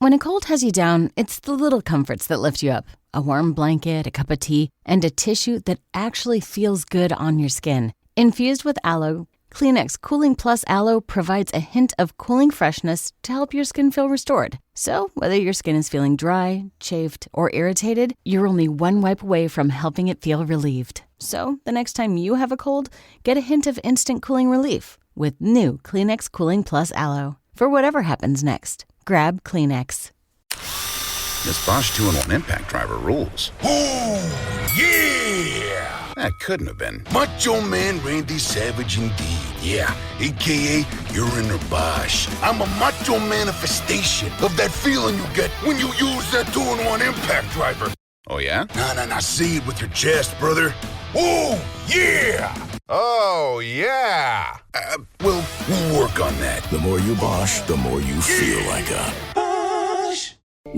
When a cold has you down, it's the little comforts that lift you up. A warm blanket, a cup of tea, and a tissue that actually feels good on your skin. Infused with aloe, Kleenex Cooling Plus Aloe provides a hint of cooling freshness to help your skin feel restored. So, whether your skin is feeling dry, chafed, or irritated, you're only one wipe away from helping it feel relieved. So, the next time you have a cold, get a hint of instant cooling relief with new Kleenex Cooling Plus Aloe. For whatever happens next, grab Kleenex. This Bosch 2-in-1 impact driver rules. Oh, yeah! That couldn't have been Macho Man Randy Savage indeed, yeah. A.K.A. You're in a Bosch. I'm a macho manifestation of that feeling you get when you use that 2-in-1 impact driver. Oh, yeah? Nah, say it with your chest, brother. Oh, yeah! Oh, yeah! We'll work on that. The more you Bosch, the more you feel like a Bosch.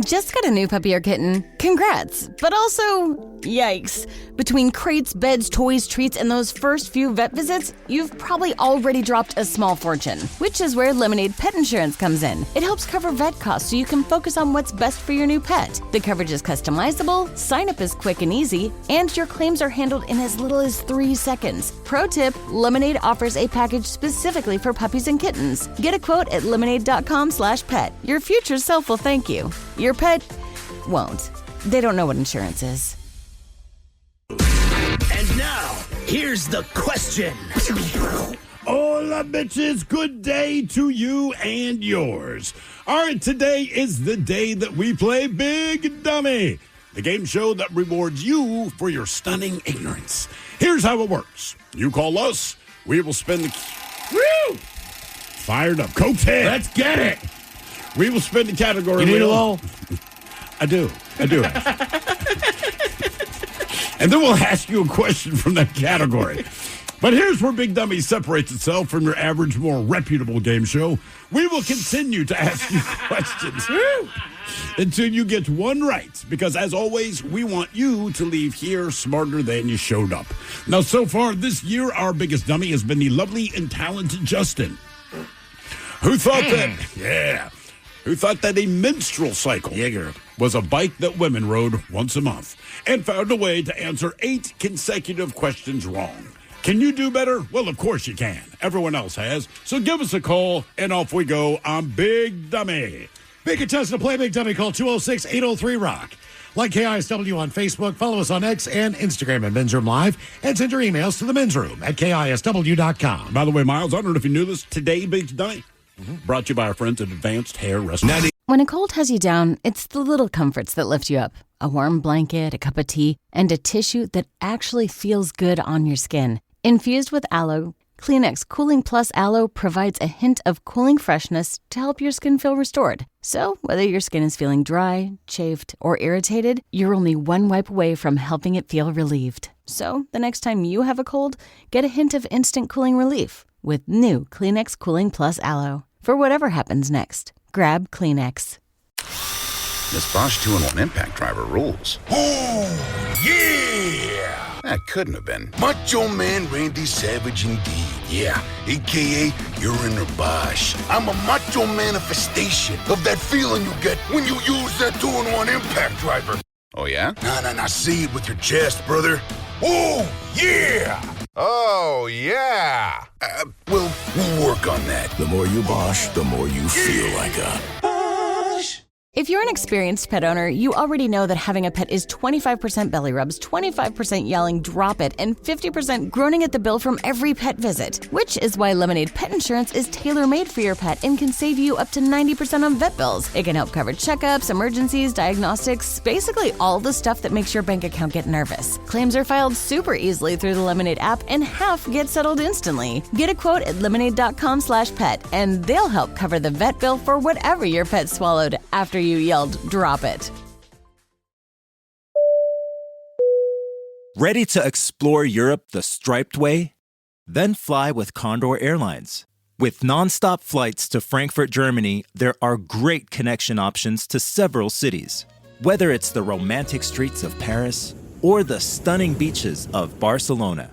Just got a new puppy or kitten? Congrats! But also, yikes. Between crates, beds, toys, treats, and those first few vet visits, you've probably already dropped a small fortune, which is where Lemonade Pet Insurance comes in. It helps cover vet costs so you can focus on what's best for your new pet. The coverage is customizable, sign-up is quick and easy, and your claims are handled in as little as 3 seconds. Pro tip, Lemonade offers a package specifically for puppies and kittens. Get a quote at lemonade.com/pet. Your future self will thank you. Your pet won't. They don't know what insurance is. And now, here's the question. Hola, bitches. Good day to you and yours. All right, today is the day that we play Big Dummy, the game show that rewards you for your stunning ignorance. Here's how it works. You call us. We will spin the... Woo! Fired up. Coke's head. Let's get it. We will spin the category. You need a lull? I do. And then we'll ask you a question from that category. But here's where Big Dummy separates itself from your average, more reputable game show. We will continue to ask you questions until you get one right. Because, as always, we want you to leave here smarter than you showed up. Now, so far this year, our biggest dummy has been the lovely and talented Justin. Who thought Who thought that a menstrual cycle was a bike that women rode once a month and found a way to answer 8 consecutive questions wrong. Can you do better? Well, of course you can. Everyone else has. So give us a call, and off we go on Big Dummy. Make a test to play Big Dummy. Call 206-803-ROCK. Like KISW on Facebook, follow us on X and Instagram at Men's Room Live, and send your emails to the Men's Room at KISW.com. By the way, Miles, I don't know if you knew this. Today, Big Dummy, brought to you by our friends at Advanced Hair Restoration. When a cold has you down, it's the little comforts that lift you up. A warm blanket, a cup of tea, and a tissue that actually feels good on your skin. Infused with aloe, Kleenex Cooling Plus Aloe provides a hint of cooling freshness to help your skin feel restored. So, whether your skin is feeling dry, chafed, or irritated, you're only one wipe away from helping it feel relieved. So, the next time you have a cold, get a hint of instant cooling relief with new Kleenex Cooling Plus Aloe. For whatever happens next, grab Kleenex. This Bosch 2-in-1 impact driver rules. Oh, yeah! That couldn't have been Macho Man Randy Savage indeed, yeah. A.K.A. You're in a Bosch. I'm a macho manifestation of that feeling you get when you use that 2-in-1 impact driver. Oh, yeah? Nah, say it with your chest, brother. Oh, yeah! Oh, yeah! We'll work on that. The more you Bosch, the more you feel like a Bosch. If you're an experienced pet owner, you already know that having a pet is 25% belly rubs, 25% yelling, drop it, and 50% groaning at the bill from every pet visit. Which is why Lemonade Pet Insurance is tailor-made for your pet and can save you up to 90% on vet bills. It can help cover checkups, emergencies, diagnostics, basically all the stuff that makes your bank account get nervous. Claims are filed super easily through the Lemonade app, and half get settled instantly. Get a quote at lemonade.com/pet, and they'll help cover the vet bill for whatever your pet swallowed after you yelled, drop it. Ready to explore Europe the striped way? Then fly with Condor Airlines. With nonstop flights to Frankfurt, Germany, there are great connection options to several cities. Whether it's the romantic streets of Paris or the stunning beaches of Barcelona,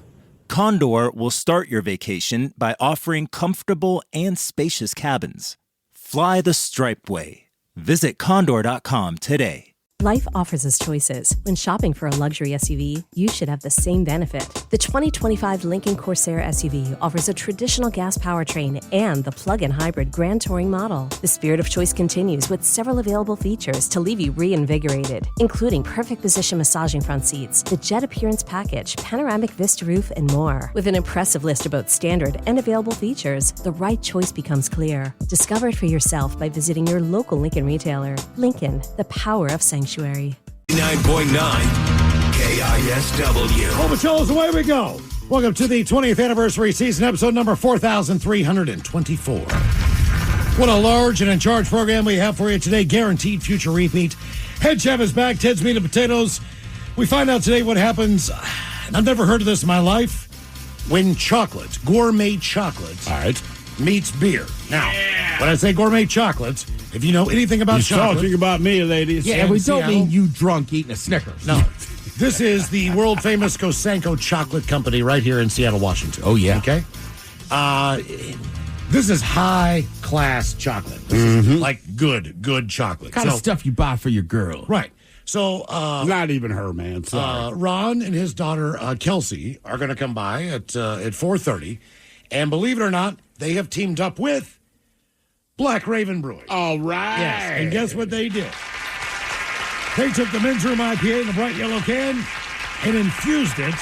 Condor will start your vacation by offering comfortable and spacious cabins. Fly the striped way. Visit Condor.com today. Life offers us choices. When shopping for a luxury SUV, you should have the same benefit. The 2025 Lincoln Corsair SUV offers a traditional gas powertrain and the plug-in hybrid Grand Touring model. The spirit of choice continues with several available features to leave you reinvigorated, including perfect position massaging front seats, the jet appearance package, panoramic vista roof, and more. With an impressive list of both standard and available features, the right choice becomes clear. Discover it for yourself by visiting your local Lincoln retailer. Lincoln, the power of sanctuary. 9.9 KISW. Well, Michelle, away we go. Welcome to the 20th anniversary season, episode number 4,324. What a large and in charge program we have for you today. Guaranteed future repeat. Head chef is back. Ted's Meat and Potatoes. We find out today what happens, and I've never heard of this in my life, when chocolate, gourmet chocolate, All right. meets beer. Now, when I say gourmet chocolates, if you know anything about He's chocolate... talking about me, ladies. Yeah, and we don't Seattle. mean you drunk eating a Snickers. No. This is the world-famous Kosanko Chocolate Company right here in Seattle, Washington. Oh, yeah. Okay? This is high-class chocolate. This is like good chocolate. Kind of stuff you buy for your girl. Right. So, Not even her, man. Sorry. Ron and his daughter, Kelsey, are going to come by at 4:30. And believe it or not, they have teamed up with Black Raven Brewing. All right. Yes, and guess what they did? They took the Men's Room IPA in the bright yellow can and infused it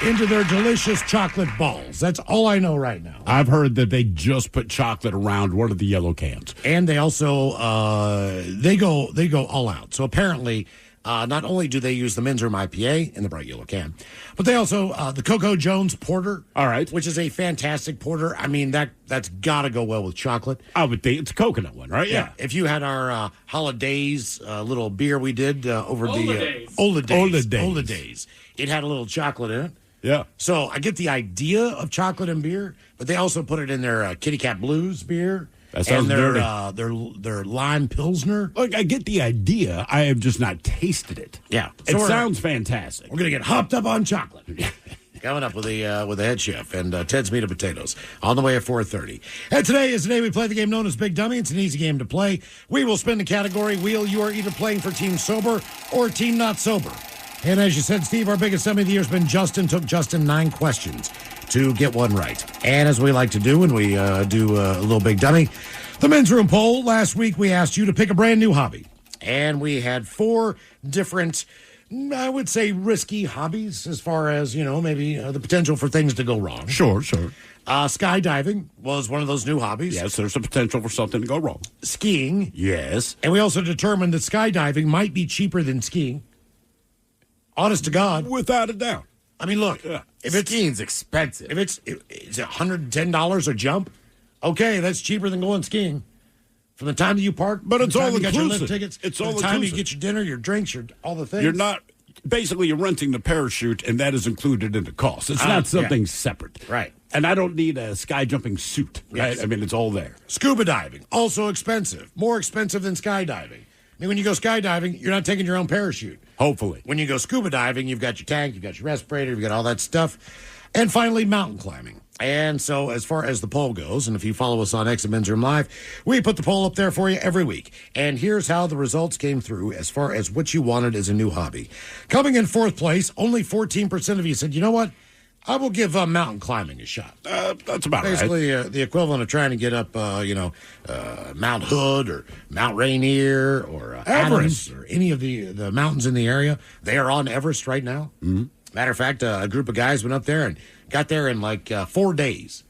into their delicious chocolate balls. That's all I know right now. I've heard that they just put chocolate around one of the yellow cans. And they also they go all out. So apparently, not only do they use the Men's Room IPA in the bright yellow can, but they also the Coco Jones Porter. All right. Which is a fantastic porter. I mean, that's got to go well with chocolate. I would think it's a coconut one, right? Yeah. If you had our holidays little beer we did over the Old days, it had a little chocolate in it. Yeah. So I get the idea of chocolate and beer, but they also put it in their Kitty Cat Blues beer. That sounds and their lime pilsner. Look, I get the idea. I have just not tasted it. Yeah. It So sounds fantastic. We're gonna get hopped up on chocolate. Coming up with the head chef and Ted's Meat and Potatoes on the way at 4:30. And today is the day we play the game known as Big Dummy. It's an easy game to play. We will spin the category wheel. You are either playing for Team Sober or Team Not Sober. And as you said, Steve, our biggest dummy of the year has been Justin. Took Justin 9 questions to get one right. And as we like to do when we do a little Big Dummy, the Men's Room poll. Last week we asked you to pick a brand new hobby. And we had 4 different, I would say, risky hobbies as far as, maybe the potential for things to go wrong. Sure. Skydiving was one of those new hobbies. Yes, there's a potential for something to go wrong. Skiing. Yes. And we also determined that skydiving might be cheaper than skiing. Honest to God. Without a doubt. I mean, look. If Skiing's expensive. If it's $110 a jump, okay, that's cheaper than going skiing. From the time that you park, but it's all you got your lift inclusive. tickets, It's from all the time inclusive. you get your dinner, your drinks, your all the things. You're not. Basically, you're renting the parachute, and that is included in the cost. It's not something separate. Right. And I don't need a sky jumping suit, right? Yes. I mean, it's all there. Scuba diving, also expensive. More expensive than skydiving. I mean, when you go skydiving, you're not taking your own parachute. Hopefully. When you go scuba diving, you've got your tank, you've got your respirator, you've got all that stuff. And finally, mountain climbing. And so as far as the poll goes, and if you follow us on X and Men's Room Live, we put the poll up there for you every week. And here's how the results came through as far as what you wanted as a new hobby. Coming in 4th place, only 14% of you said, you know what? I will give mountain climbing a shot. That's about Basically, the equivalent of trying to get up, Mount Hood or Mount Rainier or Adams or any of the mountains in the area. They are on Everest right now. Mm-hmm. Matter of fact, a group of guys went up there and got there in like 4 days.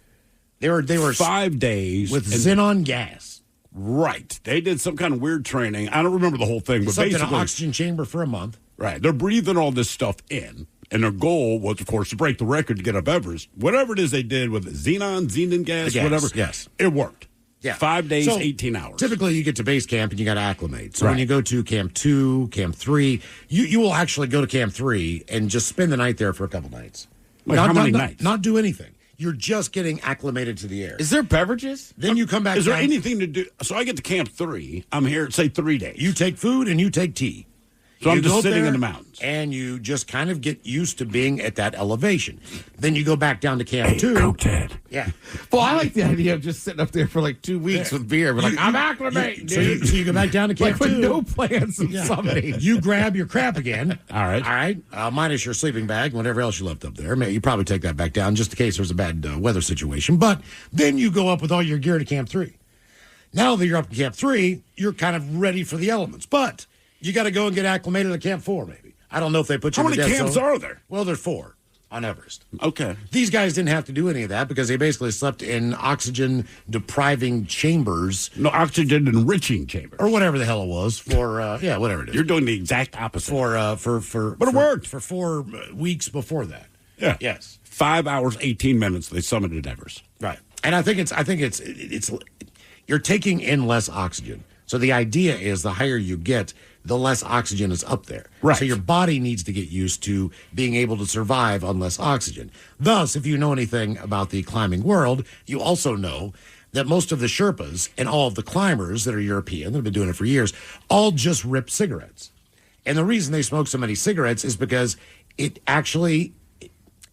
They were 5 days with xenon gas. Right. They did some kind of weird training. I don't remember the whole thing, but Something in basically an oxygen chamber for a month. Right. They're breathing all this stuff in. And their goal was, of course, to break the record to get up Everest. Whatever it is they did with xenon gas, whatever. Yes. It worked. Yeah. 5 days, So, 18 hours. Typically, you get to base camp and you got to acclimate. So Right. when you go to Camp 2, Camp 3, you will actually go to Camp 3 and just spend the night there for a couple nights. Like how many nights? Not do anything. You're just getting acclimated to the air. Is there beverages? Then you come back. Is there down. anything to do? So I get to Camp 3. I'm here, say, 3 days. You take food and you take tea. So I'm You go just up sitting there, in the mountains. and you just kind of get used to being at that elevation. Then you go back down to Camp 2. Go, Ted. Yeah. Well, I like the idea of just sitting up there for like 2 weeks with beer. We're like, I'm acclimating, dude. So you go back down to Camp Like 2. with no plans of summiting. You grab your crap again. All right. All right. Minus your sleeping bag and whatever else you left up there. You probably take that back down just in case there's a bad weather situation. But then you go up with all your gear to Camp 3. Now that you're up to Camp 3, you're kind of ready for the elements. But you got to go and get acclimated to Camp 4, maybe. I don't know if they put you How in the many dead camps zone. are there? Well, there's 4 on Everest. Okay. These guys didn't have to do any of that because they basically slept in oxygen-depriving chambers. No, oxygen enriching chambers. Or whatever the hell it was for, whatever it is. You're doing the exact opposite. But it worked. For 4 weeks before that. Yeah. Yes. 5 hours, 18 minutes, they summited Everest. Right. And I think it's you're taking in less oxygen. So the idea is the higher you get, the less oxygen is up there. Right. So your body needs to get used to being able to survive on less oxygen. Thus, if you know anything about the climbing world, you also know that most of the Sherpas and all of the climbers that are European, that have been doing it for years, all just rip cigarettes. And the reason they smoke so many cigarettes is because it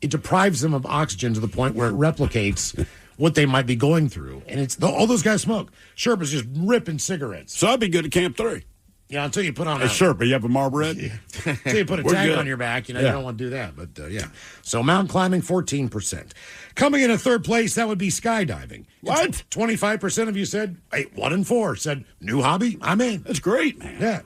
deprives them of oxygen to the point where it replicates what they might be going through. And all those guys smoke. Sherpas just ripping cigarettes. So I'd be good at Camp 3. Yeah, until you put on A Sherpa, you have a Marlboro? Yeah. Until you put a We're tag good. on your back, you don't want to do that. But, yeah. So mountain climbing, 14%. Coming in at third place, that would be skydiving. What? 25% of you said, 1 in 4 said, new hobby, I'm in. That's great, man.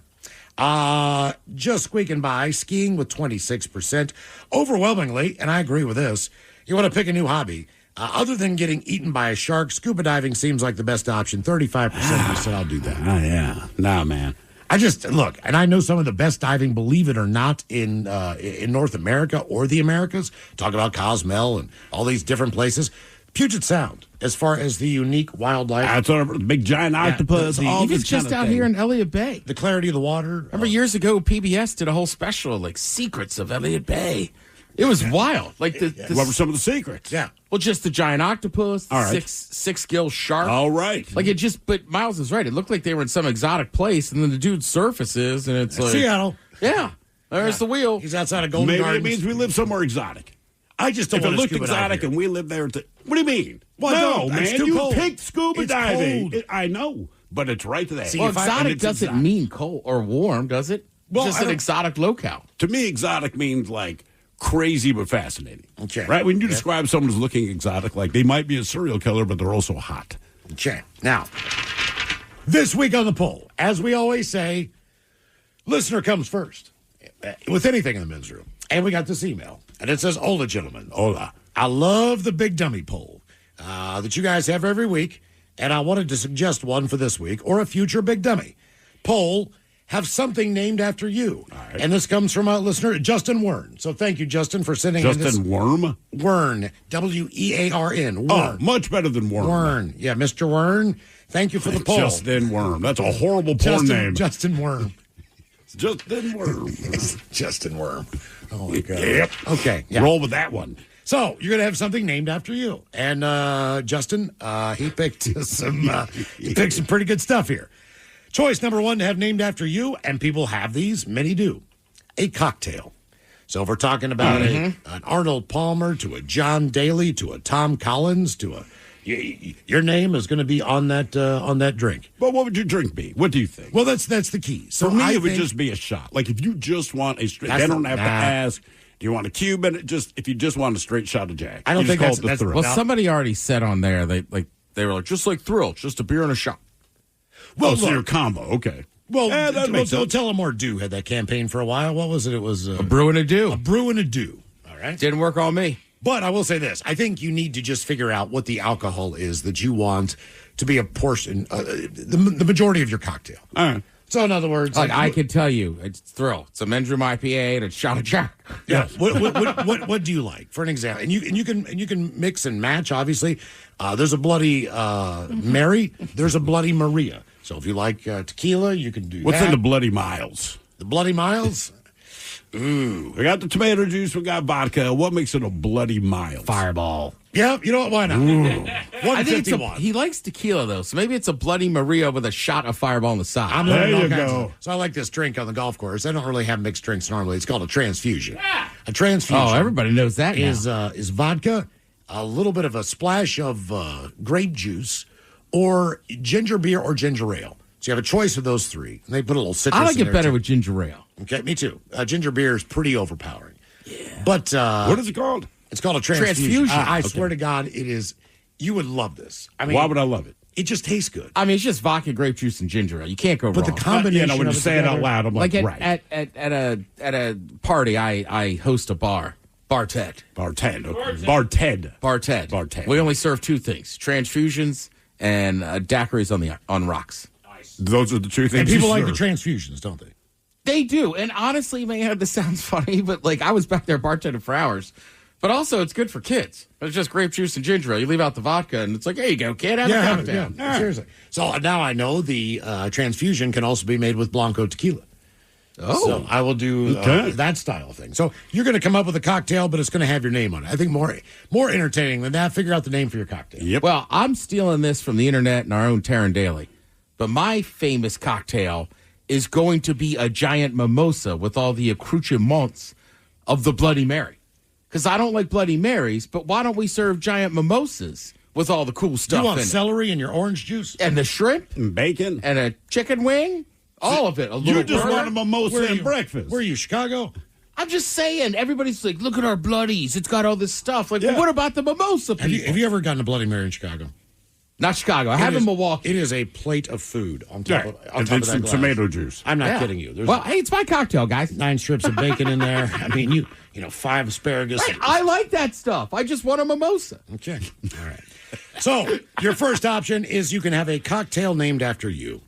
Yeah. Just squeaking by, skiing with 26%. Overwhelmingly, and I agree with this, you want to pick a new hobby. Other than getting eaten by a shark, scuba diving seems like the best option. 35% of you said, I'll do that. Oh, yeah. Nah, man. I just, look, and I know some of the best diving, believe it or not, in North America or the Americas. Talk about Cozumel and all these different places. Puget Sound, as far as the unique wildlife. That's a big giant octopus. All Even this just kind of out thing. here in Elliott Bay. The clarity of the water. Remember years ago, PBS did a whole special, like Secrets of Elliott Bay. It was wild. Like What were some of the secrets? Yeah. Well, just the giant octopus, the All right. six gill shark. All right. Like it just, but Miles is right. It looked like they were in some exotic place, and then the dude surfaces, and it's like Seattle. Yeah, there's the wheel. He's outside of Golden Maybe Gardens. it means we live somewhere exotic. I just don't If it want to looked scuba dive exotic here. and we live there, what do you mean? Well, no, no, that's man, too you cold. picked scuba It's diving. cold. I know, but it's right there. See, Well, if I- exotic and it's doesn't exotic. mean cold or warm, does it? Well, Just I an don't- exotic locale. To me, exotic means like crazy but fascinating. Okay. Right? When you describe someone as looking exotic, like they might be a serial killer, but they're also hot. Okay. Now, this week on the poll, as we always say, listener comes first with anything in the men's room. And we got this email, and it says, Hola, gentlemen. Hola. I love the Big Dummy poll that you guys have every week, and I wanted to suggest one for this week or a future Big Dummy. Poll, have something named after you. right. And this comes from a listener, Justin Wern. So thank you, Justin, for sending in this. Justin Worm? Wern, W-E-A-R-N, Oh, Wern. much better than Worm. Wern. Yeah, Mr. Wern, thank you for the poll. Justin Worm. That's a horrible porn name. Justin Worm. Justin Worm. Justin Worm. Oh, my God. Yep. Okay. Yeah. Roll with that one. So you're gonna have something named after you, and Justin, he picked some pretty good stuff here. Choice number 1 to have named after you, and people have these, many do, a cocktail. So if we're talking about an Arnold Palmer to a John Daly to a Tom Collins to a, your name is going to be on that drink. But what would your drink be? What do you think? Well, that's the key. So For me, I it would think- just be a shot. Like if you just want a straight, That's they don't not- have to nah. ask. Do you want a Cuban? If you just want a straight shot of Jack, I don't you think just call that's- it the Thrill. Well, Now- somebody already said on there they were like just like Thrill, just a beer and a shot. Well, so look. your combo, okay. Well, that makes sense. Tullamore Dew had that campaign for a while. What was it? It was A brew and a do. a brew and a dew. All right. Didn't work on me. But I will say this. I think you need to just figure out what the alcohol is that you want to be a portion, the majority of your cocktail. All right. So in other words, Like I could tell you, it's Thrill. It's a men's room IPA and a shot of Jack. yeah. What do you like, for an example? And you can mix and match. Obviously, there's a Bloody Mary. There's a Bloody Maria. So if you like tequila, you can do What's that. in the Bloody Miles? The Bloody Miles? Ooh. We got the tomato juice. We got vodka. What makes it a bloody mild? Fireball. Yep, you know what? Why not? I think 151. he likes tequila, though, so maybe it's a Bloody Maria with a shot of Fireball on the side. I'm There learning all you kinds go. So I like this drink on the golf course. I don't really have mixed drinks normally. It's called a transfusion. A transfusion. Oh, everybody knows that now. is vodka, a little bit of a splash of grape juice, or ginger beer or ginger ale. So you have a choice of those three. And they put a little citrus I like in it there, better too. with ginger ale. Okay, me too. Ginger beer is pretty overpowering. Yeah. But What is it called? it's called a transfusion. Transfusion. I Okay. swear to God, it is. You would love this. I mean, Why would I love it? it just tastes good. I mean, it's just vodka, grape juice, and ginger ale. You can't go But wrong. the combination when you of it say it out together- loud, I'm like, like right. at a party, I host a bar. Barted. Bartend. Barted. We only serve two things: transfusions and daiquiris on rocks. Those are the two things. And people you like the serve. transfusions, don't they? They do, and honestly, man, this sounds funny, but like I was back there bartending for hours. But also, it's good for kids. It's just grape juice and ginger ale. You leave out the vodka, and it's like, here you go, kid, have a cocktail. Yeah, seriously. So now I know the transfusion can also be made with Blanco tequila. Oh, So I will do Okay. that style of thing. So you're going to come up with a cocktail, but it's going to have your name on it. I think more entertaining than that. Figure out the name for your cocktail. Yep. well, I'm stealing this from the internet and our own Taryn Daly. But my famous cocktail is going to be a giant mimosa with all the accoutrements of the Bloody Mary. Because I don't like Bloody Marys, but why don't we serve giant mimosas with all the cool Do stuff you want in it? celery in your orange juice? And the shrimp And bacon. and a chicken wing, all of it. A You little just burger. want a mimosa Where are and you? breakfast. Where are you, Chicago? I'm just saying, everybody's like, look at our bloodies. It's got all this stuff. Like, Yeah. what about the mimosa people? Have you ever gotten a Bloody Mary in Chicago? Not Chicago. I have It in is- Milwaukee. It is a plate of food on top Yeah. of, And that then some glass. tomato juice. I'm not Yeah. kidding you. There's Well, hey, it's my cocktail, guys. 9 strips of bacon in there. I mean, you know, 5 asparagus. Right, I like that stuff. I just want a mimosa. Okay. All right. So, your first option is you can have a cocktail named after you.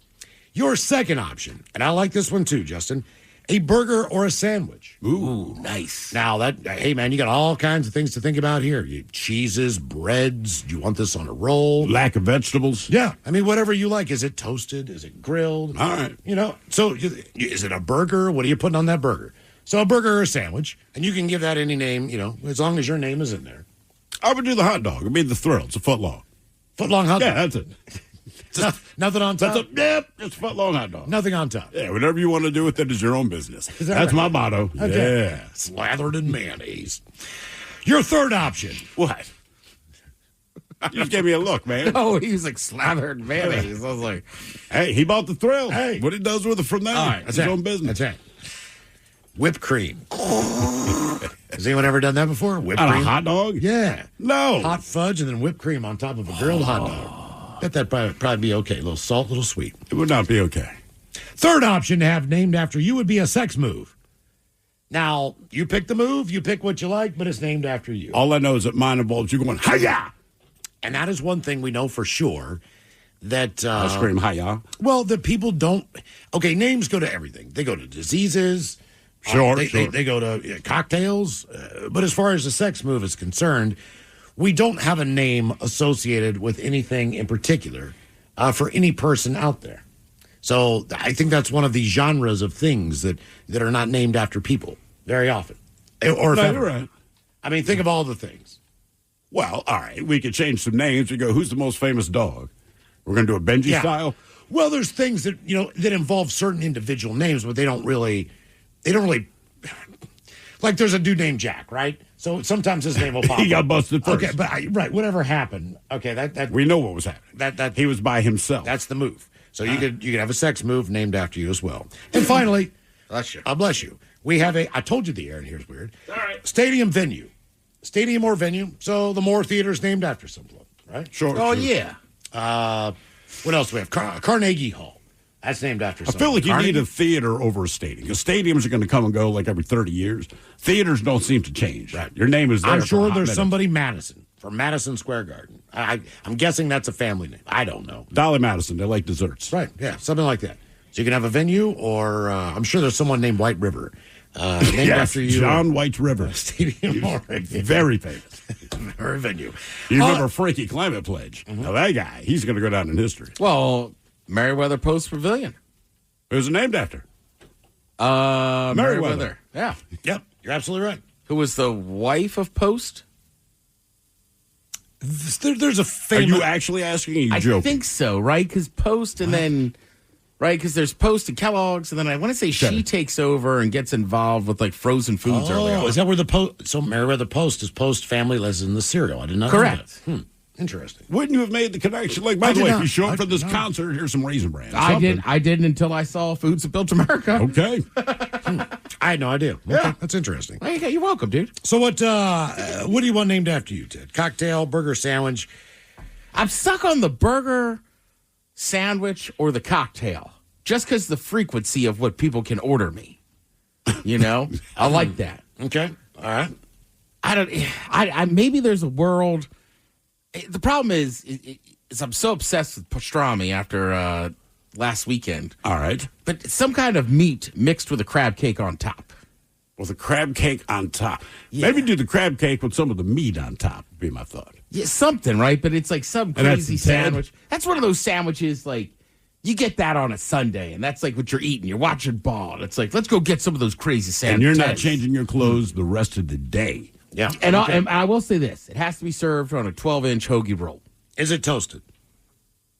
Your second option, and I like this one too, Justin, a burger or a sandwich. Ooh, nice. Now, hey, man, you got all kinds of things to think about here. Cheeses, breads. Do you want this on a roll? Lack of vegetables. Yeah. I mean, whatever you like. Is it toasted? Is it grilled? All right. You know, so is it a burger? What are you putting on that burger? So a burger or a sandwich, and you can give that any name, you know, as long as your name is in there. I would do the hot dog. I mean, the thrill. It's a foot long. Foot long hot Yeah, dog. that's it. Nothing on top. It's a foot long hot dog. Nothing on top. Yeah, whatever you want to do with it is your own business. that That's right? my motto. Okay. Yeah. Slathered in mayonnaise. Your third option. What? You just gave me a look, man. Oh, he was like slathered mayonnaise. I was like, Hey, he bought the thrill. Hey. What he does with it from there, All right, it's That's his it. own business. That's it. Whipped cream. Has anyone ever done that before? Whipped On cream? a hot dog? Yeah. No. Hot fudge and then whipped cream on top of a grilled hot dog. Bet that'd probably be okay. A little salt, a little sweet. It would not be okay. Third option to have named after you would be a sex move. Now, you pick the move, you pick what you like, but it's named after you. All I know is that mine involves you going, hi-ya! And that is one thing we know for sure that. I scream, hi-ya. Well, that people don't. Okay, names go to everything. They go to diseases. Sure, They go to cocktails. But as far as the sex move is concerned, we don't have a name associated with anything in particular for any person out there. So I think that's one of the genres of things that are not named after people very often. Or if No, ever. you're right. I mean, think of all the things. Well, all right. We could change some names. We go, who's the most famous dog? We're going to do a Benji Yeah. style? Well, there's things that, you know, that involve certain individual names, but they don't really, like there's a dude named Jack, right? So sometimes his name will pop He got up. busted first. Okay, but right, whatever happened. Okay, that We know what was happening. that He was by himself. that's the move. So you could have a sex move named after you as well. And finally, bless you. bless you. We have I told you the air, and here's weird. All right. Stadium venue. Stadium or venue. So the more theaters named after someone, right? Sure. Oh, sure. yeah. What else do we have? Carnegie Hall. That's named after I someone. feel like you Carnegie? need a theater over a stadium because stadiums are going to come and go like every 30 years. Theaters don't seem to change. Right. Your name is there. I'm for a sure hot there's minute. somebody Madison from Madison Square Garden. I'm guessing that's a family name. I don't know. Dolly Madison. They like desserts. Right? Yeah, something like that. So you can have a venue, or I'm sure there's someone named White River named Yes, after you. John White River. Stadium or Very famous. or a venue. You remember Frankie Climate Pledge? Mm-hmm. Now that guy, he's going to go down in history. Well, Meriwether Post Pavilion. It was named after. Meriwether. Yeah. Yep, you're absolutely right. Who was the wife of Post? There's a Are famous... you actually asking? Or are you I joking? think so, right? Because Post and then... Right, because there's Post and Kellogg's, and then I want to say she takes over and gets involved with like frozen foods early on. is that where the Post... So Meriwether Post is Post family as in the cereal. I did not Correct. know that. Interesting. Wouldn't you have made the connection? Like, by I the did way, not. if you show I up for did this not. concert, here's some Raisin Bran. I didn't until I saw Foods That Built America. Okay. I had no idea. Yeah. Okay, that's interesting. Hey, you're welcome, dude. So what do you want named after you, Ted? Cocktail, burger, sandwich? I'm stuck on the burger, sandwich, or the cocktail. Just because the frequency of what people can order me. You know? I like that. Okay. All right. I maybe there's a world. The problem is I'm so obsessed with pastrami after last weekend. All right. But some kind of meat mixed with a crab cake on top. With a crab cake on top. Yeah. Maybe do the crab cake with some of the meat on top, would be my thought. Yeah, something, right? But it's like some And that's crazy the Ted? sandwich. That's one of those sandwiches, like, you get that on a Sunday, and that's like what you're eating. You're watching ball. And it's like, let's go get some of those crazy And sandwiches. you're not changing your clothes the rest of the day. Yeah. And I will say this. It has to be served on a 12-inch hoagie roll. Is it toasted?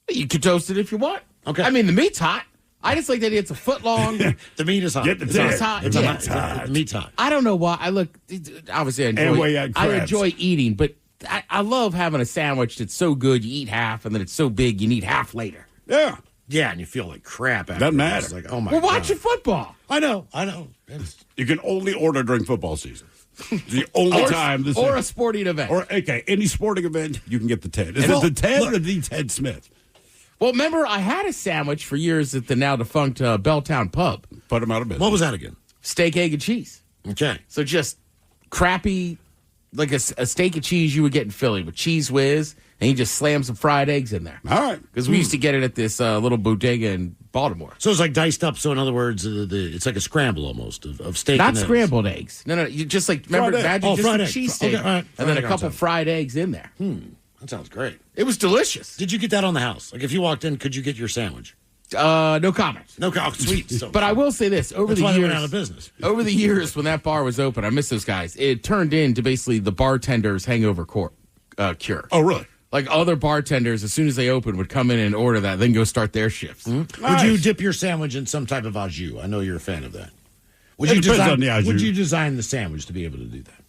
You can toast it if you want. Okay. I mean, the meat's hot. I just like that it's a foot long. The meat is hot. Get the It's Ted. hot. It's Yeah. hot. The meat's hot. I don't know why. Obviously, And we had I crabs. enjoy eating, but I love having a sandwich that's so good you eat half, and then it's so big you need half later. Yeah. Yeah, and you feel like crap after. Doesn't matter. It's like, oh my We're God. watching football. I know. It's- You can only order during football season. The only time this Or a is. sporting event. Or, okay, any sporting event, you can get the Ted. Is And it well, the Ted look- or the Ted Smith? Well, remember, I had a sandwich for years at the now defunct Belltown Pub. Put him out of business. what was that again? Steak, egg, and cheese. Okay. So just crappy, like a steak and cheese you would get in Philly with cheese whiz, and you just slam some fried eggs in there. All right. Because we used to get it at this little bodega in Baltimore. So it's like diced up. So in other words, it's like a scramble almost of steak. Not and eggs. scrambled eggs. No. You just like, remember, Fried egg. imagine Oh, just fried a egg. cheesesteak. Okay, all right. And then Fried a egg couple on top. fried eggs in there. That sounds great. It was delicious. Did you get that on the house? Like if you walked in, could you get your sandwich? No comment. No, sweet. So, But I will say this: over that's the why years, they went out of business. over the years when that bar was open, I miss those guys. It turned into basically the bartender's hangover cure. Oh, really? Like other bartenders, as soon as they open, would come in and order that, then go start their shifts. Would Nice. you dip your sandwich in some type of au jus? I know you're a fan of that. Would It you depends design? on the au jus. Would you design the sandwich to be able to do that?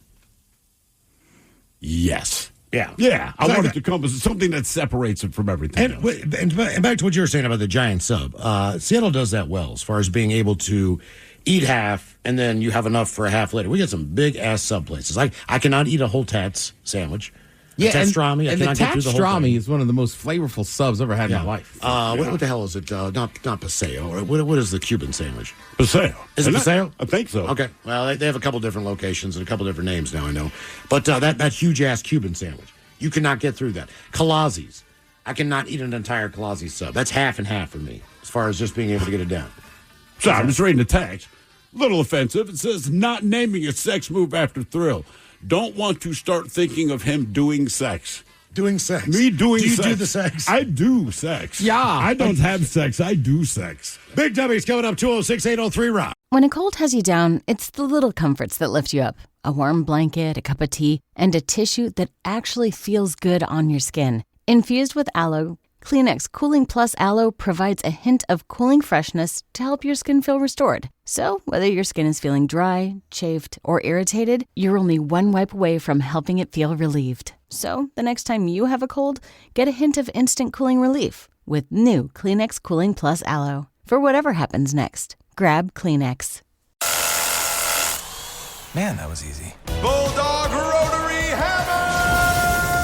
Yes. Yeah. Yeah. I Like want it that. to come as something that separates it from everything else. And back to what you were saying about the giant sub. Seattle does that well as far as being able to eat half and then you have enough for a half later. We get some big ass sub places. I cannot eat a whole Tats sandwich. Yeah, Tats pastrami. I and the cannot get through the whole pastrami thing. is one of the most flavorful subs I've ever had in my life. What the hell is it? Not paseo. Or what is the Cuban sandwich? Paseo. Is it paseo? I think so. Okay. Well, they have a couple different locations and a couple different names now, I know. But that huge ass Cuban sandwich, you cannot get through that. Kalazzi's. I cannot eat an entire Kalazzi sub. That's half and half for me as far as just being able to get it down. Sorry, I'm just reading the text. Little offensive. It says, not naming a sex move after thrill. Don't want to start thinking of him doing sex. Doing sex. Me doing Do you sex. do the sex? I do sex. Yeah. I don't have sex. I do sex. Big W's coming up 206-803-ROCK. When a cold has you down, it's the little comforts that lift you up. A warm blanket, a cup of tea, and a tissue that actually feels good on your skin. Infused with aloe, Kleenex Cooling Plus Aloe provides a hint of cooling freshness to help your skin feel restored. So, whether your skin is feeling dry, chafed, or irritated, you're only one wipe away from helping it feel relieved. So, the next time you have a cold, get a hint of instant cooling relief with new Kleenex Cooling Plus Aloe. For whatever happens next, grab Kleenex. Man, that was easy. Bulldog Rotary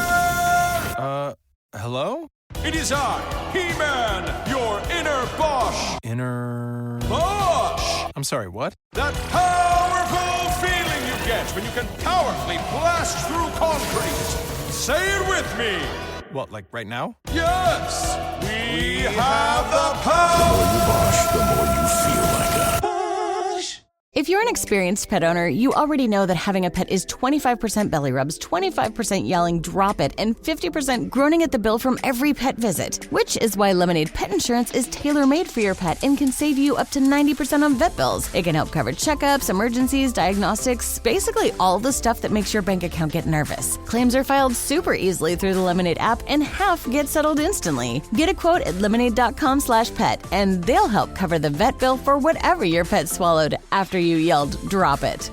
Hammer! Hello? It is I, He-Man, your inner Bosch. Inner... Bosch! I'm sorry, what? That powerful feeling you get when you can powerfully blast through concrete. Say it with me. What, like right now? Yes! We have the power! The more you Bosch, the more you feel like a... If you're an experienced pet owner, you already know that having a pet is 25% belly rubs, 25% yelling, drop it, and 50% groaning at the bill from every pet visit. Which is why Lemonade Pet Insurance is tailor-made for your pet and can save you up to 90% on vet bills. It can help cover checkups, emergencies, diagnostics, basically all the stuff that makes your bank account get nervous. Claims are filed super easily through the Lemonade app and half get settled instantly. Get a quote at lemonade.com/pet and they'll help cover the vet bill for whatever your pet swallowed after you yelled, drop it.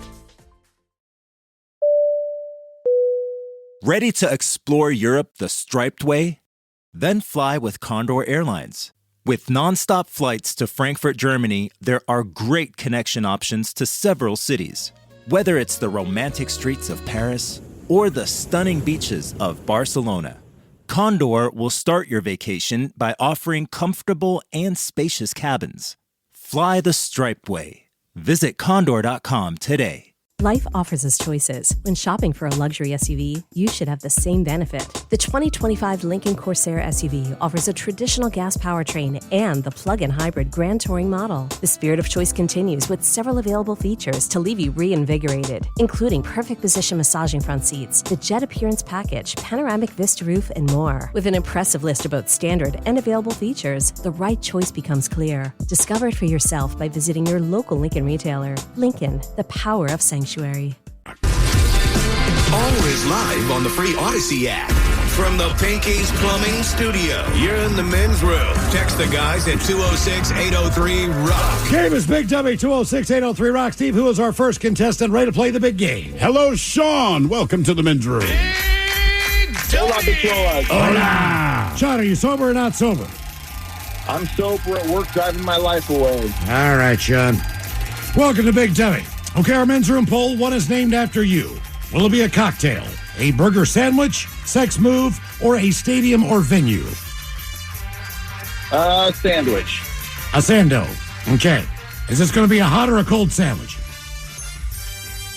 Ready to explore Europe the striped way? Then fly with Condor Airlines. With nonstop flights to Frankfurt, Germany, there are great connection options to several cities. Whether it's the romantic streets of Paris or the stunning beaches of Barcelona, Condor will start your vacation by offering comfortable and spacious cabins. Fly the striped way. Visit condor.com today. Life offers us choices. When shopping for a luxury SUV, you should have the same benefit. The 2025 Lincoln Corsair SUV offers a traditional gas powertrain and the plug-in hybrid Grand Touring model. The spirit of choice continues with several available features to leave you reinvigorated, including perfect position massaging front seats, the jet appearance package, panoramic vista roof, and more. With an impressive list of both standard and available features, the right choice becomes clear. Discover it for yourself by visiting your local Lincoln retailer. Lincoln, the power of sanctuary. Always live on the free Odyssey app. From the Pinky's Plumbing Studio, you're in the men's room. Text the guys at 206-803-ROCK. Game is Big Dummy, 206-803-ROCK. Steve, who is our first contestant ready to play the big game? Hello, Sean. Welcome to the men's room. Hola. Sean, are you sober or not sober? I'm sober at work, driving my life away. All right, Sean. Welcome to Big Dummy. Okay, our men's room poll, one is named after you. Will it be a cocktail, a burger sandwich, sex move, or a stadium or venue? Sandwich. A sando. Okay. Is this going to be a hot or a cold sandwich?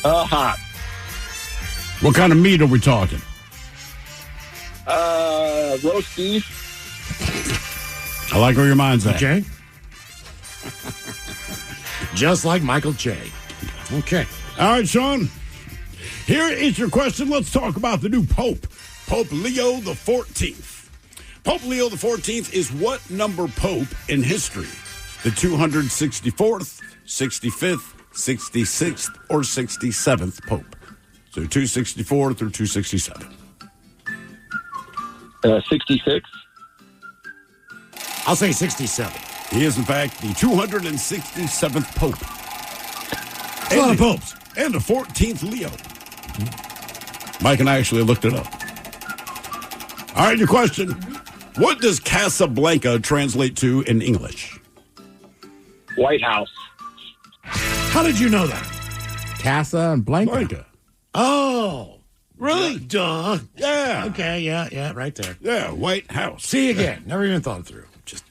Hot. What kind of meat are we talking? Roast beef. I like where your mind's at. Okay. Just like Michael J. Okay. All right, Sean. Here is your question. Let's talk about the new Pope, Pope Leo the 14th. Pope Leo the 14th is what number Pope in history? The 264th, 65th, 66th, or 67th Pope? So 264 through 267. 66. I'll say 67. He is, in fact, the 267th Pope. A lot of popes. And the 14th Leo. Mike and I actually looked it up. All right, your question. What does Casablanca translate to in English? White House. How did you know that? Casa and Blanca. Oh. Really? Duh. Yeah. Okay, yeah, right there. Yeah, White House. See again. Never even thought it through. Just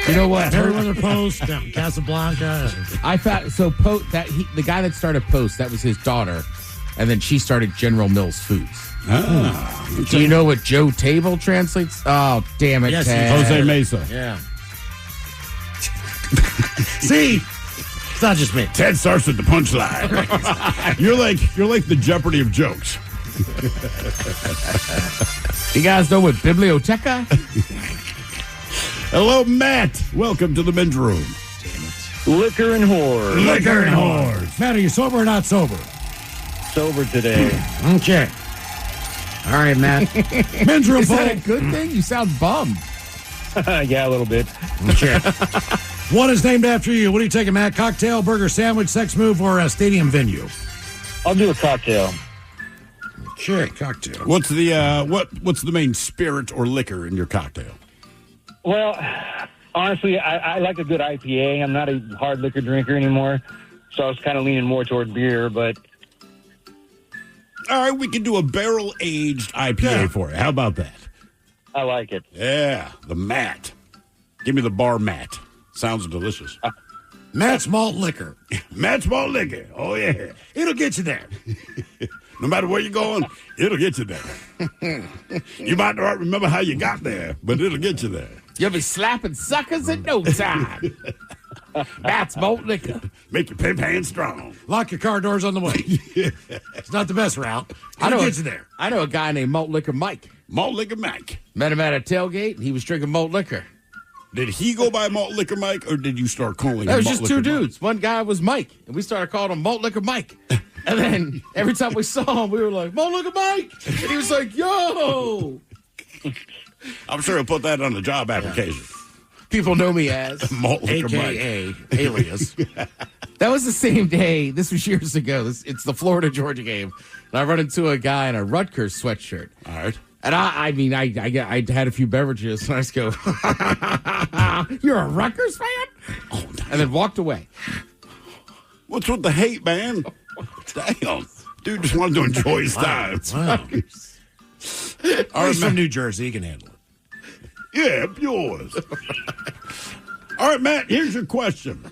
you know what? Everyone Post, Casablanca. I found the guy that started Post, that was his daughter, and then she started General Mills Foods. Ah. Do you know what Joe Table translates? Oh, damn it, Yes, Ted. Jose Mesa. Yeah. See? It's not just me. Ted starts with the punchline. You're like the Jeopardy of jokes. You guys know what Biblioteca? Hello, Matt. Welcome to the men's room. Liquor and whore. Liquor and whores. Matt, are you sober or not sober? Sober today. Okay. All right, Matt. Men's room Is poll. that a good thing? You sound bummed. Yeah, a little bit. Okay. One is named after you. What are you taking, Matt? Cocktail, burger, sandwich, sex move, or a stadium venue? I'll do a cocktail. Okay, cocktail. What's the main spirit or liquor in your cocktail? Well, honestly, I like a good IPA. I'm not a hard liquor drinker anymore, so I was kind of leaning more toward beer, but... All right, we can do a barrel-aged IPA for you. How about that? I like it. Yeah, the Matt. Give me the bar Matt. Sounds delicious. Matt's malt liquor. Matt's malt liquor. Oh, yeah. It'll get you there. No matter where you're going, it'll get you there. You might not remember how you got there, but it'll get you there. You'll be slapping suckers in no time. That's malt liquor. Make your pimp hand strong. Lock your car doors on the way. It's not the best route. I know It gets you there. I know a guy named Malt Liquor Mike. Malt Liquor Mike. Met him at a tailgate, and he was drinking malt liquor. Did he go by Malt Liquor Mike, or did you start calling him That was Malt just two Liquor Mike? dudes. One guy was Mike, and we started calling him Malt Liquor Mike. And then every time we saw him, we were like, Malt Liquor Mike! And he was like, yo! I'm sure he'll put that on the job application. People know me as Malt Liquor AKA alias. That was the same day. This was years ago. It's the Florida-Georgia game. And I run into a guy in a Rutgers sweatshirt. All right. And I had a few beverages, and I just go, you're a Rutgers fan? Oh, and then walked away. What's with the hate, man? Damn. Dude just wanted to enjoy his time. Wow. All He's right, from New Jersey. He can handle it. Yeah, yours. All right, Matt, here's your question.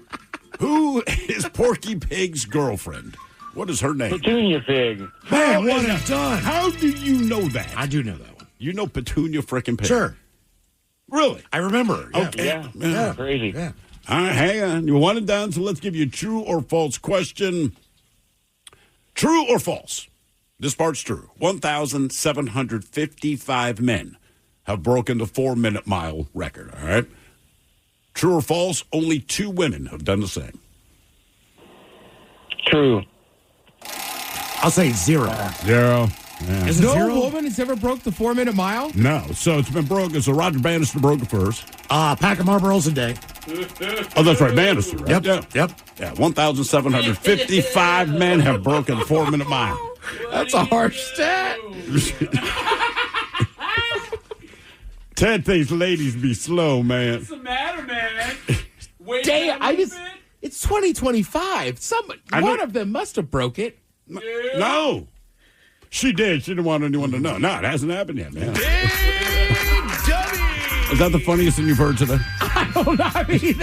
Who is Porky Pig's girlfriend? What is her name? Petunia Pig. Man, what a done. How do you know that? I do know that one. You know Petunia frickin' Pig? Sure. Really? I remember her. Yeah. Okay. Yeah. Crazy. Yeah. All right, hang on. You want it done, so let's give you a true or false question. True or false? This part's true. 1,755 men have broken the 4-minute mile record, all right? True or false? Only 2 women have done the same. True. I'll say 0. 0. Yeah. Is it No 0? woman has ever broke the 4-minute mile? No, so it's been broken. So Roger Bannister broke it first. Pack of Marlboros a day. Oh, that's right, Bannister, right? Yep. Yeah, 1,755 men have broken the 4-minute mile. That's a harsh stat. Ted thinks ladies be slow, man. What's the matter, man? Damn, it's 2025. One of them must have broke it. No. She did. She didn't want anyone to know. No, it hasn't happened yet, man. Is that the funniest thing you've heard today? I don't know. I mean,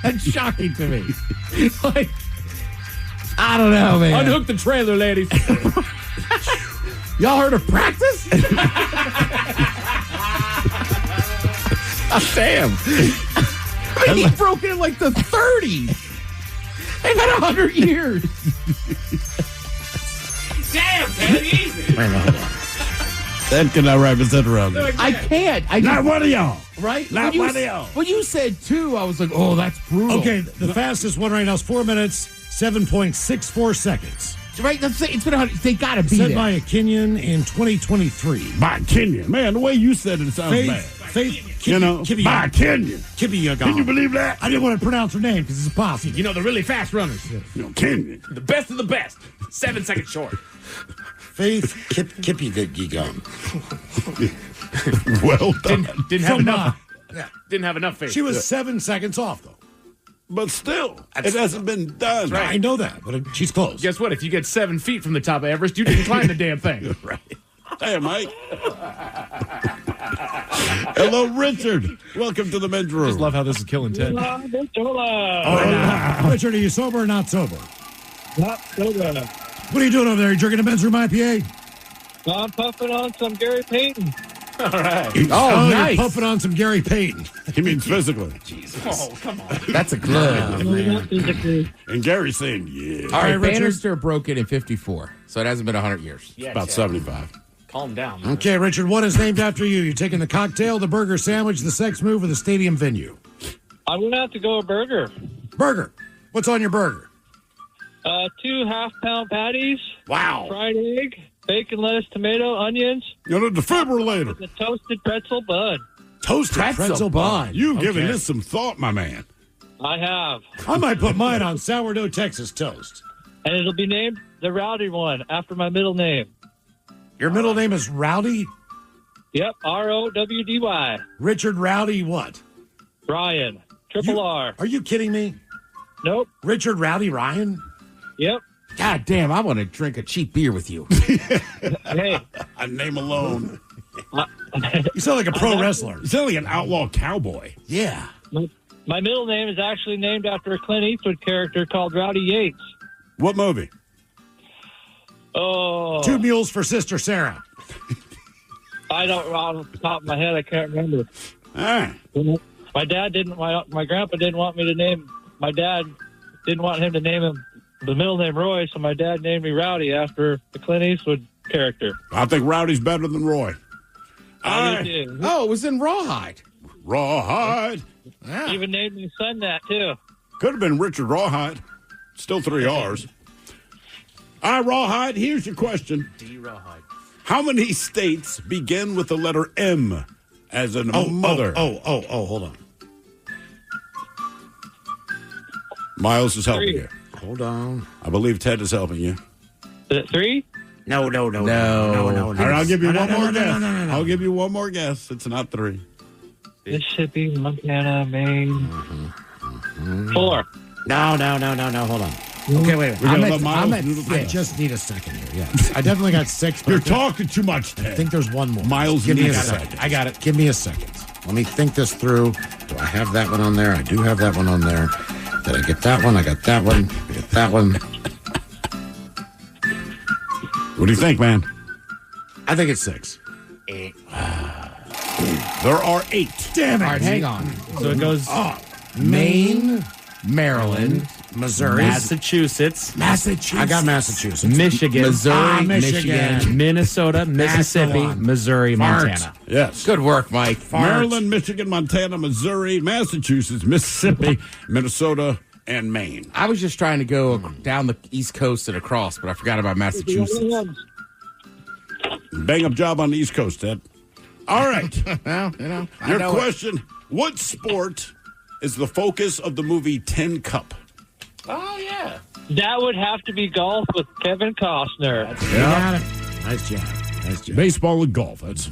that's shocking to me. Like, I don't know, man. Unhook the trailer, ladies. Y'all heard of practice? Damn. I mean, he broke it in like the 30s. They've had 100 years. Damn, Ted, easy. Ted cannot wrap his head around it. I can't. Not one of y'all. Right? Not one of y'all. When you said 2, I was like, oh, that's brutal. Okay, the fastest one right now is 4 minutes, 7.64 seconds. Right? It's been 100. They got to be Said there. by a Kenyan in 2023. By Kenyan. Man, the way you said it sounds bad. Faith, You know, by Kenyan. Kibbe Can you believe that? I didn't want to pronounce her name because it's impossible. You know, the really fast runners. You know, Kenyan. The best of the best. 7 seconds short. Faith Kippy Gum. Well done. Didn't have enough. Didn't have enough faith. She was 7 seconds off, though. But still, it hasn't been done. right. I know that, but she's close. Guess what? If you get 7 feet from the top of Everest, you didn't climb the damn thing. Right. Hey, Mike. Hello, Richard. Welcome to the men's room. Just love how this is killing Ted. Richard, are you sober or not sober? Not sober. What are you doing over there? You drinking a men's room IPA? I'm puffing on some Gary Payton. All right. Oh, nice. You're puffing on some Gary Payton. He means physically. Oh, come on. That's a glove. And Gary's saying, yeah. All right, Richard. Bannister broke it in 54, so it hasn't been 100 years. Yeah, About 75. Calm down. Man. Okay, Richard, what is named after you? You taking the cocktail, the burger sandwich, the sex move, or the stadium venue? I'm going to have to go a burger. Burger. What's on your burger? 2 half-pound patties. Wow. Fried egg. Bacon, lettuce, tomato, onions. You're the defibrillator. The toasted pretzel bun. Toasted pretzel bun. You've given this some thought, my man. I have. I might put mine on sourdough Texas toast. And it'll be named the Rowdy one after my middle name. Your middle name is Rowdy? Yep, R-O-W-D-Y. Richard Rowdy what? Ryan. Triple R. Are you kidding me? Nope. Richard Rowdy Ryan? Yep. God damn, I want to drink a cheap beer with you. Hey. A name alone. You sound like a pro wrestler. You sound like an outlaw cowboy. Yeah. My middle name is actually named after a Clint Eastwood character called Rowdy Yates. What movie? Oh. 2 mules for Sister Sarah. I don't, off the top of my head, I can't remember. All right. My dad didn't, my grandpa didn't want me to name my dad didn't want him to name him the middle name Roy, so my dad named me Rowdy after the Clint Eastwood character. I think Rowdy's better than Roy. I do too. Oh, it was in Rawhide. Rawhide. Yeah. Even named my son that too. Could have been Richard Rawhide. Still 3 R's. All right, Rawhide, here's your question. D. Rawhide. How many states begin with the letter M as in mother? Hold on. Miles is helping 3. you. Hold on. I believe Ted is helping you. Is it 3? No. All right, I'll give you one more guess. I'll give you one more guess. It's not 3. Mississippi, Montana, Maine. 4. No. Hold on. Okay, wait. I just need a second here. Yeah, I definitely got 6. You're talking too much, Ted. I think there's one more. Miles, give me a needs second. I got it. Give me a second. Let me think this through. Do I have that one on there? I do have that one on there. Did I get that one? I got that one. I got that one. What do you think, man? I think it's 6. 8. There are 8. Damn it. All right, hang on. So it goes Maine, Maryland, Missouri, Massachusetts. I got Massachusetts. Michigan. Missouri, Michigan. Minnesota, Mississippi, Missouri, Montana. Yes. Good work, Mike. Maryland, Michigan, Montana, Missouri, Massachusetts, Mississippi, Minnesota, and Maine. I was just trying to go down the East Coast and across, but I forgot about Massachusetts. Bang up job on the East Coast, Ted. All right. Well, Your question, what sport is the focus of the movie 10 Cup? Oh, yeah. That would have to be golf with Kevin Costner. Nice job. Baseball and golf. That's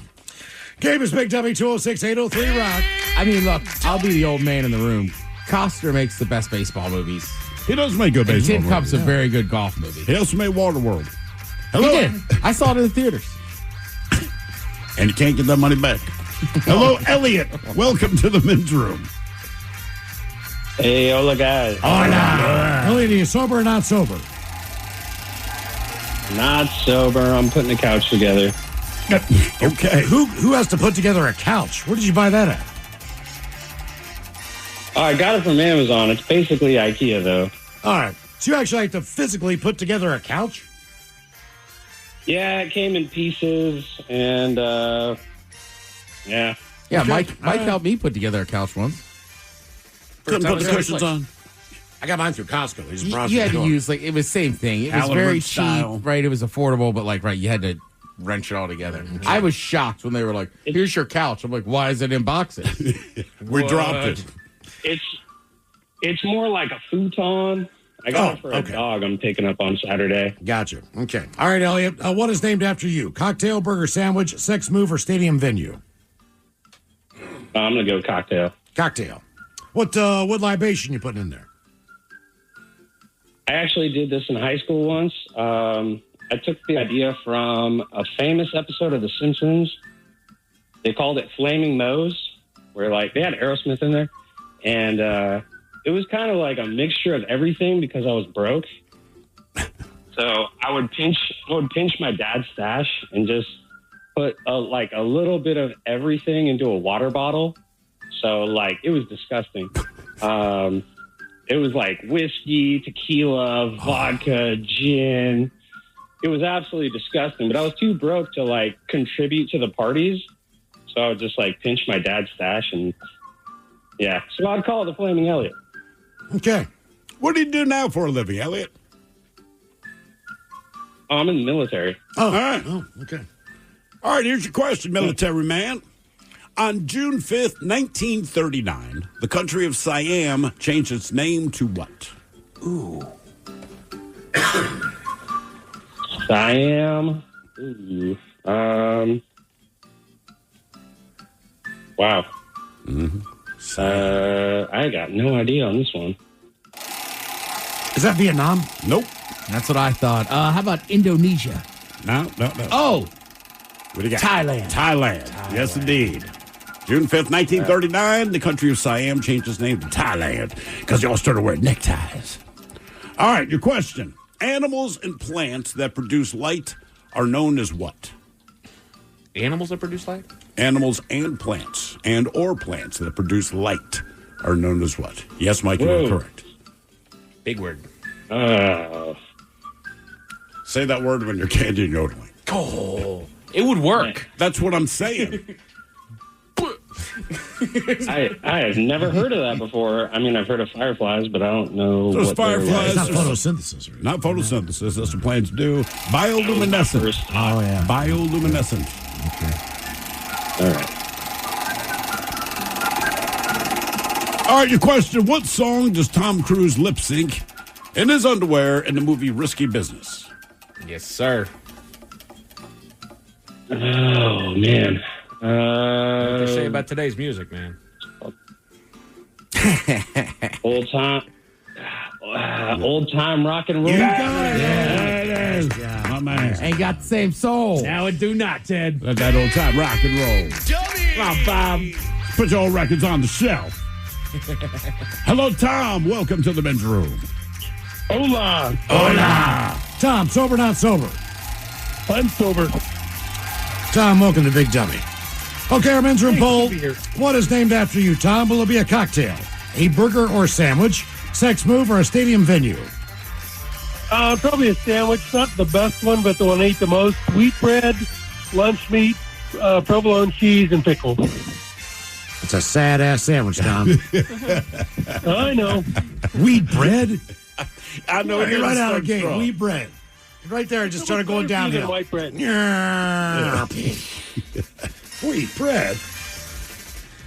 Game is Big W 206-803 Rock. I mean, look, I'll be the old man in the room. Costner makes the best baseball movies. He does make good baseball Tin movies. Cup's a very good golf movie. He also made Waterworld. Hello. He did. I saw it in the theaters. And you can't get that money back. Hello, Elliot. Welcome to the men's room. Hey, hola, guys. Elliot, are you sober or not sober? Not sober. I'm putting a couch together. Okay. Who has to put together a couch? Where did you buy that at? Oh, I got it from Amazon. It's basically IKEA, though. All right. So you actually have to physically put together a couch? Yeah, it came in pieces, and yeah. Yeah, Mike helped me put together a couch once. Couldn't put the cushions on. I got mine through Costco. He's You had to use, like, it was the same thing. It was Allen very Root cheap, style. right? It was affordable, but, like, right, you had to wrench it all together. I was shocked when they were like, here's your couch. I'm like, why is it in boxes? We dropped it. It's more like a futon. I got it for a dog I'm picking up on Saturday. Gotcha. Okay. All right, Elliot. What is named after you? Cocktail, burger, sandwich, sex move, or stadium venue? I'm going to go cocktail. Cocktail. What libation you putting in there? I actually did this in high school once. I took the idea from a famous episode of The Simpsons. They called it Flaming Moe's, where like they had Aerosmith in there. And it was kind of like a mixture of everything because I was broke. So I would pinch my dad's stash and just put a little bit of everything into a water bottle. So like it was disgusting. It was like whiskey, tequila, vodka, gin. It was absolutely disgusting. But I was too broke to like contribute to the parties. So I would just like pinch my dad's stash and yeah. So I'd call it the Flaming Elliot. Okay. What do you do now for a living, Elliot? I'm in the military. Oh, all right. Oh, okay. All right, here's your question, military man. On June 5th, 1939, the country of Siam changed its name to what? Ooh. Siam. Ooh. Wow. Mm-hmm. I got no idea on this one. Is that Vietnam? Nope. That's what I thought. How about Indonesia? No. Oh, What do you got? Thailand. Yes, indeed. June 5th, 1939, the country of Siam changed its name to Thailand because they all started wearing neckties. All right, your question. Animals and plants that produce light are known as what? Animals that produce light? Animals and plants, and or plants that produce light are known as what? Yes, Mike, you are Whoa. correct. Big word. Say that word when you're candy yodeling. Oh, it would work. That's what I'm saying. I have never heard of that before. I mean, I've heard of fireflies, but I don't know. Those what they're fireflies. like. It's not photosynthesis. Right? Not photosynthesis. That's what plants do. Bioluminescence. Oh, yeah. Bioluminescence. All right. All right, your question. What song does Tom Cruise lip sync in his underwear in the movie Risky Business? Yes, sir. Oh, man. What they say about today's music, man. Old time rock and roll. You got it. There it is. Yeah. My man. Ain't got the same soul. Now it do not, Ted. Let that old time rock and roll. Come on, Bob. Put your old records on the shelf. Hello, Tom. Welcome to the men's room. Hola. Hola. Tom, sober, not sober? I'm sober. Tom, welcome to Big Dummy. Okay, our men's room poll. What is named after you, Tom? Will it be a cocktail, a burger or sandwich, sex move, or a stadium venue? Probably a sandwich. Not the best one, but the one I eat the most. Wheat bread, lunch meat, provolone cheese, and pickles. It's a sad-ass sandwich, Tom. I know. Wheat bread? I know. You're right out of the gate. Wheat bread. Right there, just started going downhill. White bread. Yeah. Wheat bread?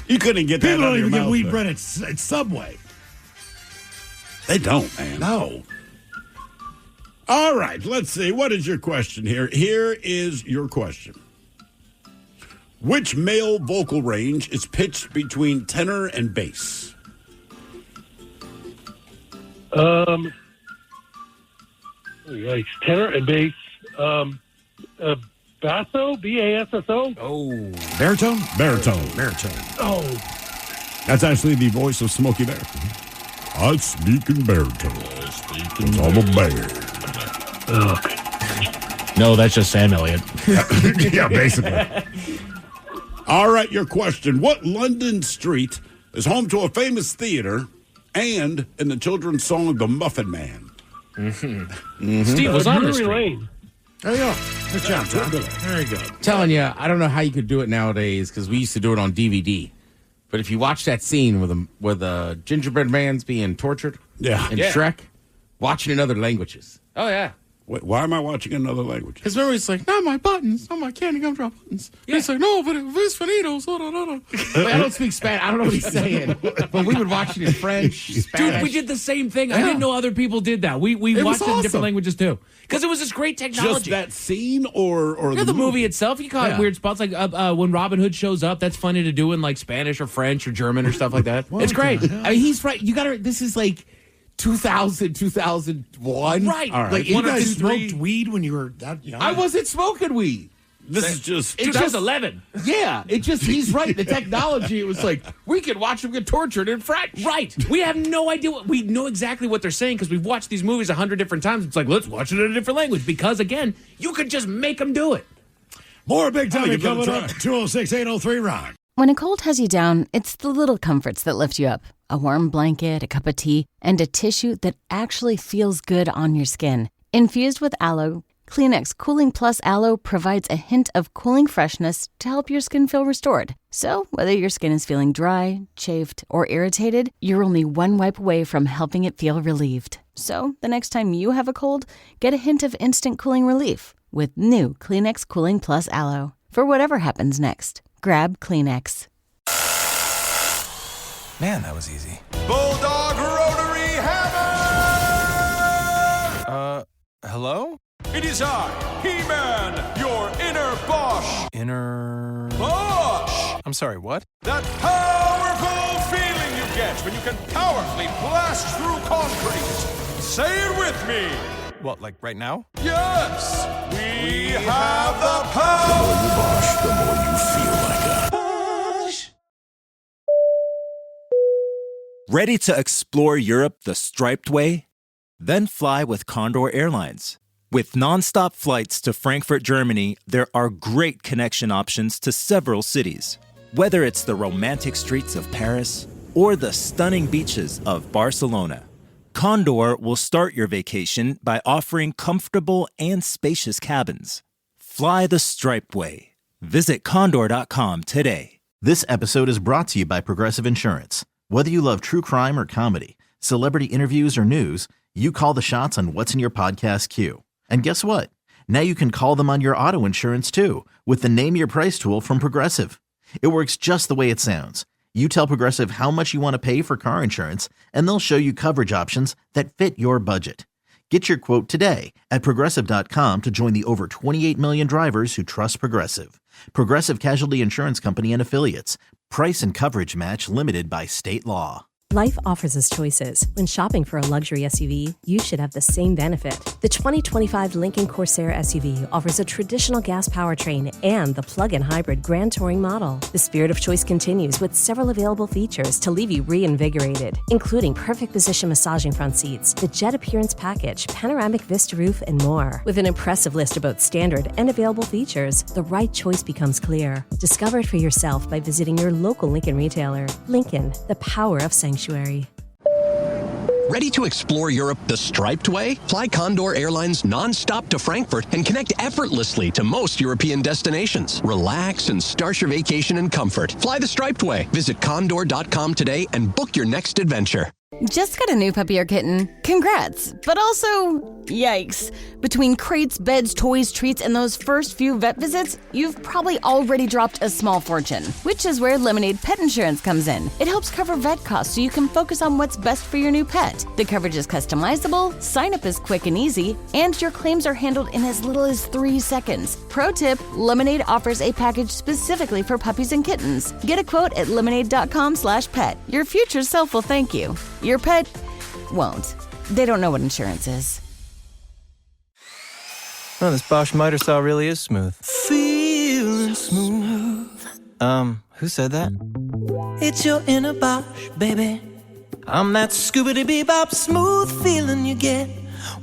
You couldn't get that People out don't of your even get mouth, wheat though. bread at Subway. They don't, man. No. All right, let's see. What is your question here? Here is your question. Which male vocal range is pitched between tenor and bass? Yikes. Tenor and bass. Basso? B-A-S-S-O? Oh. Baritone? Baritone. Baritone. Oh. That's actually the voice of Smokey Bear. I speak in baritone. Because I'm a bear. No, that's just Sam Elliott. Yeah, basically. All right, your question. What London street is home to a famous theater and in the children's song The Muffin Man? Steve was on this Drury street. Lane. There you go. Good job, Tom. There you go. Telling you, I don't know how you could do it nowadays because we used to do it on DVD. But if you watch that scene where the gingerbread man's being tortured in Shrek, watching in other languages. Oh, yeah. Wait, why am I watching another language? Because remember, it's like, not my buttons, not my candy gumdrop buttons. Yeah. It's like, no, but it's finitos. I don't speak Spanish. I don't know what he's saying. But we would watch it in French, Spanish. Dude, we did the same thing. I didn't know other people did that. We watched it in different languages, too. Because it was this great technology. Just that scene or the movie itself? You call it weird spots. Like when Robin Hood shows up, that's funny to do in like Spanish or French or German or stuff like that. It's great. I mean, he's right. You got to, this is like 2000, 2001. Right. All right. Like, You one guys of three. smoked weed when you were that young? I wasn't smoking weed. This is just... Dude, I was 11. Yeah, he's right. The technology, it was like, we could watch them get tortured in French. Right. We have no idea. We know exactly what they're saying because we've watched these movies 100 different times. It's like, let's watch it in a different language because, again, you could just make them do it. More Big Dummy give it a coming try. up. 206-803 Ron. When a cold has you down, it's the little comforts that lift you up. A warm blanket, a cup of tea, and a tissue that actually feels good on your skin. Infused with aloe, Kleenex Cooling Plus Aloe provides a hint of cooling freshness to help your skin feel restored. So, whether your skin is feeling dry, chafed, or irritated, you're only one wipe away from helping it feel relieved. So, the next time you have a cold, get a hint of instant cooling relief with new Kleenex Cooling Plus Aloe. For whatever happens next, grab Kleenex. Man, that was easy. Bulldog Rotary Hammer! Hello? It is I, He-Man, your inner Bosch. Inner... Bosch! I'm sorry, what? That powerful feeling you get when you can powerfully blast through concrete. Say it with me. What, like right now? Yes! We have the power! The more you Bosch, the more you feel like a... Ready to explore Europe the striped way? Then fly with Condor Airlines. With nonstop flights to Frankfurt, Germany, there are great connection options to several cities. Whether it's the romantic streets of Paris or the stunning beaches of Barcelona, Condor will start your vacation by offering comfortable and spacious cabins. Fly the Striped Way. Visit Condor.com today. This episode is brought to you by Progressive Insurance. Whether you love true crime or comedy, celebrity interviews or news, you call the shots on what's in your podcast queue. And guess what? Now you can call them on your auto insurance too with the Name Your Price tool from Progressive. It works just the way it sounds. You tell Progressive how much you want to pay for car insurance, and they'll show you coverage options that fit your budget. Get your quote today at Progressive.com to join the over 28 million drivers who trust Progressive. Progressive Casualty Insurance Company and Affiliates. Price and coverage match limited by state law. Life offers us choices. When shopping for a luxury SUV, you should have the same benefit. The 2025 Lincoln Corsair SUV offers a traditional gas powertrain and the plug-in hybrid Grand Touring model. The spirit of choice continues with several available features to leave you reinvigorated, including perfect position massaging front seats, the jet appearance package, panoramic vista roof, and more. With an impressive list of both standard and available features, the right choice becomes clear. Discover it for yourself by visiting your local Lincoln retailer. Lincoln, the power of sanctuary. Ready to explore Europe the striped way? Fly Condor Airlines non-stop to Frankfurt and connect effortlessly to most European destinations. Relax and start your vacation in comfort. Fly the striped way. Visit condor.com today and book your next adventure. Just got a new puppy or kitten? Congrats! But also, yikes. Between crates, beds, toys, treats, and those first few vet visits, you've probably already dropped a small fortune. Which is where Lemonade Pet Insurance comes in. It helps cover vet costs so you can focus on what's best for your new pet. The coverage is customizable, sign-up is quick and easy, and your claims are handled in as little as 3 seconds. Pro tip, Lemonade offers a package specifically for puppies and kittens. Get a quote at lemonade.com/pet. Your future self will thank you. Your pet won't. They don't know what insurance is. Oh, this Bosch miter saw really is smooth. Feeling smooth. Who said that? It's your inner Bosch, baby. I'm that scoobity-bebop smooth feeling you get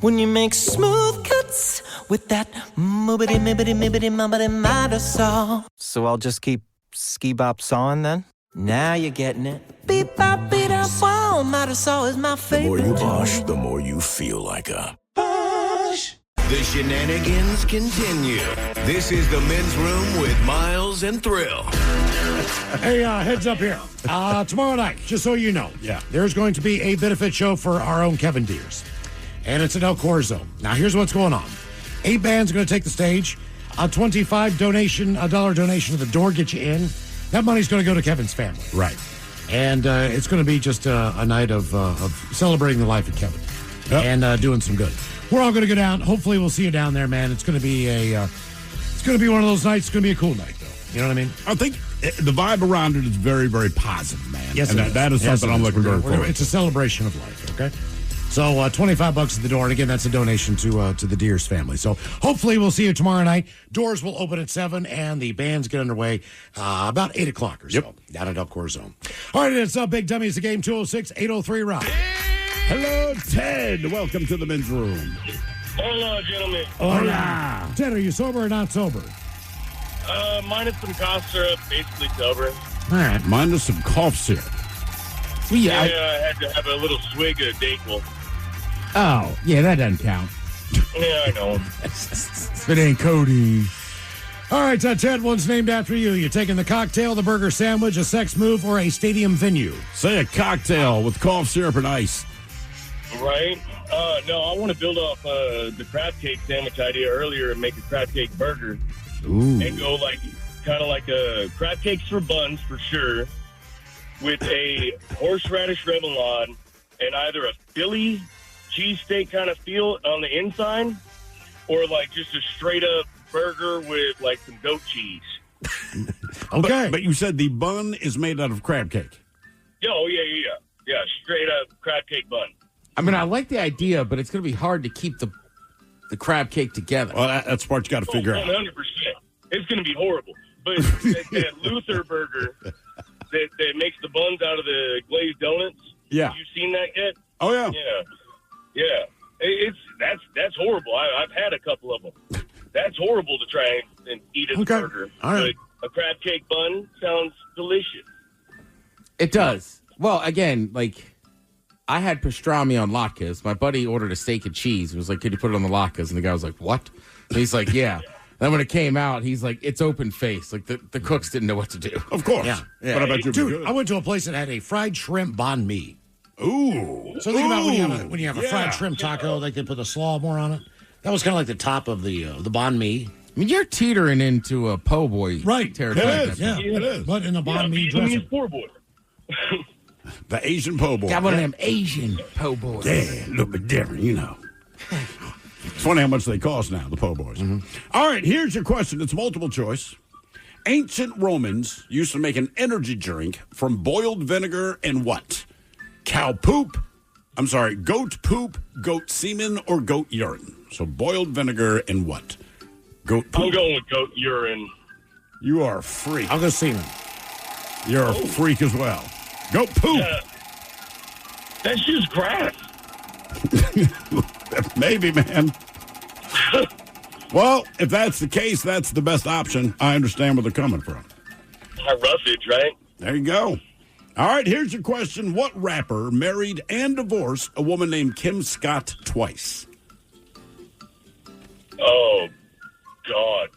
when you make smooth cuts with that moobity-mibbity-mibbity-mubbity miter saw. So I'll just keep ski-bop sawing then? Now you're getting it. Beep bop beat up wow, miter saw is my The more favorite. you Bosch, the more you feel like a Bosch. The shenanigans continue. This is the men's room with Miles and Thrill. Hey, heads up here. Tomorrow night, just so you know, there's going to be a benefit show for our own Kevin Deers. And it's at El Corzo. Now, here's what's going on. 8 bands are going to take the stage. A $25 donation to the door, get you in. That money's going to go to Kevin's family. Right. And it's going to be just a night of celebrating the life of Kevin and doing some good. We're all going to go down. Hopefully, we'll see you down there, man. It's going to be it's going to be one of those nights. It's going to be a cool night, though. You know what I mean? I think the vibe around it is very, very positive, man. Yes, and that is something I'm looking very forward to. It's a celebration of life. Okay. So $25 at the door, and again, that's a donation to the Deers family. So hopefully we'll see you tomorrow night. Doors will open at 7, and the bands get underway about 8 o'clock or so down at El Corzo. All right, it's Big Dummy. It's the game 206-803-ROCK. Hello, Ted. Welcome to the men's room. Hello, gentlemen. Hola. Ted, are you sober or not sober? Minus some cough syrup, basically sober. All right, minus some cough syrup. Well, I had to have a little swig of Dayquil. Oh, yeah, that doesn't count. Yeah, I know. It ain't Cody. All right, Ted, one's named after you. You taking the cocktail, the burger sandwich, a sex move, or a stadium venue? Say a cocktail with cough syrup and ice. Right? No, I want to build off the crab cake sandwich idea earlier and make a crab cake burger. Ooh. And go kind of like a crab cakes for buns for sure, with a horseradish remoulade and either a Philly cheesesteak kind of feel on the inside, or like just a straight up burger with like some goat cheese. Okay. But you said the bun is made out of crab cake. Oh, yeah. Straight up crab cake bun. I mean, I like the idea, but it's going to be hard to keep the crab cake together. Well, that's part you got to figure out. 100%. It's going to be horrible. But that Luther burger that makes the buns out of the glazed donuts. Yeah. You seen that yet? Oh, yeah. Yeah. That's horrible. I've had a couple of them. That's horrible to try and eat as a burger. All right. But a crab cake bun sounds delicious. It does. Well, again, like, I had pastrami on latkes. My buddy ordered a steak and cheese. He was like, "Could you put it on the latkes?" And the guy was like, "What?" And he's like, "Yeah." Then when it came out, he's like, "It's open face." Like the cooks didn't know what to do. Of course. Yeah. But I bet you'd be Dude, good. I went to a place that had a fried shrimp banh mi. Ooh. So think about when you have a fried shrimp taco, like they put the slaw more on it. That was kind of like the top of the banh mi. I mean, you're teetering into a po' boy territory. It is, yeah. It is. But in the banh mi dressing. Poor boy. The Asian po' boy. Got one of them Asian po' boys. Yeah, a little bit different, you know. It's funny how much they cost now, the po' boys. All right, here's your question. It's multiple choice. Ancient Romans used to make an energy drink from boiled vinegar and what? Goat poop, goat semen, or goat urine. So boiled vinegar and what? Goat poop. I'm going with goat urine. You are a freak. I'll go semen. You're a freak as well. Goat poop. Yeah. That's just grass. Maybe, man. Well, if that's the case, that's the best option. I understand where they're coming from. Roughage, right? There you go. All right, here's your question. What rapper married and divorced a woman named Kim Scott twice? Oh, God.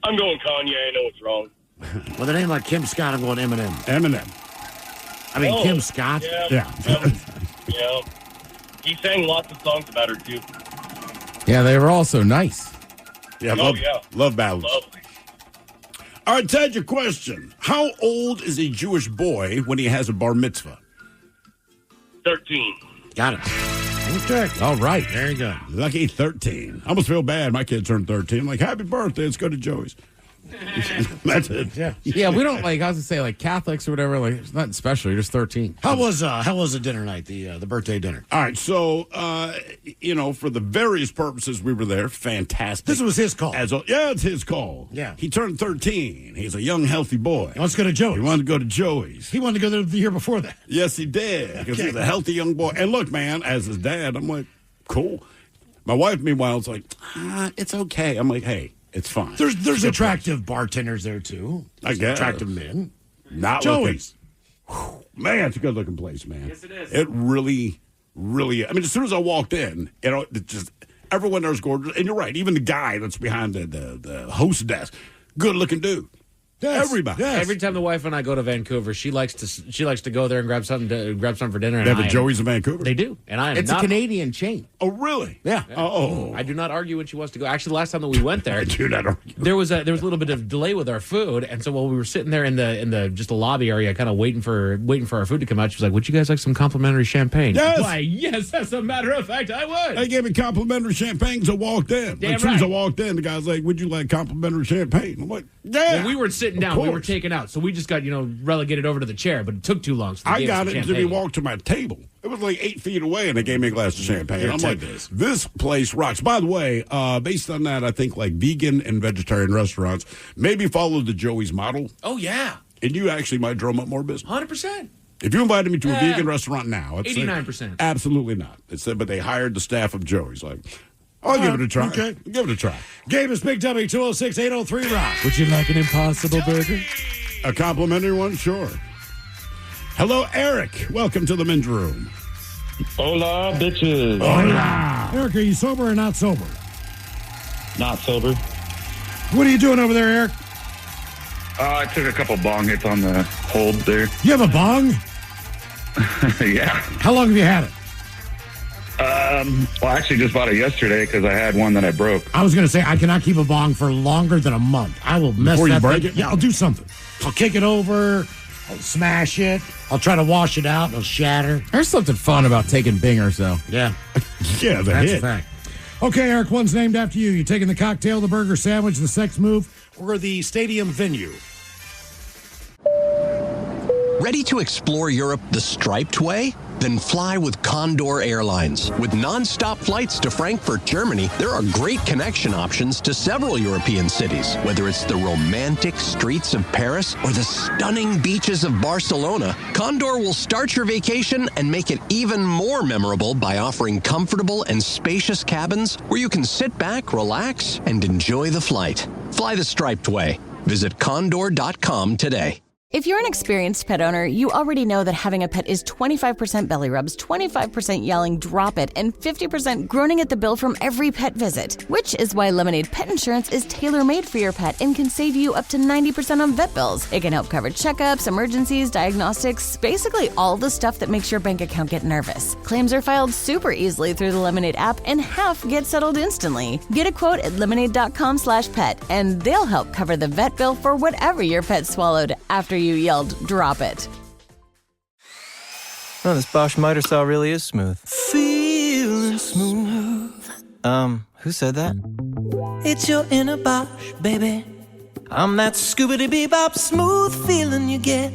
I'm going Kanye. I know what's wrong. With a name like Kim Scott, I'm going Eminem. Eminem. I mean, Kim Scott. Yeah. Yeah. He sang lots of songs about her, too. Yeah, they were all so nice. Yeah, Oh, love ballads. Lovely. All right, Ted, your question. How old is a Jewish boy when he has a bar mitzvah? 13. Got it. Okay. All right. There you go. Lucky 13. I almost feel bad. My kid turned 13. I'm like, happy birthday. Let's go to Joey's. That's it. Yeah, we don't like. I was gonna say like Catholics or whatever. Like it's nothing special. You're just 13. How was the dinner night? The birthday dinner. All right, so for the various purposes we were there, fantastic. This was his call. It's his call. Yeah. He turned 13. He's a young, healthy boy. He wants to go to Joey's. He wanted to go to Joey's. He wanted to go there the year before that. Yes, he did. Because he's a healthy young boy. And look, man, as his dad, I'm like, cool. My wife, meanwhile, is like, it's okay. I'm like, hey, it's fine. There's attractive bartenders there too. I guess. Attractive men. Not Joey's. Man, it's a good looking place, man. Yes, it is. It really, really. I mean, as soon as I walked in, it just everyone there's gorgeous. And you're right, even the guy that's behind the host desk, good looking dude. Yes, Everybody. yes. Every time the wife and I go to Vancouver, she likes to go there and grab something for dinner. They have a Joey's in Vancouver. They do, and I am It's not, a Canadian chain. Oh, really? Yeah. Oh, I do not argue when she wants to go. Actually, last time that we went there, I do not argue. there was a little bit of delay with our food, and so while we were sitting there in the just the lobby area, kind of waiting for our food to come out, she was like, "Would you guys like some complimentary champagne?" Yes. Why, yes, as a matter of fact, I would. They gave me complimentary champagne as I walked in. Damn As soon as I right. walked in, the guy's like, "Would you like complimentary champagne?" I'm like, "Yeah." When we were sitting down, we were taken out, so we just got relegated over to the chair, but it took too long. So they I gave us got some it until we champagne. walked to my table. It was like 8 feet away, and they gave me a glass of champagne. Here, I'm take like, this. this place rocks. By the way, based on that, I think like vegan and vegetarian restaurants maybe follow the Joey's model, Oh yeah, and you actually might drum up more business. 100%. If you invited me to a Yeah. vegan restaurant now, it's 89%. absolutely not. But they hired the staff of Joey's. Like, I'll give it a try. Okay. Give it a try. Game is Big W 206-803 Rock. Would you like an Impossible Burger? A complimentary one, sure. Hello, Eric. Welcome to the men's room. Hola, bitches. Hola. Eric, are you sober or not sober? Not sober. What are you doing over there, Eric? I took a couple bong hits on the hold there. You have a bong? Yeah. How long have you had it? Well, I actually just bought it yesterday because I had one that I broke. I was going to say, I cannot keep a bong for longer than a month. I will mess Before you that break thing. it? Yeah, I'll do something. I'll kick it over. I'll smash it. I'll try to wash it out. It'll shatter. There's something fun about taking bingers, though. Yeah. Yeah, the That's hit. a fact. Okay, Eric, one's named after you. You taking the cocktail, the burger sandwich, the sex move, or the stadium venue? Ready to explore Europe the striped way? Then fly with Condor Airlines. With non-stop flights to Frankfurt, Germany, there are great connection options to several European cities. Whether it's the romantic streets of Paris or the stunning beaches of Barcelona, Condor will start your vacation and make it even more memorable by offering comfortable and spacious cabins where you can sit back, relax, and enjoy the flight. Fly the striped way. Visit condor.com today. If you're an experienced pet owner, you already know that having a pet is 25% belly rubs, 25% yelling, drop it, and 50% groaning at the bill from every pet visit. Which is why Lemonade Pet Insurance is tailor-made for your pet and can save you up to 90% on vet bills. It can help cover checkups, emergencies, diagnostics, basically all the stuff that makes your bank account get nervous. Claims are filed super easily through the Lemonade app, and half get settled instantly. Get a quote at lemonade.com/pet, and they'll help cover the vet bill for whatever your pet swallowed after you yelled, drop it. Oh, this Bosch miter saw really is smooth. Feeling smooth. Who said that? It's your inner Bosch, baby. I'm that scoobity-bebop smooth feeling you get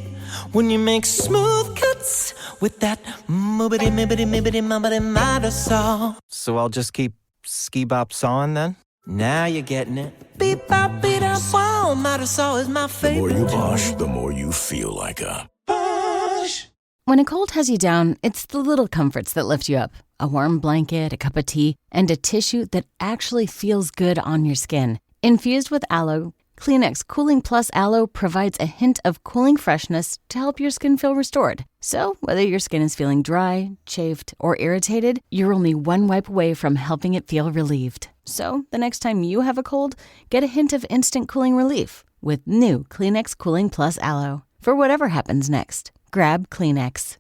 when you make smooth cuts with that moobity-mibbity-mibbity-mubbity miter saw. So I'll just keep ski-bop sawing then? Now you're getting it. Beep-bop, beat-up, wow, miter saw is my The favorite. more you Bosch, the more you feel like a Bosch. When a cold has you down, it's the little comforts that lift you up. A warm blanket, a cup of tea, and a tissue that actually feels good on your skin. Infused with aloe, Kleenex Cooling Plus Aloe provides a hint of cooling freshness to help your skin feel restored. So, whether your skin is feeling dry, chafed, or irritated, you're only one wipe away from helping it feel relieved. So, the next time you have a cold, get a hint of instant cooling relief with new Kleenex Cooling Plus Aloe. For whatever happens next, grab Kleenex.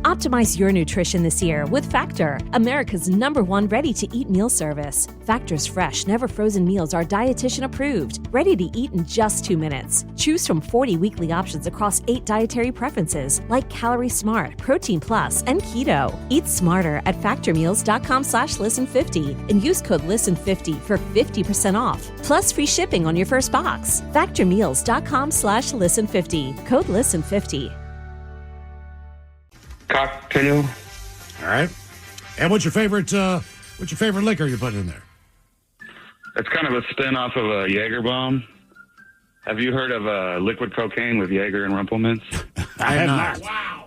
Optimize your nutrition this year with Factor, America's #1 ready-to-eat meal service. Factor's fresh, never frozen meals are dietitian approved, ready to eat in just 2 minutes. Choose from 40 weekly options across 8 dietary preferences like Calorie Smart, Protein Plus, and Keto. Eat smarter at factormeals.com/listen50 and use code LISTEN50 for 50% off, plus free shipping on your first box. Factormeals.com/listen50, code LISTEN50. Cocktail. All right. And what's your favorite liquor you're putting in there? It's kind of a spin-off of a Jaeger bomb. Have you heard of liquid cocaine with Jaeger and Rumpelmans? I have not. Wow.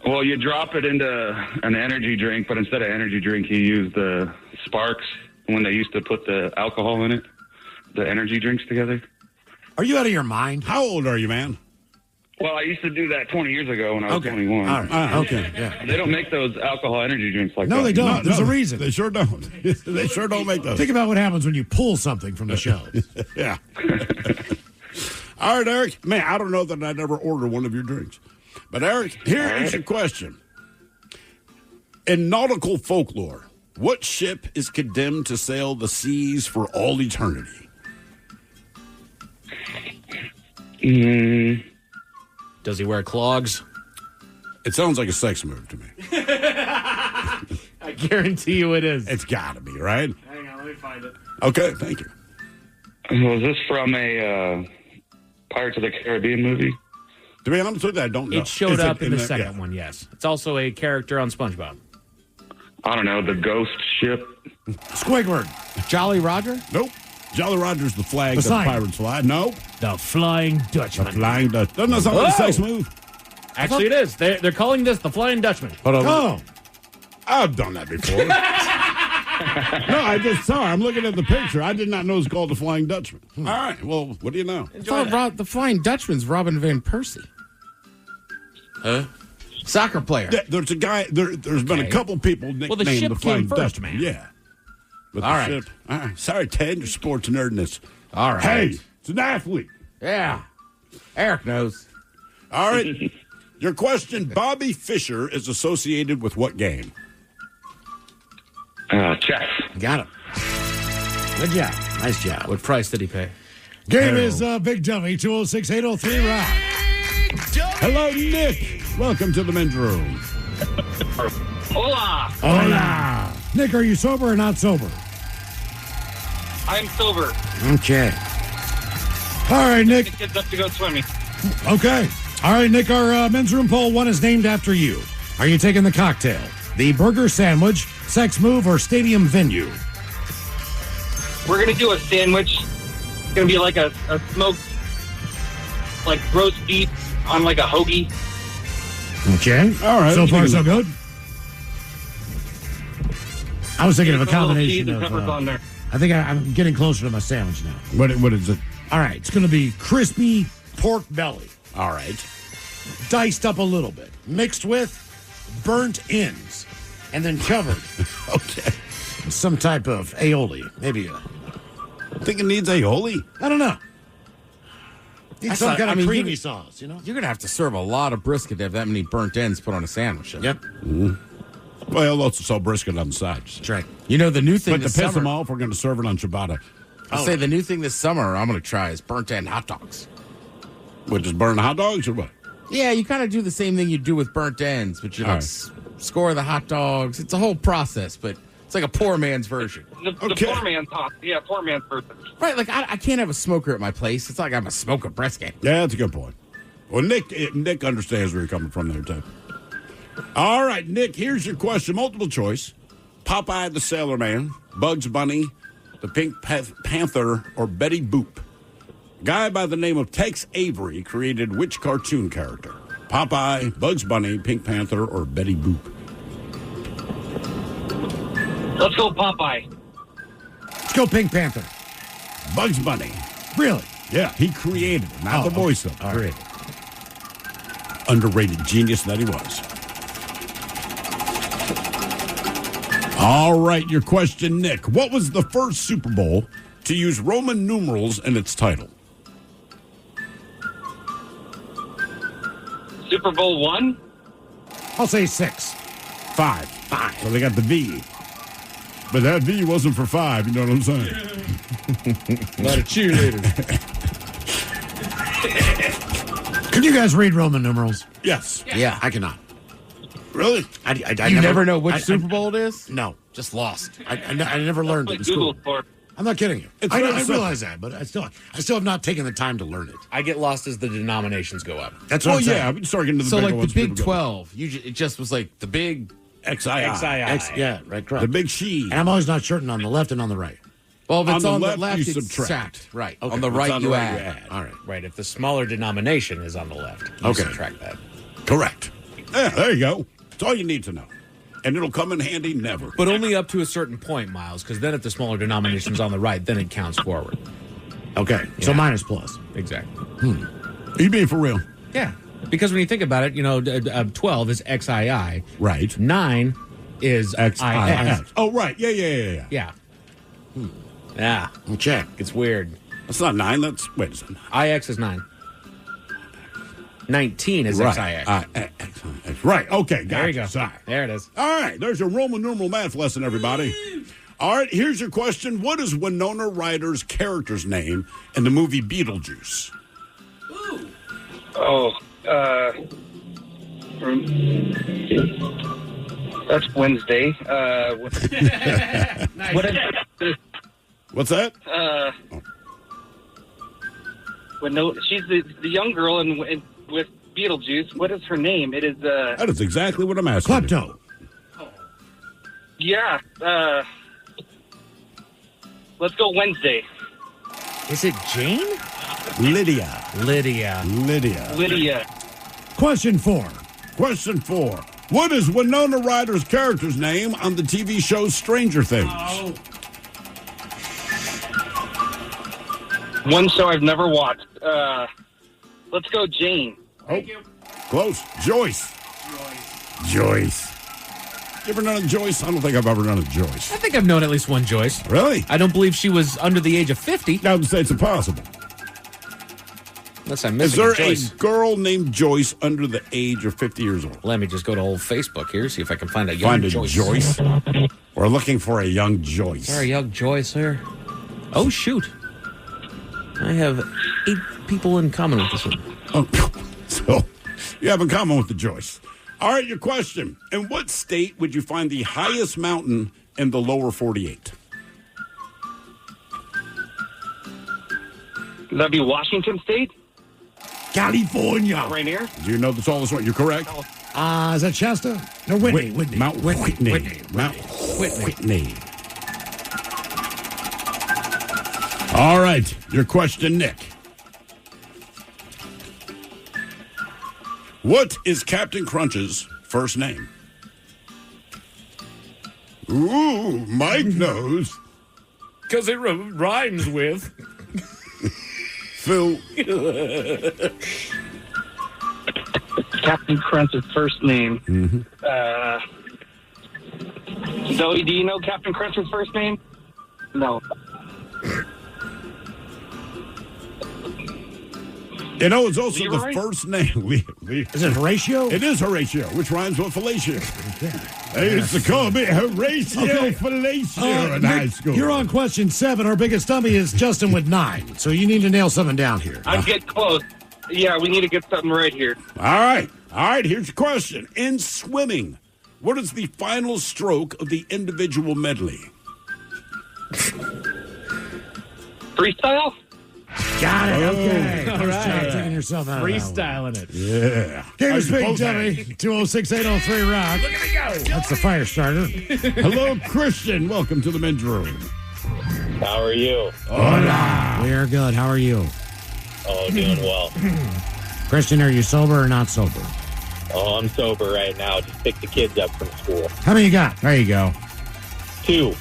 Well, you drop it into an energy drink, but instead of energy drink, you use the Sparks when they used to put the alcohol in it, the energy drinks together. Are you out of your mind? How old are you, man? Well, I used to do that 20 years ago when I was 21. All right. Okay. Yeah. They don't make those alcohol energy drinks like that. No, they don't. There's a reason. They sure don't. They sure don't make those. Think about what happens when you pull something from the show. Yeah. All right, Eric. Man, I don't know that I'd ever order one of your drinks. But, Eric, here is your question. In nautical folklore, what ship is condemned to sail the seas for all eternity? Does he wear clogs? It sounds like a sex move to me. I guarantee you it is. It's got to be, right? Hang on, let me find it. Okay, thank you. Was this from a Pirates of the Caribbean movie? To be honest with you, I don't know. It showed up in the second one, yes. It's also a character on SpongeBob. I don't know, the ghost ship. Squidward. Jolly Roger? Nope. Jolly Roger's the flag The that sign. pirates fly. Nope. The Flying Dutchman. The Flying Dutch. Doesn't that sound like a sex move? Actually, it is. They're calling this the Flying Dutchman. Oh. I've done that before. No, I just saw. I'm looking at the picture. I did not know it was called the Flying Dutchman. All right. Well, what do you know? I thought the Flying Dutchman's Robin Van Persie. Huh? Soccer player. Yeah, there's a guy. There's been a couple people nicknamed the ship the Flying came first, Dutchman. man. Yeah. But All the right. ship. All right. Sorry, Ted. Your sports nerdness. All right. Hey, it's an athlete. Yeah. Eric knows. All right. Your question: Bobby Fischer is associated with what game? Chess. Got him. Good job. Nice job. What price did he pay? Game is Big Dummy, 206-803 Rock. Hello, Nick. Welcome to the men's room. Hola. Hola. Nick, are you sober or not sober? I'm sober. Okay. All right, Nick. The kids up to go swimming. Okay. All right, Nick, our men's room poll 1 is named after you. Are you taking the cocktail, the burger sandwich, sex move, or stadium venue? We're going to do a sandwich. It's going to be like a smoked, like roast beef on like a hoagie. Okay. All right. So far, so good. I was thinking of a Put a little combination cheese and of. peppers on there. I think I'm getting closer to my sandwich now. What is it? All right, it's going to be crispy pork belly. All right. Diced up a little bit, mixed with burnt ends, and then covered. Okay. in some type of aioli. Maybe think it needs aioli? I don't know. Need some kind of creamy you- sauce, you know? You're going to have to serve a lot of brisket to have that many burnt ends put on a sandwich. Yep. Mm-hmm. Well, they'll also sell brisket on the sides. That's right. You know, the new thing But to this piss summer, them off, we're going to serve it on ciabatta. I'll say the new thing this summer I'm going to try is burnt end hot dogs. What, just burn hot dogs or what? Yeah, you kind of do the same thing you do with burnt ends, but you like score the hot dogs. It's a whole process, but it's like a poor man's version. The poor man's hot. Yeah, poor man's person. Right, like I can't have a smoker at my place. It's like I'm a smoker brisket. Yeah, that's a good point. Well, Nick understands where you're coming from there, too. All right, Nick, here's your question. Multiple choice. Popeye the Sailor Man, Bugs Bunny, the Pink Panther, or Betty Boop. A guy by the name of Tex Avery created which cartoon character? Popeye, Bugs Bunny, Pink Panther, or Betty Boop? Let's go Popeye. Let's go Pink Panther. Bugs Bunny. Really? Yeah, he created it, not the voice of it. All right. Underrated genius that he was. All right, your question, Nick. What was the first Super Bowl to use Roman numerals in its title? Super Bowl I? I'll say 6. 5. 5. So they got the V. But that V wasn't for 5, you know what I'm saying? A lot of cheerleaders. Can you guys read Roman numerals? Yes. Yeah, I cannot. Really? I You never know which Super Bowl it is? No. Just lost. I never learned it in school. I'm not kidding you. It's I very I simple. realize that, but I still have not taken the time to learn it. I get lost as the denominations go up. That's what Well, I'm saying. yeah, we start getting to the So bigger like the ones, Big people go, 12, it just was like the big XII. Yeah, right, correct. The big she. And I'm always not certain on the left and on the right. Well, if it's On on the the left, left, you it's subtract. Right. Okay. On the It's right, on the you right, add. All right. Right, if the smaller denomination is on the left, you Okay. subtract that. Correct. Yeah, there you go. That's all you need to know. And it'll come in handy never. But only up to a certain point, Miles, because then if the smaller denomination's on the right, then it counts forward. Okay. So Yeah. minus plus. Exactly. Are you being for real? Yeah. Because when you think about it, 12 is XII. Right. 9 is XIX. IX. Oh, right. Yeah. Yeah. Yeah. Check. It's weird. That's not 9. That's, wait a second. IX is 9. 19 is Right. XIX. Right. Okay. Gotcha. There you go. Sorry. There it is. All right. There's your Roman numeral math lesson, everybody. All right. Here's your question. What is Winona Ryder's character's name in the movie Beetlejuice? Oh, that's Wednesday. What is What's that? she's the young girl in with Beetlejuice. What is her name? It is That is exactly what I'm asking. Klepto. yeah. Let's go Wednesday. Is it Jane? Lydia. Lydia. Question 4. Question 4. What is Winona Ryder's character's name on the TV show Stranger Things? One show I've never watched. Let's go Jane. Thank you. Close. Joyce. Joyce. You ever known a Joyce? I don't think I've ever known a Joyce. I think I've known at least one Joyce. Really? I don't believe she was under the age of 50. I would say it's impossible. Unless I'm Is missing there a Joyce. a girl named Joyce under the age of 50 years old? Let me just go to old Facebook here, see if I can find a young Find a Joyce. Joyce. We're looking for a young Joyce. Is there a young Joyce here? Oh, shoot. I have 8 people in common with this one. Oh, so you have in common with the Joyce. All right, your question. In what state would you find the highest mountain in the lower 48? That'd be Washington State. California. Right here. Do you know that's all this one? You're correct. Is that Shasta? No, Whitney. Mount Whitney. Mount Whitney. All right, your question, Nick. What is Captain Crunch's first name? Ooh, Mike knows. Because it rhymes with. Phil. Captain Crunch's first name. Zoe, do you know Captain Crunch's first name? No. You know, it's also Leroy? the first name. Is it Horatio? It is Horatio, which rhymes with fellatio. They used to call me Horatio Fellatio in high school. You're on question 7. Our biggest dummy is Justin with 9. So you need to nail something down here. I'm getting close. Yeah, we need to get something right here. All right. Here's your question. In swimming, what is the final stroke of the individual medley? Freestyle? Got it. Okay. All First job right. taking yourself out of that one. Freestyling it. Yeah. Here's Big Dummy. 206-803-ROCK. Look at me go. That's the fire starter. Hello, Christian. Welcome to the men's room. How are you? Hola. We are good. How are you? Oh, doing well. Christian, are you sober or not sober? Oh, I'm sober right now. Just picked the kids up from school. How many you got? There you go. 2.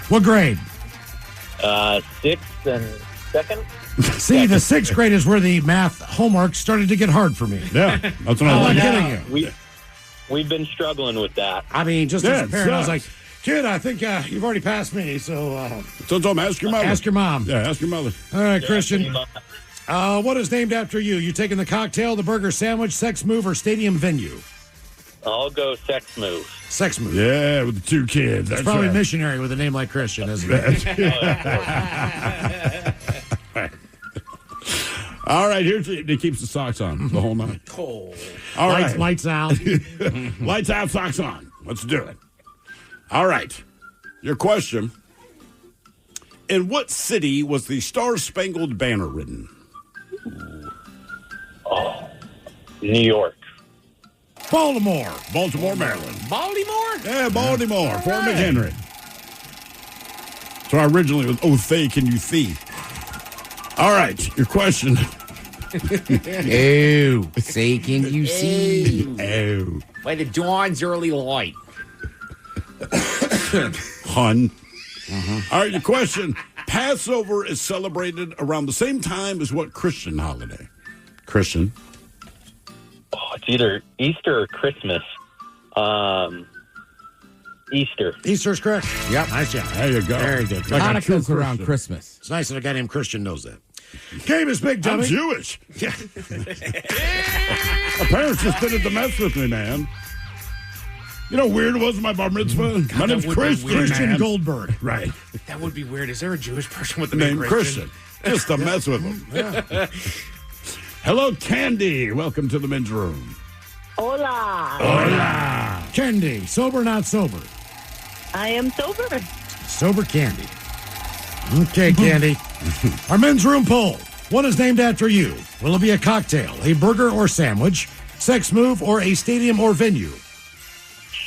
What grade? 6th and 2nd. See, the 6th grade is where the math homework started to get hard for me. Yeah, that's what I'm I not like. kidding you. We've been struggling with that. I mean, just Yeah, as a it parent, I was sucks. like, kid, I think you've already passed me, so... So, Tom, ask your mother. Ask your mom. Yeah, ask your mother. All right, Christian. What is named after you? You taking the cocktail, the burger sandwich, sex move, or stadium venue? I'll go sex move. Sex move. Yeah, with the 2 kids. That's It's probably right. missionary with a name like Christian, isn't it? All right, here's he keeps the socks on the whole night. Oh. All right. Lights out. Lights out, socks on. Let's do it. All right. Your question. In what city was the Star-Spangled Banner written? Oh, New York. Baltimore. Baltimore, Maryland. Baltimore? Yeah, Baltimore. Fort McHenry. So I originally was, oh, Thay, can you see? All right, your question. Oh, say, can you see? Oh. By the dawn's early light. Hun. All right, your question. Passover is celebrated around the same time as what Christian holiday? Christian. Oh, it's either Easter or Christmas. Easter. Easter's correct. Yep. Nice job. There you go. Very good. Like a true Hanukkah's around Christian. Christmas. It's nice that a guy named Christian knows that. Game is big, I'm dummy. Jewish. My parents just did it to mess with me, man. You know how weird it was in my bar mitzvah? My name's would be Christian. weird, Christian man. Goldberg. Right. That would be weird. Is there a Jewish person with the Named name Christian. Just to mess with them. Hello, Candy. Welcome to the men's room. Hola. Hola. Candy, sober, not sober? I am sober. Sober Candy. Okay, Candy. Our men's room poll. What is named after you? Will it be a cocktail, a burger or sandwich, sex move, or a stadium or venue?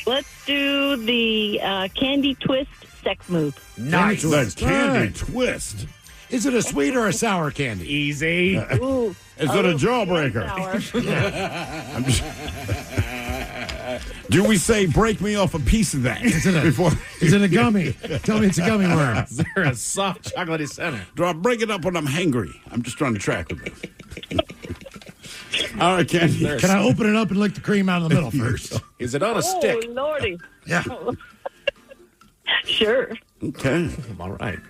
Let's do the candy twist sex move. Nice. The candy Right. twist. Is it a sweet or a sour candy? Easy. Ooh. Is it a jawbreaker? Do we say break me off a piece of that? Is it a, before is it a gummy? Tell me it's a gummy worm. Is there a soft chocolatey center? Do I break it up when I'm hangry? I'm just trying to track with it. All right, Candy. Can I open it up and lick the cream out of the middle first? Is it on a Oh, stick? Lordy. Yeah. Sure. Okay. All right.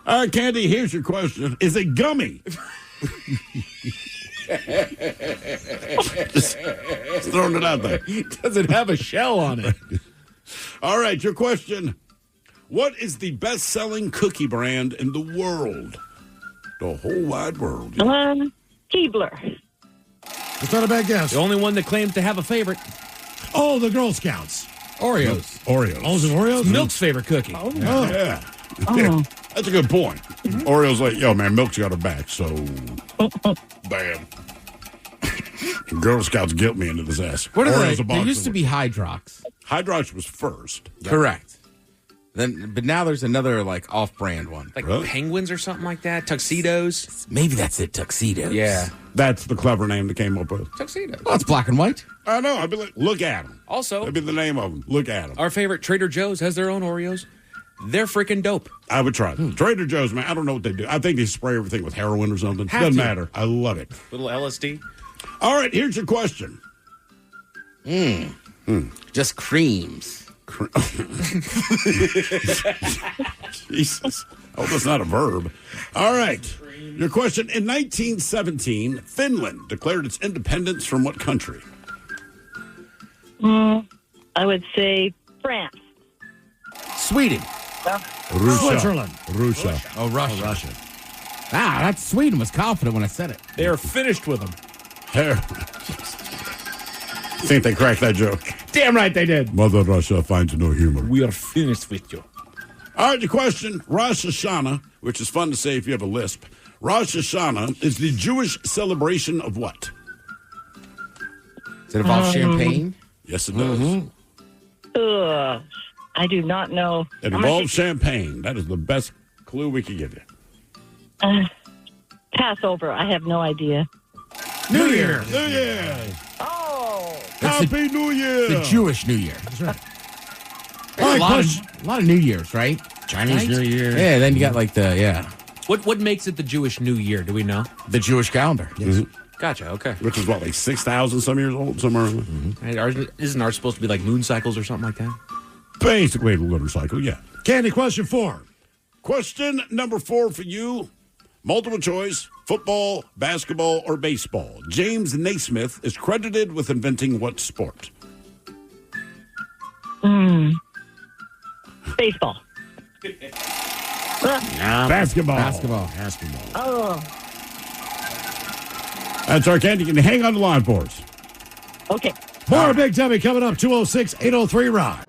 All right, Candy, here's your question. Is it gummy? just throwing it out there. Does it have a shell on it? All right, your question. What is the best-selling cookie brand in the world? The whole wide world. Keebler. It's not a bad guess. The only one that claims to have a favorite. Oh, the Girl Scouts. Oreos. Oreos. Oh, is it Oreos? Milk's favorite cookie. Oh. Yeah. Yeah. That's a good point. Oreo's like, yo, man, Milk's got her back, so bam. Girl Scouts guilt me into this ass. What are Oreo's they? a box There used of- to be Hydrox. Hydrox was first. Correct. Then, but now there's another like off-brand one. Like penguins or something like that? Tuxedos? Maybe that's it. Tuxedos. Yeah. That's the clever name they came up with. Tuxedos. Oh, it's black and white. I know. I'd be like, look at them. Also, That'd be the name of them. Look at them. our favorite Trader Joe's has their own Oreos. They're freaking dope. I would try them. Trader Joe's, man, I don't know what they do. I think they spray everything with heroin or something. Doesn't matter. I love it. Little LSD. All right, here's your question. Just creams. Jesus. Oh, that's not a verb. All right. Your question. In 1917, Finland declared its independence from what country? I would say France. Sweden. Switzerland. Russia. Oh, Russia. Oh, Russia. Ah, that Sweden was confident when I said it. They are finished with them. Think they cracked that joke. Damn right they did. Mother Russia finds no humor. We are finished with you. All right, your question. Rosh Hashanah, which is fun to say if you have a lisp. Rosh Hashanah is the Jewish celebration of what? Does it involve champagne? Yes, it does. Ugh, I do not know. It involves champagne. That is the best clue we could give you. Passover. I have no idea. New Year. New Year. Oh. Happy New Year. The Jewish New Year. That's right. All right, A lot of New Years, right? Chinese New Year. Yeah, then you got like What makes it the Jewish New Year? Do we know? the Jewish calendar. Yes. Gotcha. Okay. Which is what, like 6,000 some years old? Somewhere around there? Isn't ours supposed to be like moon cycles or something like that? Basically, a lunar cycle, yeah. Candy, question 4. Question number 4 for you. Multiple choice, football, basketball, or baseball. James Naismith is credited with inventing what sport? Baseball. Basketball. Basketball. Oh. That's our Candy. Can you hang on the line for us? Okay. More Big Dummy coming up, 206-803-ROCK.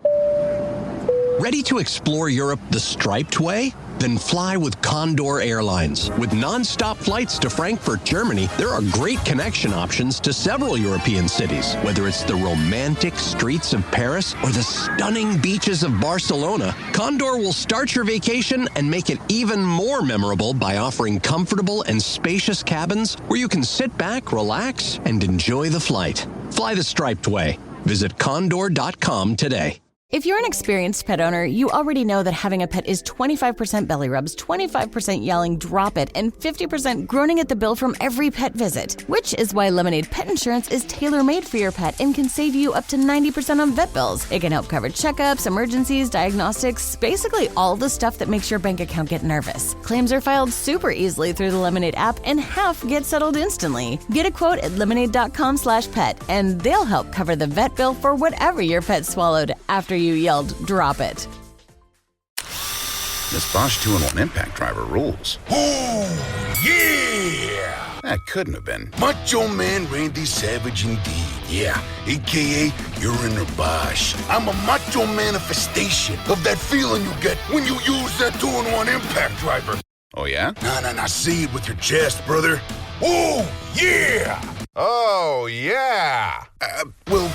Ready to explore Europe the striped way? Then fly with Condor Airlines. With non-stop flights to Frankfurt, Germany, there are great connection options to several European cities. Whether it's the romantic streets of Paris or the stunning beaches of Barcelona, Condor will start your vacation and make it even more memorable by offering comfortable and spacious cabins where you can sit back, relax, and enjoy the flight. Fly the striped way. Visit condor.com today. If you're an experienced pet owner, you already know that having a pet is 25% belly rubs, 25% yelling, drop it, and 50% groaning at the bill from every pet visit. Which is why Lemonade Pet Insurance is tailor-made for your pet and can save you up to 90% on vet bills. It can help cover checkups, emergencies, diagnostics, basically all the stuff that makes your bank account get nervous. Claims are filed super easily through the Lemonade app, and half get settled instantly. Get a quote at lemonade.com/pet, and they'll help cover the vet bill for whatever your pet swallowed after you yelled, drop it. This Bosch 2-in-1 impact driver rules. Oh, yeah! That couldn't have been. Macho Man Randy Savage indeed. Yeah, a.k.a. you're in a Bosch. I'm a macho manifestation of that feeling you get when you use that 2-in-1 impact driver. Oh, yeah? Nah, say it with your chest, brother. Oh, yeah! Oh, yeah! We'll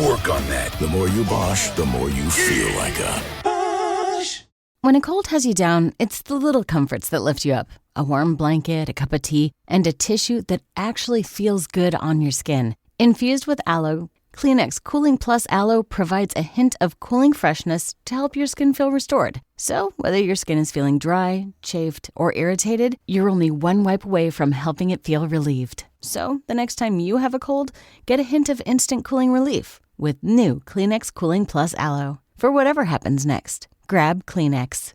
work on that. The more you Bosch, the more you feel like a Bosch. When a cold has you down, it's the little comforts that lift you up. A warm blanket, a cup of tea, and a tissue that actually feels good on your skin. Infused with aloe, Kleenex Cooling Plus Aloe provides a hint of cooling freshness to help your skin feel restored. So, whether your skin is feeling dry, chafed, or irritated, you're only one wipe away from helping it feel relieved. So, the next time you have a cold, get a hint of instant cooling relief with new Kleenex Cooling Plus Aloe. For whatever happens next, grab Kleenex.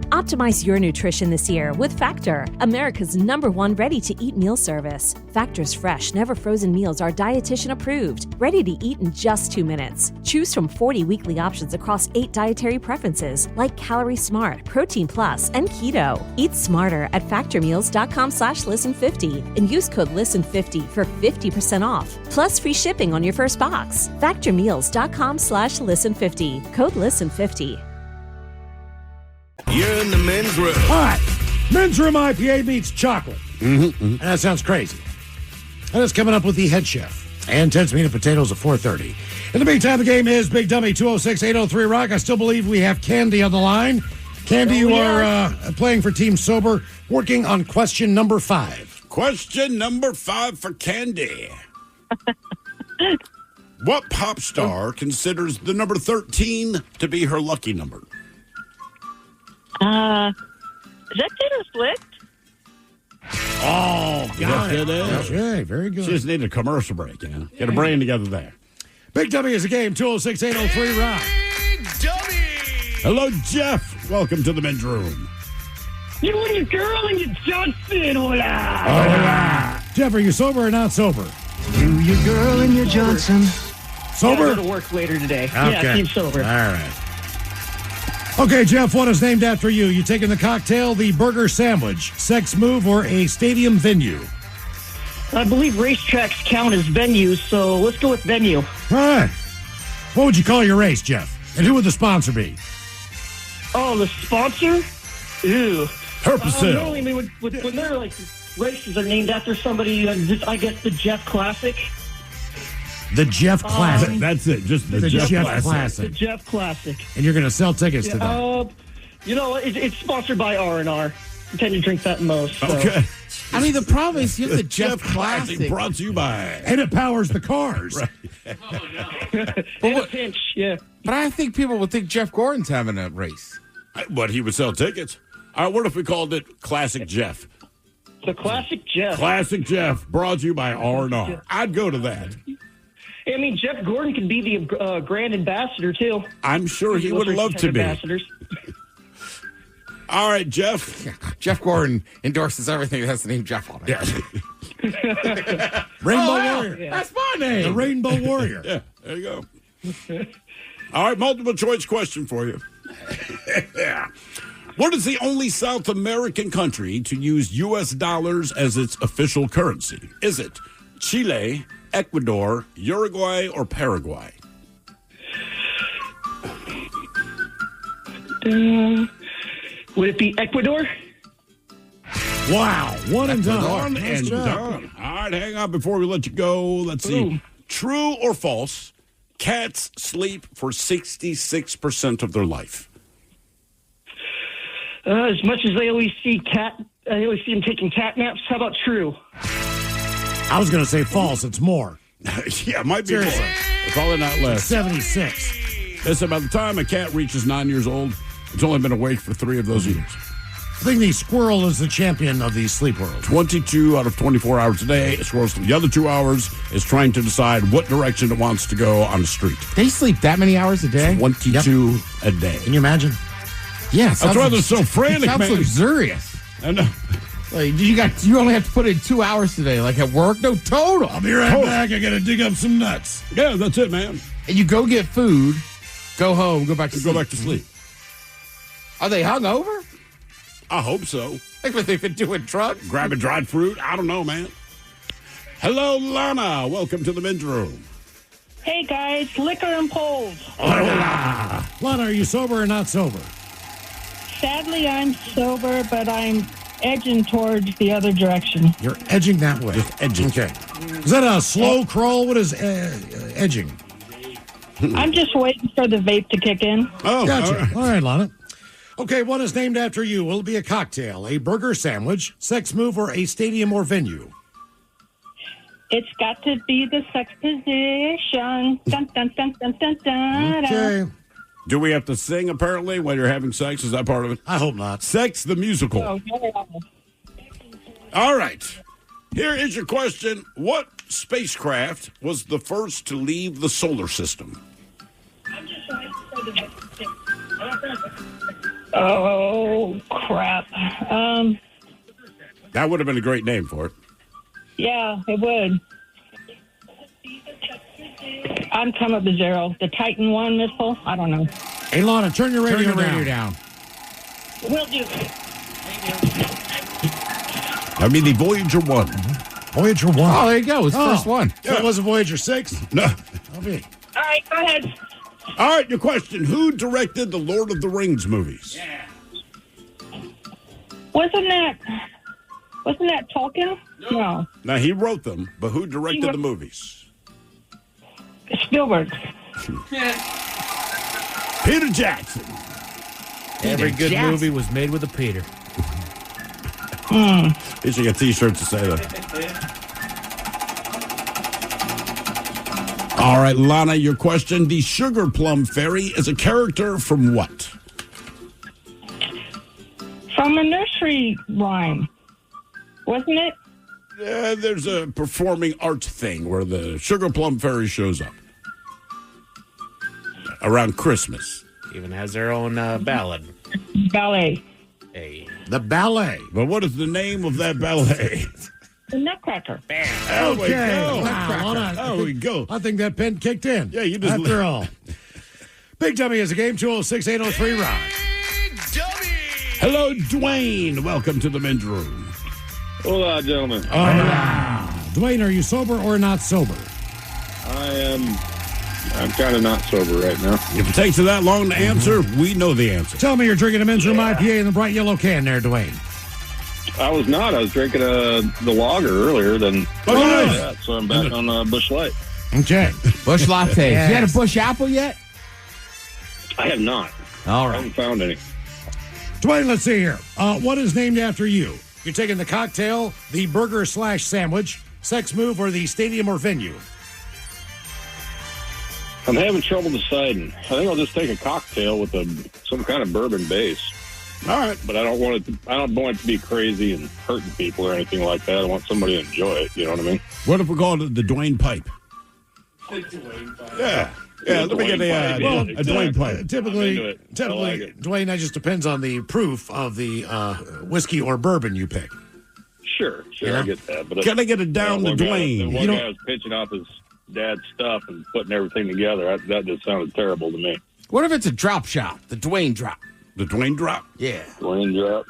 Optimize your nutrition this year with Factor, America's #1 ready-to-eat meal service. Factor's fresh, never frozen meals are dietitian approved, ready to eat in just 2 minutes. Choose from 40 weekly options across 8 dietary preferences like Calorie Smart, Protein Plus, and Keto. Eat smarter at factormeals.com/listen50 and use code listen50 for 50% off, plus free shipping on your first box. Factormeals.com/listen50, code listen50. You're in the men's room. All right. Men's room IPA beats chocolate. And that sounds crazy. And it's coming up with the head chef. And Ted's Meat and Potatoes at 4:30. In the meantime, the game is Big Dummy 206-803-ROCK. I still believe we have Candy on the line. Candy, you are playing for Team Sober, working on question number 5. Question number 5 for Candy. What pop star considers the number 13 to be her lucky number? Is that Taylor Swift? Oh, got it is. Okay, very good. She just needed a commercial break, you know. Get a brain together there. Big W is a game, 206-803 Rock. Hello, Jeff. Welcome to the men's room. You and your girl and your Johnson. Hola. Hola. Jeff, are you sober or not sober? You, your girl and your Johnson. Sober? Yeah, I go to work later today. Okay. Yeah, keep sober. All right. Okay, Jeff, what is named after you? You taking the cocktail, the burger sandwich, sex move, or a stadium venue? I believe racetracks count as venues, so let's go with venue. All right. What would you call your race, Jeff? And who would the sponsor be? Oh, the sponsor? Ew. Herpacil. Normally, I mean, when they're like races are named after somebody, I guess the Jeff Classic. The Jeff Classic. That's it. Just the Jeff Classic. Classic. The Jeff Classic. And you're going to sell tickets to that. You know, it's sponsored by R&R. I tend to drink that most. So. Okay. I mean, the problem is you have the Jeff Jeff Classic. brought to you by. And it powers the cars. Right. In a pinch, yeah. But I think people would think Jeff Gordon's having a race. But he would sell tickets. All right, what if we called it Classic Jeff? The Classic Jeff. Classic Jeff, brought to you by R&R. I'd go to that. I mean, Jeff Gordon could be the grand ambassador, too. I'm sure he would love to be. Ambassadors. All right, Jeff. Jeff Gordon endorses everything that has the name Jeff on it. Yeah. Rainbow Warrior. Yeah. That's my name. The Rainbow Warrior. Yeah, there you go. All right, multiple choice question for you. Yeah. What is the only South American country to use U.S. dollars as its official currency? Is it Chile, Ecuador, Uruguay, or Paraguay? Would it be Ecuador? Wow. One and done. One Nice and job. done. All right, hang on before we let you go. Let's see. Ooh. True or false? Cats sleep for 66% of their life. As much as I always see them taking cat naps. How about true? I was going to say false. It's more. Yeah, it might be Seriously. more. It's probably not less. 76. Listen, by the time a cat reaches 9 years old, it's only been awake for 3 of those years. I think the squirrel is the champion of the sleep world. 22 out of 24 hours a day. It squirrels the other 2 hours is trying to decide what direction it wants to go on the street. They sleep that many hours a day? 22 a day. Can you imagine? Yeah. That's why they're so frantic, sounds man. luxurious. I know. Like, you only have to put in 2 hours today, like at work? No, total. I'll be right back. I got to dig up some nuts. Yeah, that's it, man. And you go get food, go home, go back to sleep. Go back to sleep. Are they hungover? I hope so. Like what they've been doing drugs? Grabbing dried fruit? I don't know, man. Hello, Lana. Welcome to the men's room. Hey, guys, liquor and poles. Lana, are you sober or not sober? Sadly, I'm sober, but I'm edging towards the other direction. You're edging that way. Just edging. Okay. Is that a slow crawl? What is edging? I'm just waiting for the vape to kick in. Oh, Gotcha. All right, Lana. Okay, one is named after you. Will it be a cocktail, a burger sandwich, sex move, or a stadium or venue? It's got to be the sex position. Dun, dun, dun, dun, dun, dun, Okay. Do we have to sing, apparently, when you're having sex? Is that part of it? I hope not. Sex the musical. Oh, yeah. All right. Here is your question. What spacecraft was the first to leave the solar system? Oh, crap. That would have been a great name for it. Yeah, it would. I'm coming up with zero. The Titan 1 missile? I don't know. Hey, Lana, turn your radio, down. Will do. I mean, the Voyager 1. Voyager 1. Oh, there you go. It's the first one. So it wasn't Voyager 6? No. I'll be. All right, go ahead. All right, your question. Who directed the Lord of the Rings movies? Wasn't that Tolkien? No. Now, he wrote them, but who directed the movies? Spielberg. Peter Jackson. Every good movie was made with a Peter. Issuing a T-shirt to say that. All right, Lana, your question. The Sugar Plum Fairy is a character from what? From a nursery rhyme, wasn't it? There's a performing arts thing where the Sugar Plum Fairy shows up around Christmas. Even has their own ballad. Ballet. Hey. The ballet. But what is the name of that ballet? The Nutcracker. There we go. There we go. I think that pen kicked in. Yeah, you just after all. Big Dummy is a game. 206-803 Rock. Hello, Dwayne. Welcome to the men's room. Hola, gentlemen. Dwayne, are you sober or not sober? I'm kind of not sober right now. If it takes you that long to answer, we know the answer. Tell me you're drinking a men's room IPA in the bright yellow can there, Dwayne. I was not. I was drinking the lager earlier than that, so I'm back on Busch Light. Okay. Busch lattes. Yes. You had a Busch apple yet? I have not. All I right. haven't found any. Dwayne, let's see here. What is named after you? You're taking the cocktail, the burger/sandwich, sex move, or the stadium or venue? I'm having trouble deciding. I think I'll just take a cocktail with some kind of bourbon base. All right, but I don't want it to be crazy and hurting people or anything like that. I want somebody to enjoy it. You know what I mean? What if we call it the Dwayne Pipe? Yeah. Yeah, let me get a Dwayne Pipe. Typically, Dwayne, that just depends on the proof of the whiskey or bourbon you pick. Sure, Yeah. I get that. But Can I get it down to Dwayne? The one guy was pitching off his dad's stuff and putting everything together. That just sounded terrible to me. What if it's a drop shot? The Dwayne drop. The Dwayne drop? Yeah. Dwayne drop.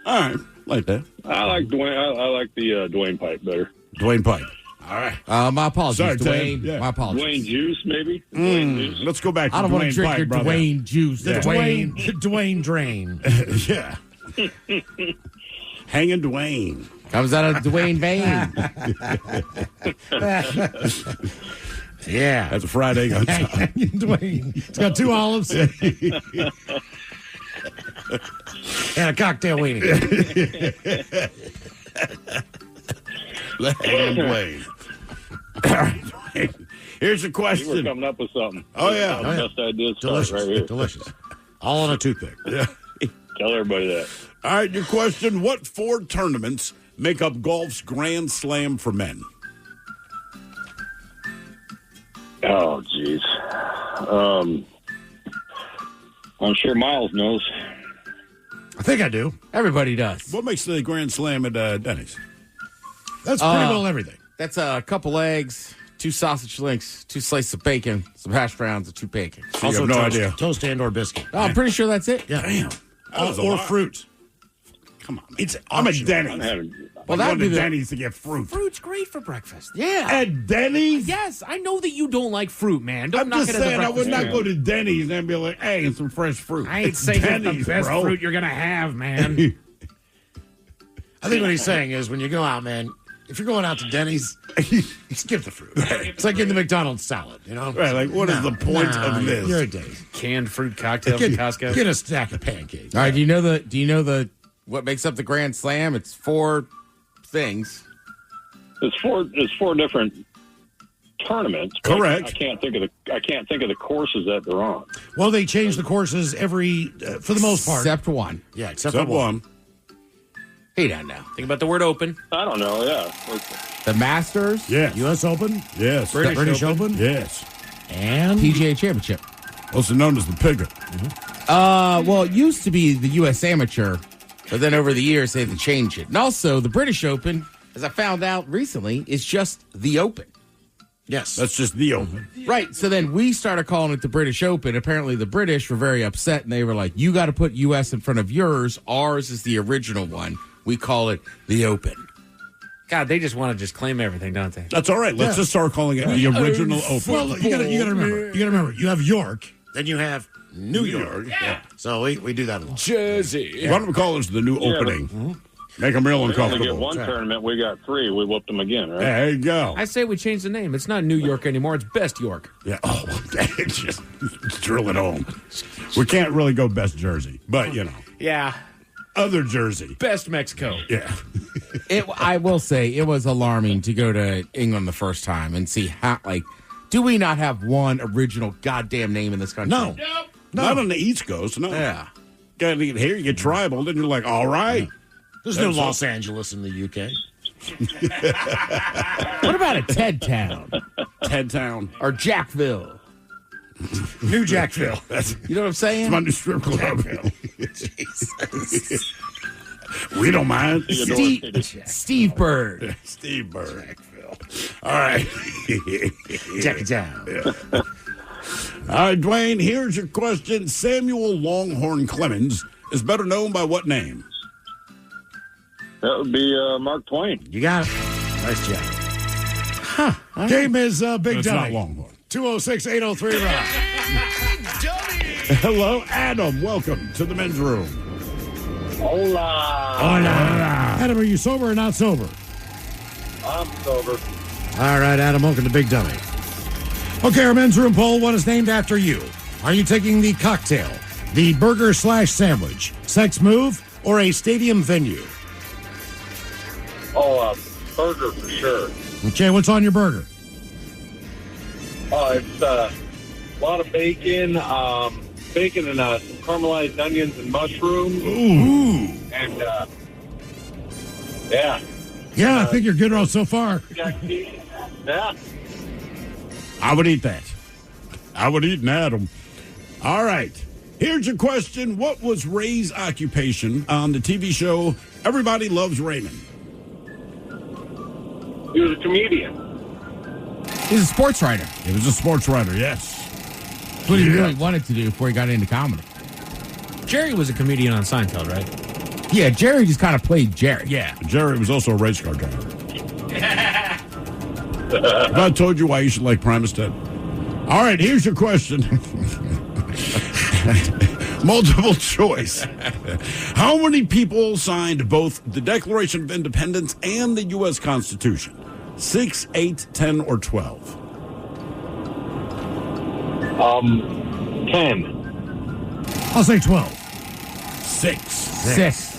All right, like that. I like Dwayne. I like the Dwayne Pipe better. Dwayne Pipe. All right. My apologies, Sorry, Dwayne. Ted. Yeah. My apologies. Dwayne Juice, maybe. Dwayne Juice. Let's go back to I don't want to Dwayne drink Pipe, your brother. Dwayne juice. The Dwayne drain. Yeah. Hanging Dwayne. Comes out of Dwayne vein. Yeah. That's a fried egg on top. Dwayne. It's got 2 olives. And a cocktail weenie. Hanging Dwayne. All right, Dwayne. Here's a You were question. coming up with something. Oh, yeah. Best ideas Delicious. right here. Delicious. All on a toothpick. Yeah. Tell everybody that. All right, your question. What 4 tournaments make up golf's Grand Slam for men? Oh, jeez. I'm sure Miles knows. I think I do. Everybody does. What makes the Grand Slam at Denny's? That's pretty well everything. That's a couple eggs, 2 sausage links, 2 slices of bacon, some hash browns, and 2 pancakes. So you have no idea. Toast and or biscuit. Oh, I'm pretty sure that's it. Yeah. Damn. Or fruit. Come on. I'm at Denny's. Well, I'm that'd going be to the Denny's to get fruit. Fruit's great for breakfast. Yeah. At Denny's? Yes, I know that you don't like fruit, man. Don't I'm knock just it at the saying I would breakfast not go to Denny's and be like, hey, and some fresh fruit. I ain't It's saying it's the Denny's, best bro. fruit you're going to have, man. I think what he's saying is when you go out, man, if you're going out to Denny's, skip the fruit. It's like in the McDonald's salad, you know? Right, like what is the point of this? You're a Denny's. Canned fruit cocktail from Costco. Get a stack of pancakes. All right, do you know the what makes up the Grand Slam? It's 4 things. It's four different tournaments. but Correct. I can't think of the courses that they're on. Well, they change the courses every, for the most part. Except 1. Yeah, except Except for one. He doesn't know. Think about the word open. I don't know. Yeah. The Masters. Yes. U.S. Open, Yes. British Open, Yes. and PGA Championship. Also known as the Pigger. Well, it used to be the U.S. Amateur, but then over the years they had to change it. And also, the British Open, as I found out recently, is just the Open. yes. That's just the Open. Right. So then we started calling it the British Open. Apparently, the British were very upset, and they were like, you got to put U.S. in front of yours. Ours is the original one. We call it the Open. God, they just want to just claim everything, don't they? That's all right. Let's just start calling it the original Open. Well, you gotta remember. You have York, then you have New York. Yeah. So we do that a lot. Jersey. Why don't we call this the new opening? Make them real We only get uncomfortable. one tournament. We got 3. We whooped them again, right? There you go. I say we change the name. It's not New York anymore. It's Best York. Yeah. Oh, just drill it home. We can't really go best Jersey, but you know, Yeah. other Jersey. Best Mexico. Yeah. I will say it was alarming to go to England the first time and see how, do we not have one original goddamn name in this country? No. Not on the East Coast, no. Yeah. Got to get here, you get tribal, then you're like, all right. There's no Los Angeles in the UK. What about a Ted Town? Ted Town. Or Jackville? New Jackville. You know what I'm saying? It's my new strip club. Jesus. We don't mind. Steve Bird. Steve Bird. All right. Jackie Town. Yeah. All right, Dwayne, here's your question. Samuel Longhorn Clemens is better known by what name? That would be Mark Twain. You got it. Nice job. Huh. Game is Big It's not Dummy. Longhorn. 206-803-ROCK. Hello, Adam. Welcome to the men's room. Hola. Adam, are you sober or not sober? I'm sober. All right, Adam, welcome to Big Dummy. Okay, our men's room poll, what is named after you? Are you taking the cocktail, the burger/sandwich, sex move, or a stadium venue? Oh, burger for sure. Okay, what's on your burger? It's a lot of bacon, bacon and some caramelized onions and mushrooms. Ooh. And, yeah. Yeah, I think you're good on so far. Yeah. I would eat that. I would eat an Adam. All right. Here's your question. What was Ray's occupation on the TV show Everybody Loves Raymond? He was a comedian. He's a sports writer. He was a sports writer, yes. That's what he really wanted to do before he got into comedy. Jerry was a comedian on Seinfeld, right? Yeah, Jerry just kind of played Jerry. Yeah. Jerry was also a race car driver. Have I told you why you should like Primus Ted? All right, here's your question. Multiple choice. How many people signed both the Declaration of Independence and the U.S. Constitution? 6, 8, 10, or 12? 10. I'll say 12. 6.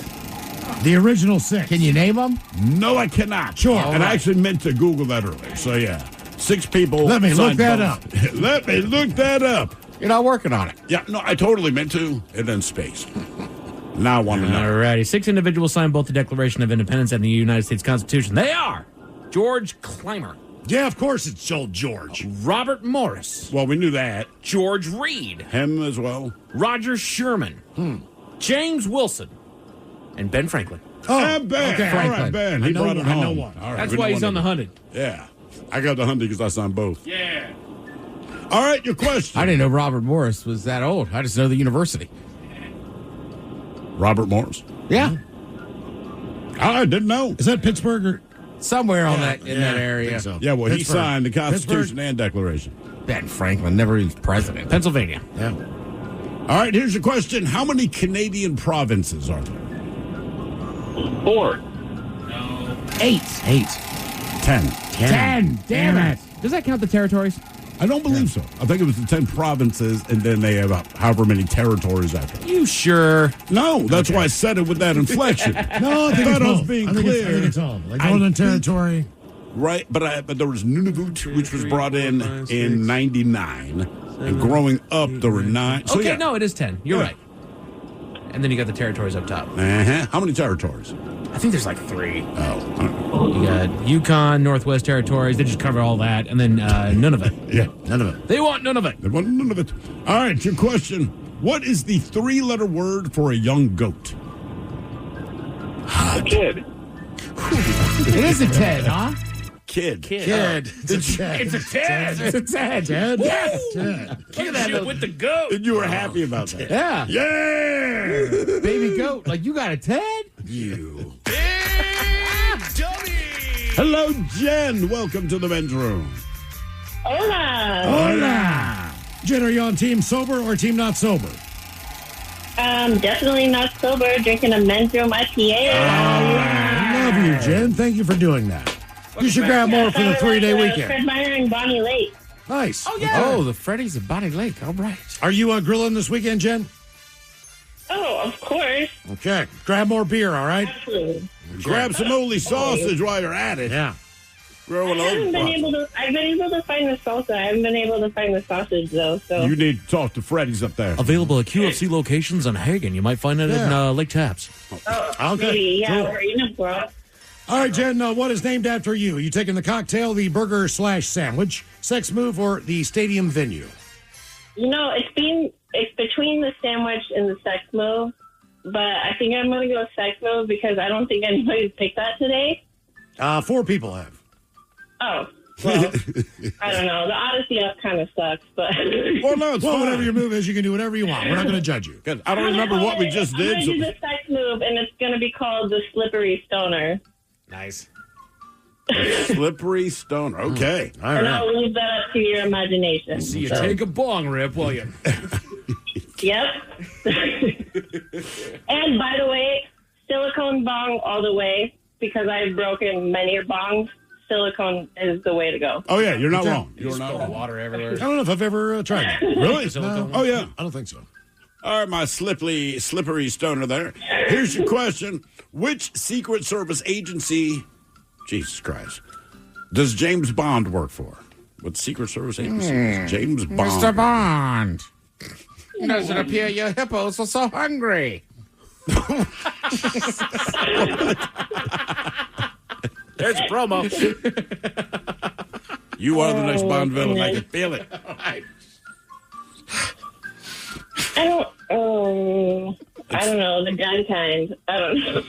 The original 6. Can you name them? No, I cannot. Sure. And I actually meant to Google that earlier. So, yeah. 6 people. Let me look signed that both. Let me look that up. You're not working on it. Yeah, no, I totally meant to, and then space. Now I want to know. Alrighty. 6 individuals signed both the Declaration of Independence and the United States Constitution. They are George Clymer. Yeah, of course it's old George. Robert Morris. Well, we knew that. George Reed. Him as well. Roger Sherman. James Wilson. And Ben Franklin. Oh, Ben. okay. All right, Ben. He brought it home. I know one. All right, That's we why don't he's want on the to- hunted. Yeah. I got the hunting because I signed both. Yeah. All right, your question. I didn't know Robert Morris was that old. I just know the university. Robert Morris. Yeah. I didn't know. Is that Pittsburgh or? Somewhere on that in that area. So. Yeah, well, he Pittsburgh. signed the Constitution Pittsburgh. and Declaration. Ben Franklin never was president. Pennsylvania. Yeah. All right, here's your question. How many Canadian provinces are there? 4. 8. 10. 10. Damn it. Does that count the territories? I don't believe so. I think it was the 10 provinces, and then they have however many territories after. You sure? No, that's why I said it with that inflection. No, I think Thought it's I was all. being I think clear. I think it's all. Like Northern Territory. Right, but there was Nunavut, which was brought in 99, and growing up there were 9. So Okay, yeah. no, it is 10. You're Yeah. right. And then you got the territories up top. Uh-huh. How many territories? I think there's like 3. Oh, You got Yukon, Northwest Territories. They just cover all that. And then none of it. yeah, none of it. They want none of it. They want none of it. All right, your question. What is the 3-letter word for a young goat? A kid. It is a 10, huh? Kid. It's a Ted. It's a 10. It's a 10. Ted. Yes. Ted. Look at that with the goat. And you were happy about that. Yeah. Yeah. Baby goat. Like, you got a 10? You. Hello, Jen. Welcome to the men's room. Hola. Hola. Jen, are you on team sober or team not sober? Definitely not sober. Drinking a men's room IPA. I love you, Jen. Thank you for doing that. You should grab more for the 3-day weekend. Fred Meyer and Bonnie Lake. Nice. Oh, yeah. Oh, the Freddy's at Bonnie Lake. All right. Are you grilling this weekend, Jen? Oh, of course. Okay. Grab more beer, all right? Absolutely. Grab some Oli sausage while you're at it. Yeah. Growing I've been able to find the salsa. I haven't been able to find the sausage though. So You need to talk to Freddy's up there. Available at QFC locations on Hagen. You might find it in Lake Taps. maybe, we're eating a broth. All right, Jen, what is named after you? You taking the cocktail, the burger / sandwich, sex move, or the stadium venue? It's between the sandwich and the sex move, but I think I'm going to go sex move because I don't think anybody's picked that today. 4 people have. Oh, well, I don't know. The Odyssey up kind of sucks, but... Well, no, it's fine. Whatever your move is, you can do whatever you want. We're not going to judge you. I don't remember what we just did. I'm going to do the sex move, and it's going to be called the Slippery Stoner. Nice. Slippery Stoner. Okay. All And I'll leave that up to your imagination. See you take a bong rip, will you? Yep. And by the way, silicone bong all the way, because I've broken many bongs. Silicone is the way to go. Oh, yeah, you're not wrong. You're not wrong. Water everywhere. I don't know if I've ever tried that. Really? No. Oh, yeah. I don't think so. All right, my slippery stoner there. Here's your question. Which Secret Service agency, Jesus Christ, does James Bond work for? What Secret Service agency is James Bond? Mr. Bond. Does it appear your hippos are so hungry? There's a promo. You are the next Bond villain. I can feel it. I don't know. The gun kind. I don't know.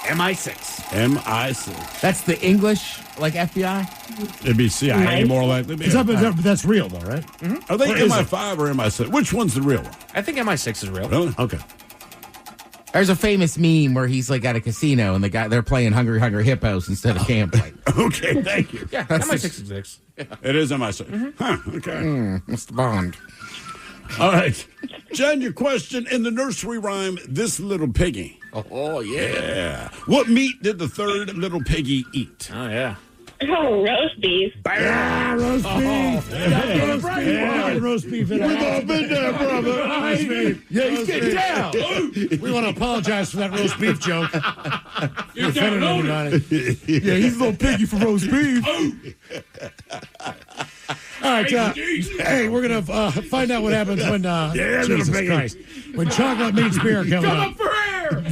MI6. MI6. That's the English, like FBI? It'd be CIA more likely. That's real, though, right? Mm-hmm. Are they MI5 or MI6? Which one's the real one? I think MI6 is real. Really? Okay. There's a famous meme where he's like at a casino and they're playing Hungry Hungry Hippos instead of Camplay. Okay, thank you. Yeah, MI6 exists. Yeah. It is MI6. Huh, okay. Mr. Bond. All right. Jen, your question in the nursery rhyme, This Little Piggy. Oh, yeah. What meat did the third little piggy eat? Oh, yeah. Oh, roast beef. Yeah, roast beef. Roast beef. We've all been there, brother. Roast beef. Yeah, he's getting down. We want to apologize for that roast beef joke. You offended anybody. Yeah, he's a little piggy for roast beef. All right, hey, we're going to find out what happens when, Jesus Christ, when chocolate meets beer coming up. For air!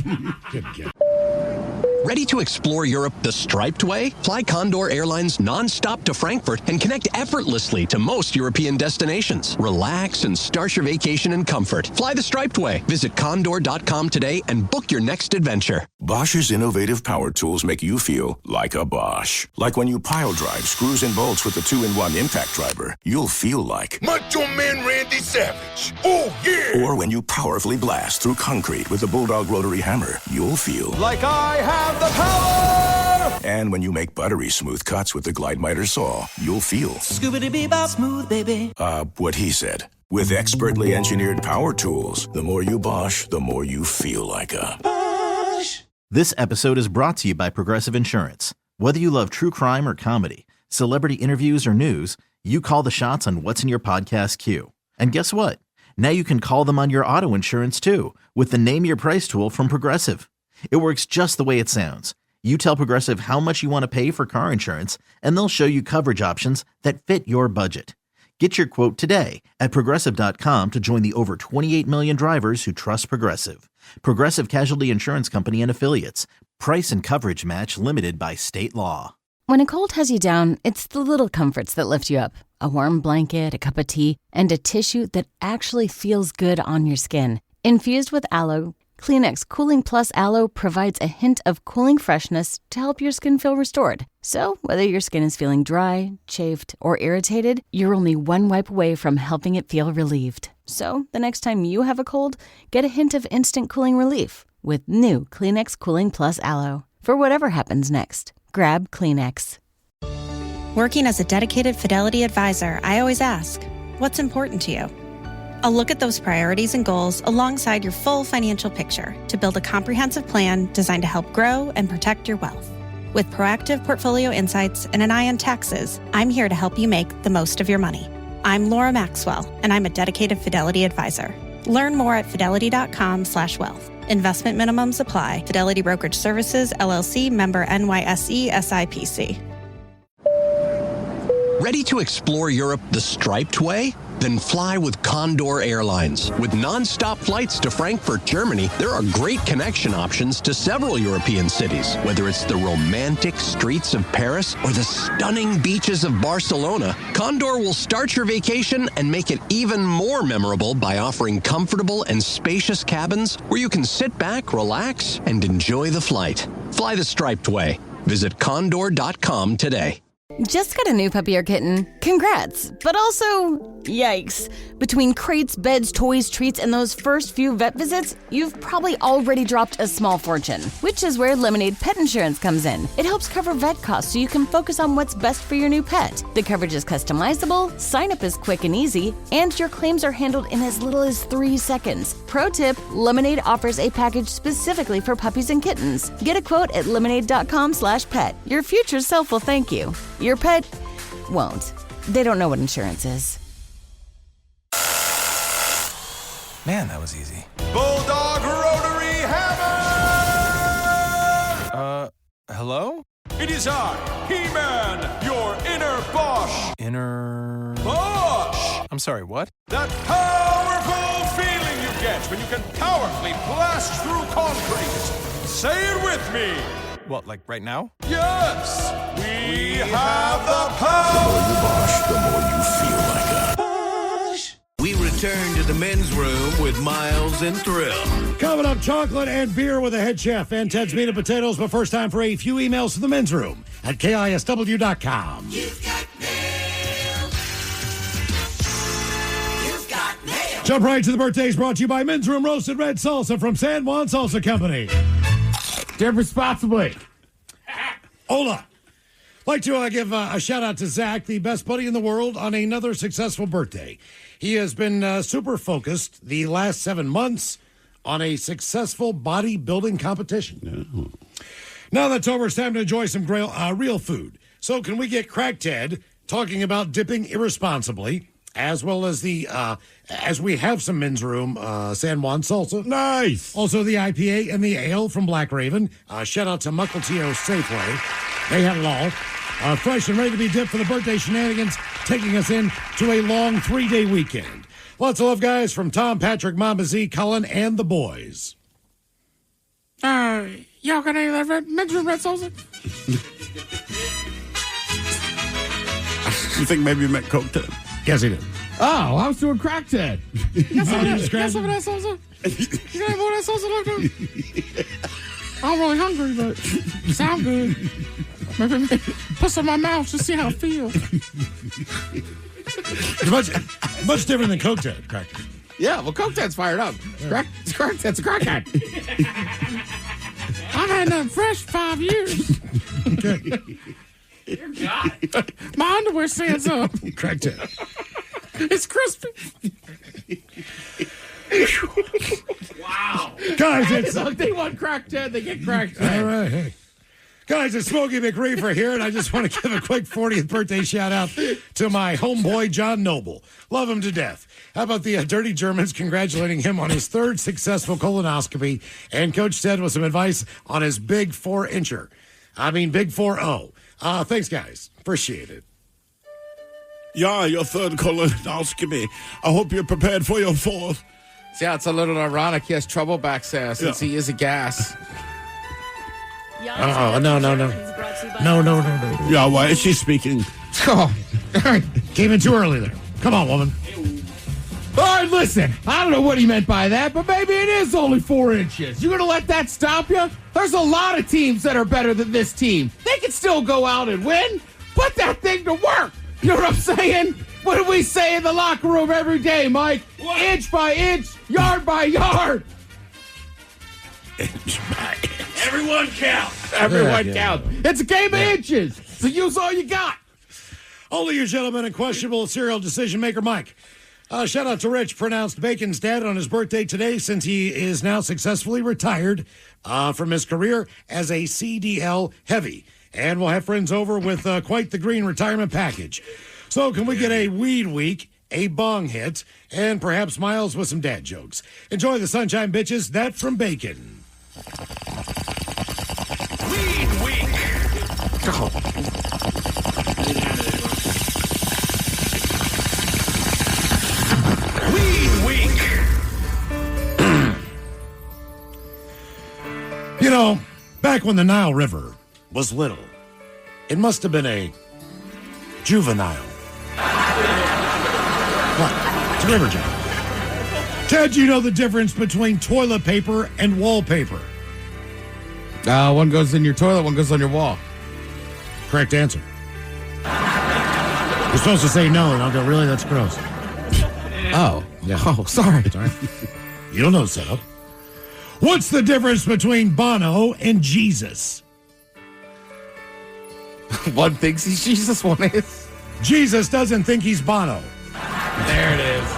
Ready to explore Europe the striped way? Fly Condor Airlines nonstop to Frankfurt and connect effortlessly to most European destinations. Relax and start your vacation in comfort. Fly the striped way. Visit condor.com today and book your next adventure. Bosch's innovative power tools make you feel like a Bosch. Like when you pile drive screws and bolts with the 2-in-1 impact driver, you'll feel like Macho Man Randy Savage. Oh, yeah. Or when you powerfully blast through concrete with the Bulldog rotary hammer, you'll feel like I have the power. And when you make buttery smooth cuts with the Glide Miter saw, you'll feel Scoobity-bee-bop smooth, baby. What he said. With expertly engineered power tools, the more you Bosch, the more you feel like a Bosch. This episode is brought to you by Progressive Insurance. Whether you love true crime or comedy, celebrity interviews or news, you call the shots on what's in your podcast queue. And guess what? Now you can call them on your auto insurance too with the Name Your Price tool from Progressive. It works just the way it sounds. You tell Progressive how much you want to pay for car insurance, and they'll show you coverage options that fit your budget. Get your quote today at Progressive.com to join the over 28 million drivers who trust Progressive. Progressive Casualty Insurance Company and Affiliates. Price and coverage match limited by state law. When a cold has you down, it's the little comforts that lift you up. A warm blanket, a cup of tea, and a tissue that actually feels good on your skin. Infused with aloe, Kleenex Cooling Plus Aloe provides a hint of cooling freshness to help your skin feel restored. So, whether your skin is feeling dry, chafed, or irritated, you're only one wipe away from helping it feel relieved. So, the next time you have a cold, get a hint of instant cooling relief with new Kleenex Cooling Plus Aloe. For whatever happens next, grab Kleenex. Working as a dedicated Fidelity advisor, I always ask, what's important to you? I'll look at those priorities and goals alongside your full financial picture to build a comprehensive plan designed to help grow and protect your wealth. With proactive portfolio insights and an eye on taxes, I'm here to help you make the most of your money. I'm Laura Maxwell, and I'm a dedicated Fidelity advisor. Learn more at fidelity.com/wealth. Investment minimums apply. Fidelity Brokerage Services, LLC, member NYSE, SIPC. Ready to explore Europe the striped way? Then fly with Condor Airlines. With non-stop flights to Frankfurt, Germany, there are great connection options to several European cities. Whether it's the romantic streets of Paris or the stunning beaches of Barcelona, Condor will start your vacation and make it even more memorable by offering comfortable and spacious cabins where you can sit back, relax, and enjoy the flight. Fly the striped way. Visit condor.com today. Just got a new puppy or kitten? Congrats! But also, yikes. Between crates, beds, toys, treats, and those first few vet visits, you've probably already dropped a small fortune, which is where Lemonade Pet Insurance comes in. It helps cover vet costs so you can focus on what's best for your new pet. The coverage is customizable, sign-up is quick and easy, and your claims are handled in as little as 3 seconds. Pro tip, Lemonade offers a package specifically for puppies and kittens. Get a quote at lemonade.com/pet. Your future self will thank you. Your pet won't. They don't know what insurance is. Man, that was easy. Bulldog Rotary Hammer! Hello? It is I, He-Man, your inner Bosch. Inner... Bosch! I'm sorry, what? That powerful feeling you get when you can powerfully blast through concrete. Say it with me. What, like right now? Yes! We have the power! The more you Bosch, the more you feel like a... We return to the men's room with Miles and Thrill. Coming up, chocolate and beer with the head chef and Ted's Meat and Potatoes, but first time for a few emails to the men's room at KISW.com. You've got mail. You've got mail. Jump right to the birthdays brought to you by Men's Room Roasted Red Salsa from San Juan Salsa Company. Drink responsibly. Hola. Like to give a shout out to Zach, the best buddy in the world, on another successful birthday. He has been super focused the last 7 months on a successful bodybuilding competition. Oh. Now that's over, it's time to enjoy some real food. So can we get Crack Ted talking about dipping irresponsibly, as well as the, as we have some Men's Room San Juan salsa. Nice. Also the IPA and the ale from Black Raven. Shout out to Mukilteo Safeway. They had it all. Fresh and ready to be dipped for the birthday shenanigans, taking us into a long 3-day weekend. Lots of love, guys, from Tom, Patrick, Mama Z, Colin, and the boys. Y'all got any of that Men's Room Red Salsa? You think maybe you meant Coke Ted? Yes, he did. Oh, I was doing Crack Ted. Got some of that salsa? You got any more of that salsa like that? I'm really hungry, but it sounds good. Maybe put some in my mouth to see how it feels. Much different than Coke Ted, Crack Ted. Yeah, well, Coke Ted's fired up. Yeah. Crack Ted's a crackhead. I've had nothing fresh for 5 years. Okay. Dear God. My underwear stands up. Crack Ted. It's crispy. Wow. Guys, it's... They want Crack Ted, they get Crack Ted. All right, hey. Guys, it's Smokey McReefer here, and I just want to give a quick 40th birthday shout-out to my homeboy, John Noble. Love him to death. How about the Dirty Germans congratulating him on his 3rd successful colonoscopy, and Coach Ted with some advice on his big 4-incher. I mean, big 4-0. Thanks, guys. Appreciate it. Yeah, your 3rd colonoscopy. I hope you're prepared for your 4th. Yeah, it's a little ironic. He has trouble back there since he is a gas. Oh, no. No. Yeah, why is she speaking? Oh, came in too early there. Come on, woman. All right, listen. I don't know what he meant by that, but maybe it is only 4 inches. You going to let that stop you? There's a lot of teams that are better than this team. They can still go out and win. Put that thing to work. You know what I'm saying? What do we say in the locker room every day, Mike? What? Inch by inch, yard by yard. Inch by inch. Everyone counts. Everyone counts. It's a game of inches, so use all you got. Only your gentleman and questionable serial decision maker, Mike. Shout out to Rich, pronounced Bacon's dad on his birthday today, since he is now successfully retired from his career as a CDL heavy. And we'll have friends over with quite the green retirement package. So can we get a weed week, a bong hit, and perhaps Miles with some dad jokes? Enjoy the sunshine, bitches. That from Bacon. Weed Week. back when the Nile River was little, it must have been a juvenile. What? It's a river, John. Ted, do you know the difference between toilet paper and wallpaper? One goes in your toilet, one goes on your wall. Correct answer. You're supposed to say no, and I'll go, really? That's gross. Oh. Yeah. Oh, sorry. Sorry. You don't know the setup. What's the difference between Bono and Jesus? One thinks he's Jesus, one is. Jesus doesn't think he's Bono. There it is.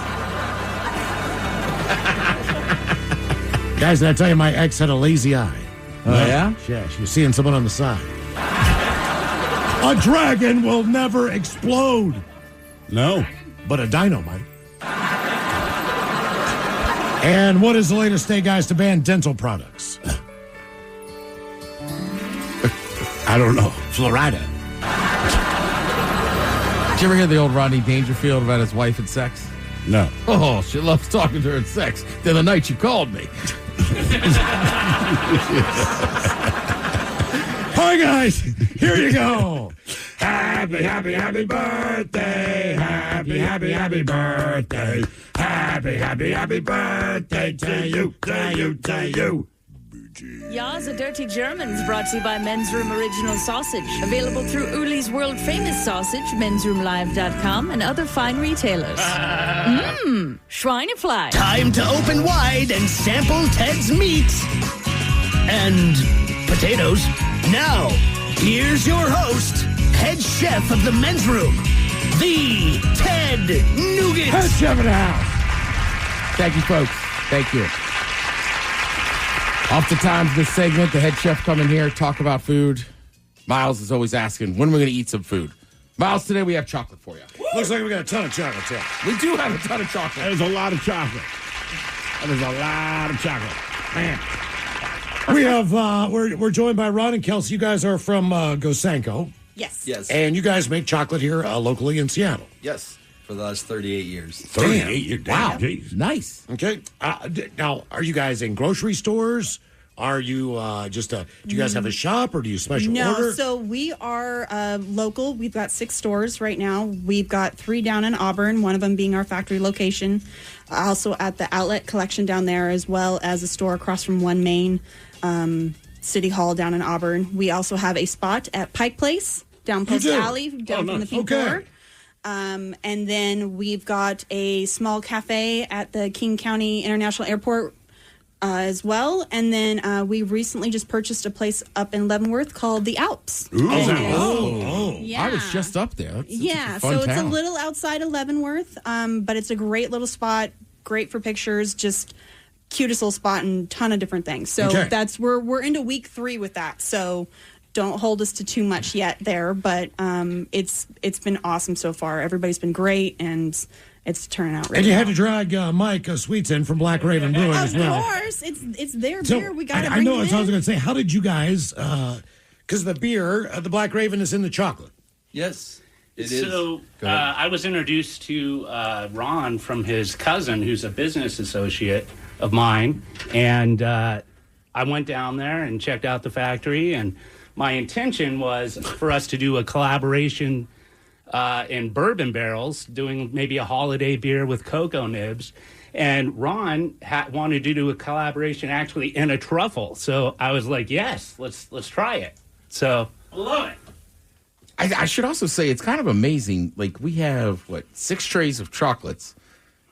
Guys, did I tell you my ex had a lazy eye? Oh, yeah? Yeah, she was seeing someone on the side. A dragon will never explode. No. But a dino might. And what is the latest state, guys, to ban dental products? I don't know. Florida. Did you ever hear the old Rodney Dangerfield about his wife and sex? No. Oh, she loves talking to her and sex. Then the night she called me. Hi, guys. Here you go. Happy, happy, happy birthday. Happy, happy, happy birthday. Happy, happy, happy birthday to you, to you, to you. Ya's a Dirty Germans brought to you by Men's Room Original Sausage. Available through Uli's World Famous Sausage, mensroomlive.com, and other fine retailers. Schweinefleisch. Time to open wide and sample Ted's meat and potatoes. Now, here's your host, head chef of the Men's Room, the Ted Nugent. Head chef of the house. Thank you, folks. Thank you. Oftentimes, this segment, the head chef come in here, talk about food. Miles is always asking, when are we going to eat some food? Miles, today we have chocolate for you. Looks like we got a ton of chocolate, Ted. We do have a ton of chocolate. There's a lot of chocolate. There's a lot of chocolate. Man. We have, we're joined by Ron and Kelsey. You guys are from Gosanko. Yes. Yes. And you guys make chocolate here locally in Seattle. Yes. For the last 38 years. 38 years. Wow. Geez. Nice. Okay. Now, are you guys in grocery stores? Are you do you guys have a shop or do you special order? So we are local. We've got 6 stores right now. We've got 3 down in Auburn, one of them being our factory location. Also at the outlet collection down there, as well as a store across from One Main City Hall down in Auburn. We also have a spot at Pike Place, down Post Alley, down from the Pink Door. And then we've got a small cafe at the King County International Airport as well. And then we recently just purchased a place up in Leavenworth called The Alps. Ooh. Yeah. I was just up there. So it's a little outside of Leavenworth, but it's a great little spot, great for pictures, just cutest little spot and ton of different things. So that's we're into week 3 with that. So don't hold us to too much yet there, but it's been awesome so far. Everybody's been great, and it's turning out really And you well. had to drag Mike Sweets in from Black Raven Brewing as well. Of course, it's their beer. We got to I bring know it what I was in. going to say. How did you guys, because the beer, the Black Raven is in the chocolate. Yes, it is. So I was introduced to Ron from his cousin, who's a business associate of mine. And I went down there and checked out the factory. And my intention was for us to do a collaboration in bourbon barrels, doing maybe a holiday beer with cocoa nibs. And Ron wanted to do a collaboration actually in a truffle. So I was like, yes, let's try it. So I love it. I should also say it's kind of amazing. Like, we have, 6 trays of chocolates,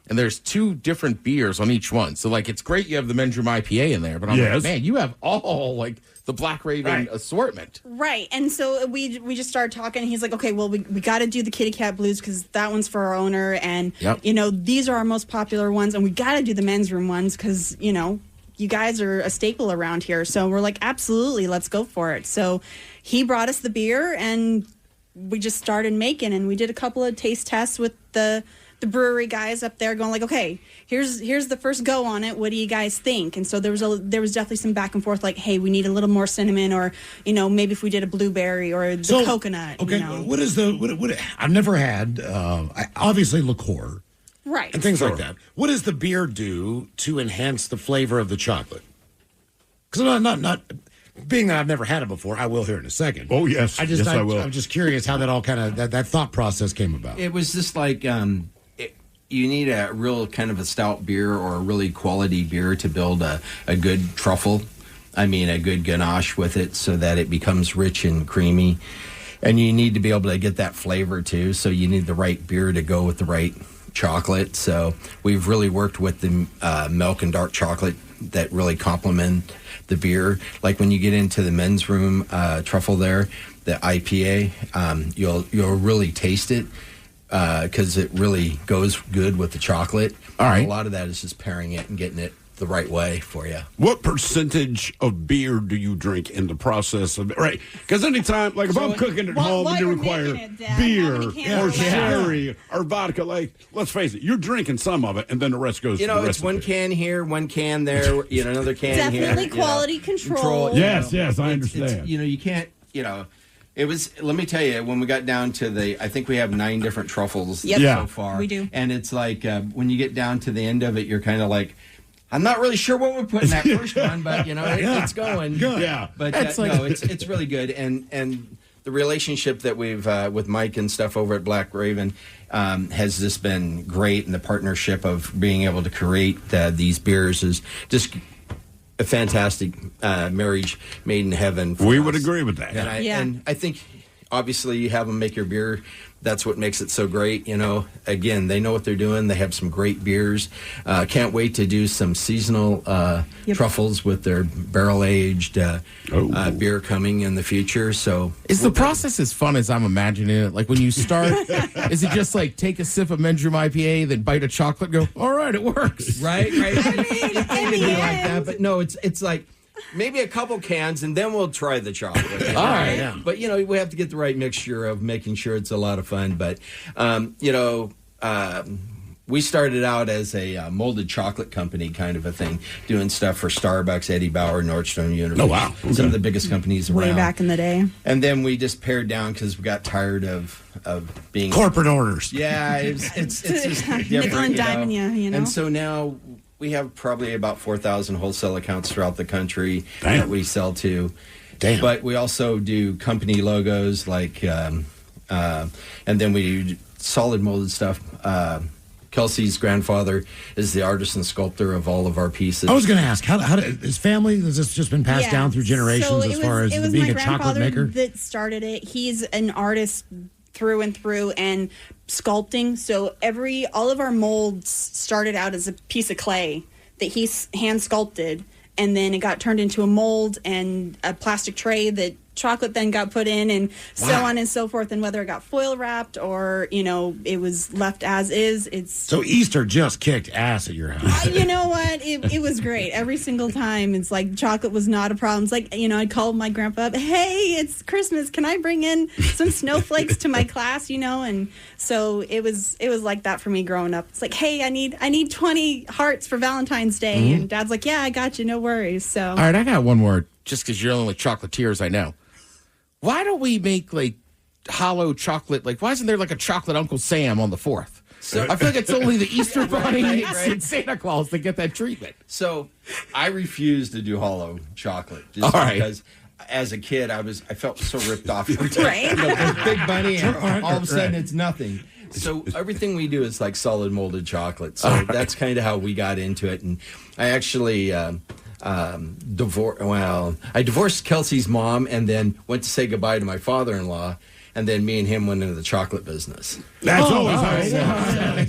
and there's 2 different beers on each one. So, it's great you have the Men's Room IPA in there, but I'm like, man, you have all, the Black Raven assortment. Right. And so we just started talking, and he's like, okay, well, we got to do the Kitty Cat Blues because that one's for our owner, and, these are our most popular ones, and we got to do the Men's Room ones because, you guys are a staple around here. So we're like, absolutely, let's go for it. So he brought us the beer, and we just started making, and we did a couple of taste tests with the brewery guys up there going like, okay, here's the first go on it. What do you guys think? And so there was definitely some back and forth like, hey, we need a little more cinnamon, or, maybe if we did a blueberry or the coconut. Okay. What is what I've never had, obviously liqueur. Right. And things like that. What does the beer do to enhance the flavor of the chocolate? Because being that I've never had it before, I will here in a second. Oh, yes. Yes, I will. I'm just curious how that all kind of, that thought process came about. It was just like you need a real kind of a stout beer or a really quality beer to build a good truffle. I mean, a good ganache with it so that it becomes rich and creamy. And you need to be able to get that flavor, too. So you need the right beer to go with the right chocolate. So we've really worked with the milk and dark chocolate that really complement the beer. Like when you get into the men's room truffle there, the IPA, you'll really taste it because it really goes good with the chocolate. All right. A lot of that is just pairing it and getting it the right way for you. What percentage of beer do you drink in the process of it? Right. Because anytime, like if I'm cooking at home and you require beer or sherry or vodka, like, let's face it, you're drinking some of it and then the rest goes to the rest it's one can here, one can there, another can here. Definitely quality control. Yes, I understand. You can't, it was, let me tell you, when we got down to I think we have 9 different truffles so far. We do. And it's like, when you get down to the end of it, you're kind of like, I'm not really sure what we're putting that first one, but it's going. Good. Yeah. But it's really good. And the relationship that we've with Mike and stuff over at Black Raven has just been great, and the partnership of being able to create these beers is just a fantastic marriage made in heaven. We would agree with that. And I think obviously you have them make your beer. That's what makes it so great. Again, they know what they're doing. They have some great beers. Can't wait to do some seasonal truffles with their barrel-aged beer coming in the future. So, is the process as fun as I'm imagining it? Like when you start, is it just like take a sip of Men's Room IPA, then bite a chocolate, and go, all right, it works. Right. It can be like that, but no, it's like, maybe a couple cans, and then we'll try the chocolate. All right. Yeah. But, we have to get the right mixture of making sure it's a lot of fun. But, we started out as a molded chocolate company kind of a thing, doing stuff for Starbucks, Eddie Bauer, Nordstrom University. Oh, wow. Okay. Some of the biggest companies around. Way back in the day. And then we just pared down because we got tired of being... corporate orders. Yeah, it's just different. Nickel and diming you know. And so now... we have probably about 4,000 wholesale accounts throughout the country that we sell to. Damn. But we also do company logos like, and then we do solid molded stuff. Kelsey's grandfather is the artist and sculptor of all of our pieces. I was going to ask, how his family, has this just been passed down through generations as far as being a chocolate maker? That started it. He's an artist through and through and sculpting. So all of our molds started out as a piece of clay that he hand sculpted, and then it got turned into a mold and a plastic tray that chocolate then got put in, and so on and so forth. And whether it got foil wrapped or it was left as is, so Easter just kicked ass at your house. You know what? It was great every single time. It's like chocolate was not a problem. It's like I'd call my grandpa up. Hey, it's Christmas. Can I bring in some snowflakes to my class? And so it was like that for me growing up. It's like, hey, I need 20 hearts for Valentine's Day, and Dad's like, yeah, I got you, no worries. So all right, I got one more. Just because you're the only chocolatiers I know. Why don't we make like hollow chocolate? Like, why isn't there like a chocolate Uncle Sam on the 4th? So I feel like it's only the Easter Bunny and Santa Claus that get that treatment. So I refuse to do hollow chocolate because as a kid I felt so ripped off. Right? Big Bunny, and all of a sudden it's nothing. So everything we do is like solid molded chocolate. So that's kind of how we got into it. And I actually I divorced Kelsey's mom and then went to say goodbye to my father-in-law, and then me and him went into the chocolate business. That's always nice.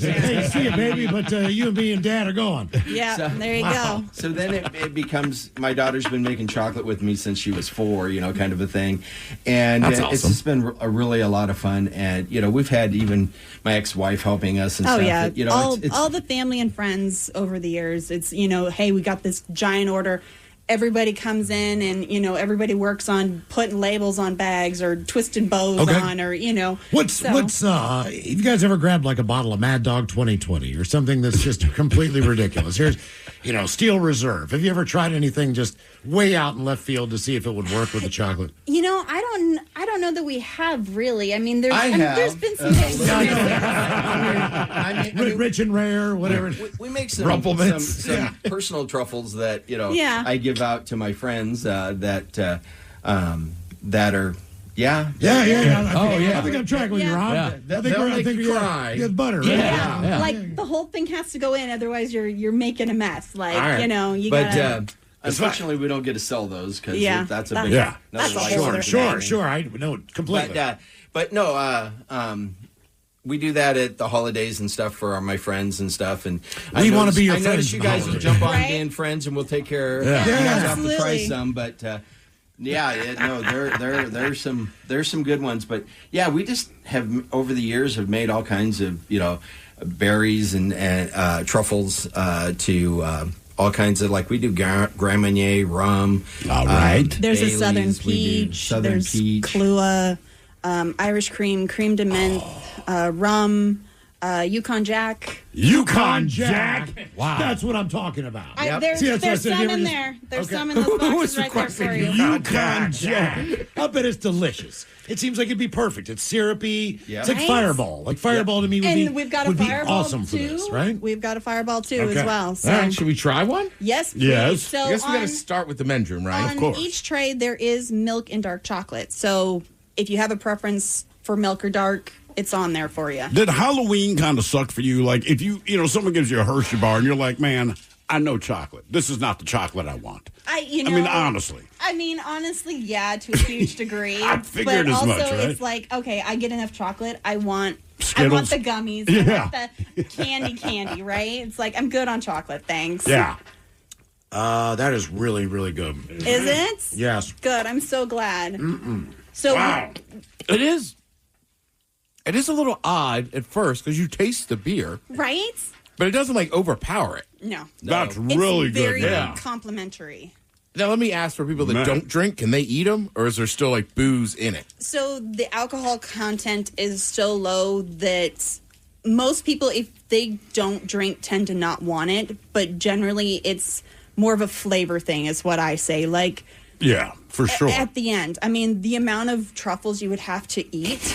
Hey, see you, baby, but you and me and Dad are going. Yeah, there you go. So then it becomes, my daughter's been making chocolate with me since she was 4, kind of a thing. And it's just been really a lot of fun. And, we've had even my ex-wife helping us and stuff. Yeah. But, all the family and friends over the years, it's, hey, we got this giant order. Everybody comes in and, everybody works on putting labels on bags or twisting bows on or, What's have you guys ever grabbed like a bottle of Mad Dog 2020 or something that's just completely ridiculous? Steel Reserve. Have you ever tried anything just way out in left field to see if it would work with the chocolate? I don't know that we have really. I mean, there's been some things. Rich and rare, whatever. We make some personal truffles that I give out to my friends that are. Yeah. I think I'm tracking with you, Rob. Yeah. I think you're butter. Right? Yeah. Like the whole thing has to go in, otherwise you're making a mess. Like you gotta. Unfortunately, we don't get to sell those because that's a big. Sure. I know completely. But no. We do that at the holidays and stuff for my friends and stuff, and we want to be your friends. I notice you guys will jump on being friends, and we'll take care. You guys have to try some, but. There's some good ones, but we just have over the years have made all kinds of berries and truffles to all kinds of we do Grand Marnier rum. All right, there's Bailey's, a Southern peach. There's Kahlua, Irish cream de menthe, rum. Yukon Jack. Yukon Jack? Wow. That's what I'm talking about. There's some in there. There's some in those boxes right there for you. Yukon Jack. I bet it's delicious. It seems like it'd be perfect. It's syrupy. It's like Fireball. Like Fireball to me we've got a Fireball awesome for too. this, right? We've got a Fireball too as well. So. All right, should we try one? Yes, please. Yes. So I guess we got to start with the men's room, right? Of course. On each tray, there is milk and dark chocolate. So if you have a preference for milk or dark, it's on there for you. Did Halloween kind of suck for you? Like, if someone gives you a Hershey bar and you're like, man, I know chocolate. This is not the chocolate I want. Honestly. Honestly, yeah, to a huge degree. I figured but as also, much, right? it's like, okay, I get enough chocolate. I want Skittles. the gummies. Yeah. I want the candy, right? It's like, I'm good on chocolate, thanks. Yeah. That is really, really good. Is it? Yes. Good. I'm so glad. So wow. It is a little odd at first because you taste the beer. Right? But it doesn't overpower it. No. That's really good. It's very complimentary. Now, let me ask for people that don't drink, can they eat them? Or is there still booze in it? So the alcohol content is so low that most people, if they don't drink, tend to not want it. But generally, it's more of a flavor thing is what I say. Yeah, for sure. At the end, the amount of truffles you would have to eat,